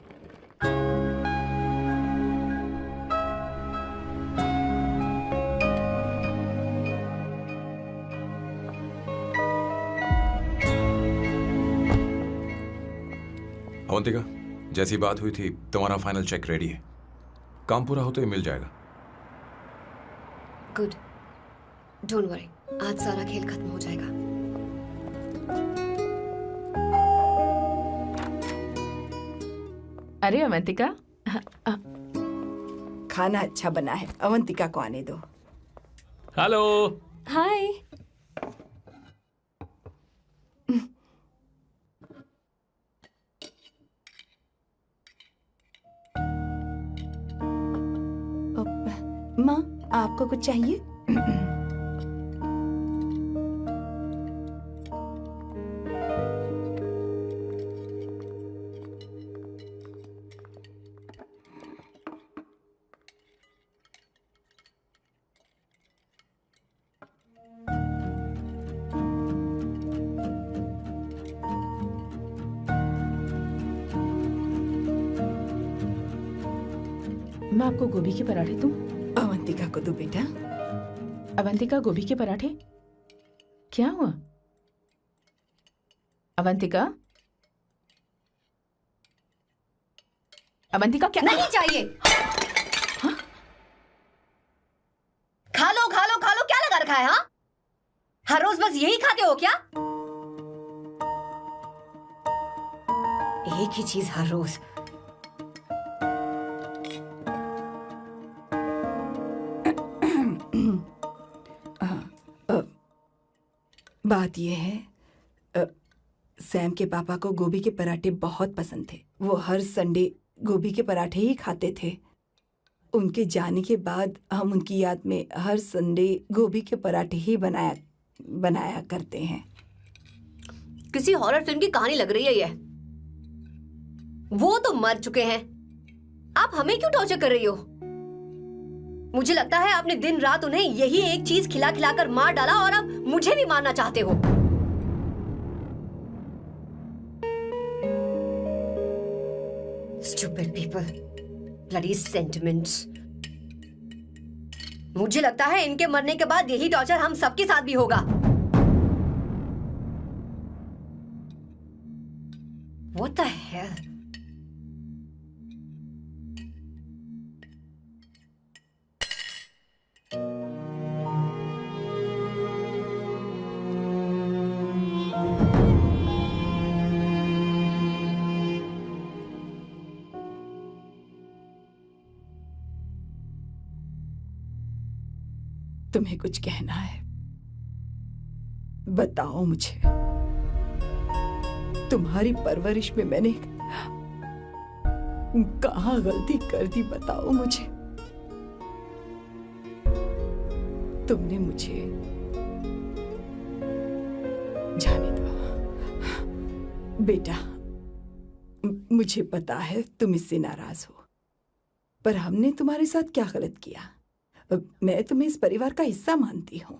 अवंतिका, जैसी बात हुई थी, तुम्हारा फाइनल चेक रेडी है। काम पूरा होते ही मिल जाएगा। गुड, डोंट वरी, आज सारा खेल खत्म हो जाएगा। अरे अवंतिका, खाना अच्छा बना है, अवंतिका को आने दो। हेलो। हाय। माँ, आपको कुछ चाहिए? मैं आपको गोभी के पराठे दूं? अवंतिका को दो बेटा। अवंतिका, गोभी के पराठे? क्या हुआ अवंतिका? अवंतिका, क्या? नहीं चाहिए। हाँ? खा लो खा लो खा लो, क्या लगा रखा है? हाँ, हर रोज बस यही खाते हो क्या? एक ही चीज हर रोज। बात यह है, सैम के पापा को गोभी के पराठे बहुत पसंद थे। वो हर संडे गोभी के पराठे ही खाते थे। उनके जाने के बाद हम उनकी याद में हर संडे गोभी के पराठे ही बनाया करते हैं। किसी हॉरर फिल्म की कहानी लग रही है ये। वो तो मर चुके हैं, आप हमें क्यों टॉर्चर कर रही हो? मुझे लगता है आपने दिन रात उन्हें यही एक चीज खिला खिलाकर मार डाला और अब मुझे भी मारना चाहते हो। Stupid people, bloody sentiments. मुझे लगता है इनके मरने के बाद यही टॉर्चर हम सबके साथ भी होगा। What the hell? तुम्हें कुछ कहना है? बताओ मुझे। तुम्हारी परवरिश में मैंने कहाँ गलती कर दी, बताओ मुझे। तुमने मुझे जाने दो बेटा। मुझे पता है तुम इससे नाराज हो, पर हमने तुम्हारे साथ क्या गलत किया? मैं तुम्हें इस परिवार का हिस्सा मानती हूँ।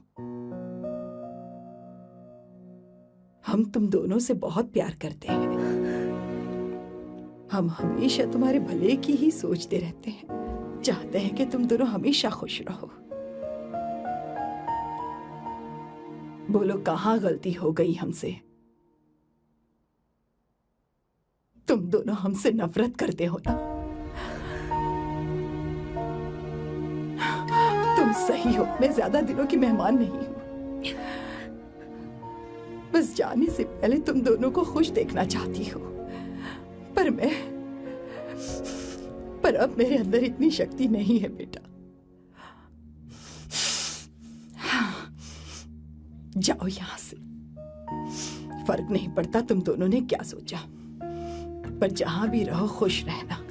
हम तुम दोनों से बहुत प्यार करते हैं। हम हमेशा तुम्हारे भले की ही सोचते रहते हैं, चाहते हैं कि तुम दोनों हमेशा खुश रहो। बोलो कहाँ गलती हो गई हमसे? तुम दोनों हमसे नफरत करते हो ना? तुम सही हो, मैं ज्यादा दिनों की मेहमान नहीं हूं। बस जाने से पहले तुम दोनों को खुश देखना चाहती हो, पर अब मेरे अंदर इतनी शक्ति नहीं है बेटा। जाओ यहां से। फर्क नहीं पड़ता तुम दोनों ने क्या सोचा, पर जहां भी रहो खुश रहना।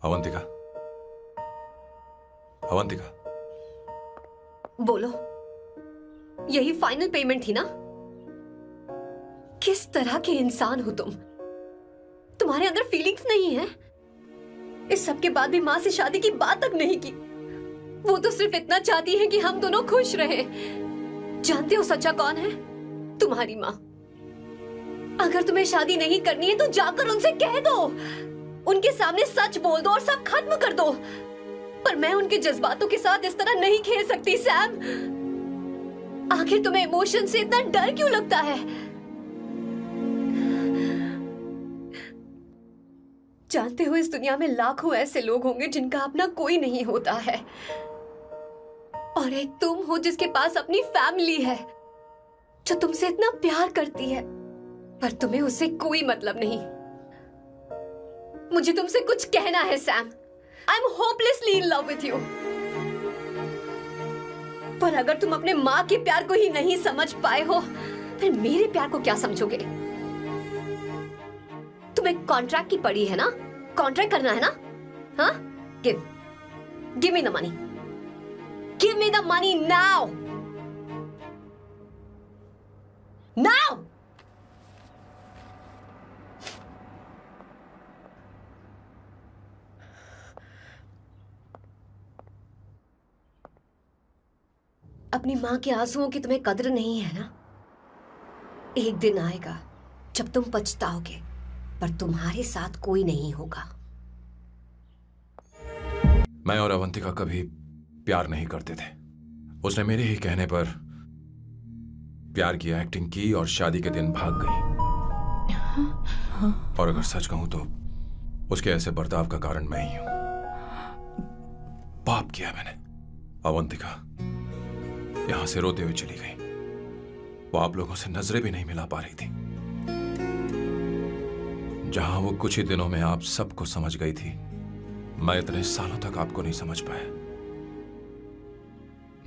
अवंतिका, अवंतिका, बोलो, यही फाइनल पेमेंट थी ना? किस तरह के इंसान हो तुम? तुम्हारे अंदर फीलिंग्स नहीं है? इस सब के बाद भी माँ से शादी की बात तक नहीं की। वो तो सिर्फ इतना चाहती है कि हम दोनों खुश रहें। जानते हो सच्चा कौन है? तुम्हारी माँ। अगर तुम्हें शादी नहीं करनी है तो जाकर उनसे कह दो, उनके सामने सच बोल दो और सब खत्म कर दो। पर मैं उनके जज्बातों के साथ इस तरह नहीं खेल सकती सैम। आखिर तुम्हें इमोशन से इतना डर क्यों लगता है? जानते हो इस दुनिया में लाखों ऐसे लोग होंगे जिनका अपना कोई नहीं होता है, और एक तुम हो जिसके पास अपनी फैमिली है जो तुमसे इतना प्यार करती है, पर तुम्हें उससे कोई मतलब नहीं। मुझे तुमसे कुछ कहना है Sam. I am hopelessly in love with you. पर अगर तुम अपने माँ के प्यार को ही नहीं समझ पाए हो, फिर मेरे प्यार को क्या समझोगे? तुम्हें कॉन्ट्रैक्ट की पड़ी है ना? कॉन्ट्रैक्ट करना है ना? हाँ? Give me the money. Give me the money now. Now. अपनी मां के आंसुओं की तुम्हें कदर नहीं है ना? एक दिन आएगा जब तुम पछताओगे, पर तुम्हारे साथ कोई नहीं होगा। मैं और अवंतिका कभी प्यार नहीं करते थे। उसने मेरे ही कहने पर प्यार की एक्टिंग की और शादी के दिन भाग गई। और अगर सच कहूं तो उसके ऐसे बर्ताव का कारण मैं ही हूं। पाप किया मैंने। अवंतिका यहां से रोते हुए चली गई। वो आप लोगों से नजरें भी नहीं मिला पा रही थी। जहां वो कुछ ही दिनों में आप सबको समझ गई थी, मैं इतने सालों तक आपको नहीं समझ पाया।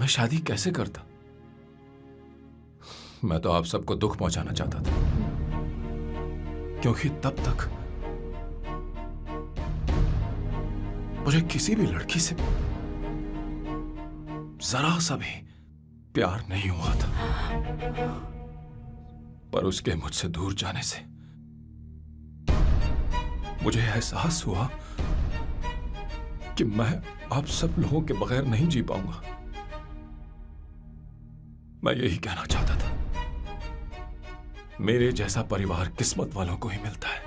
मैं शादी कैसे करता? मैं तो आप सबको दुख पहुंचाना चाहता था, क्योंकि तब तक मुझे किसी भी लड़की से जरा सा भी प्यार नहीं हुआ था। पर उसके मुझसे दूर जाने से मुझे एहसास हुआ कि मैं आप सब लोगों के बगैर नहीं जी पाऊंगा। मैं यही कहना चाहता था, मेरे जैसा परिवार किस्मत वालों को ही मिलता है।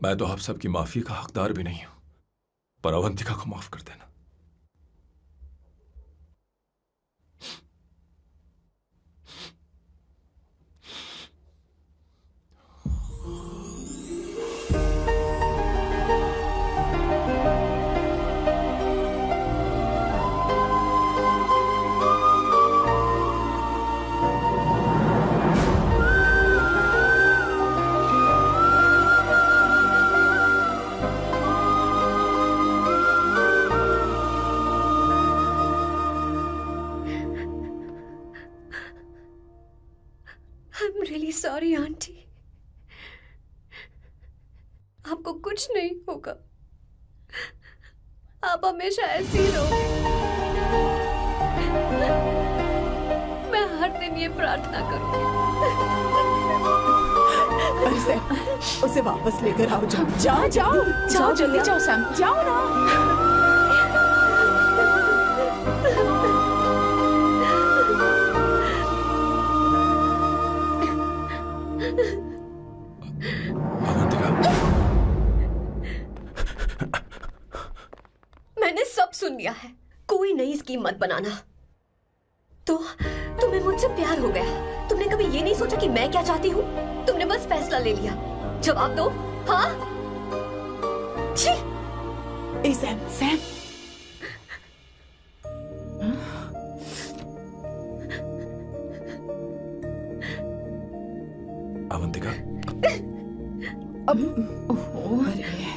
मैं तो आप सबकी माफी का हकदार भी नहीं हूं, पर अवंतिका को माफ कर देना। I'm really sorry, aunty. आपको कुछ नहीं होगा, आप हमेशा ऐसी ही रहोगे। मैं हर दिन ये प्रार्थना करूंगी। अरे सैम, उसे वापस लेकर आओ। जाओ जाओ जाओ जाओ जल्दी जाओ सैम, जाओ ना। मैंने सब सुन लिया है, कोई नई स्कीम मत बनाना। तो तुम्हें मुझसे प्यार हो गया, तुमने कभी ये नहीं सोचा कि मैं क्या चाहती हूँ? तुमने बस फैसला ले लिया। जवाब दो। हाँ? छी! ए सैम, सैम। अवंतिका, अब अरे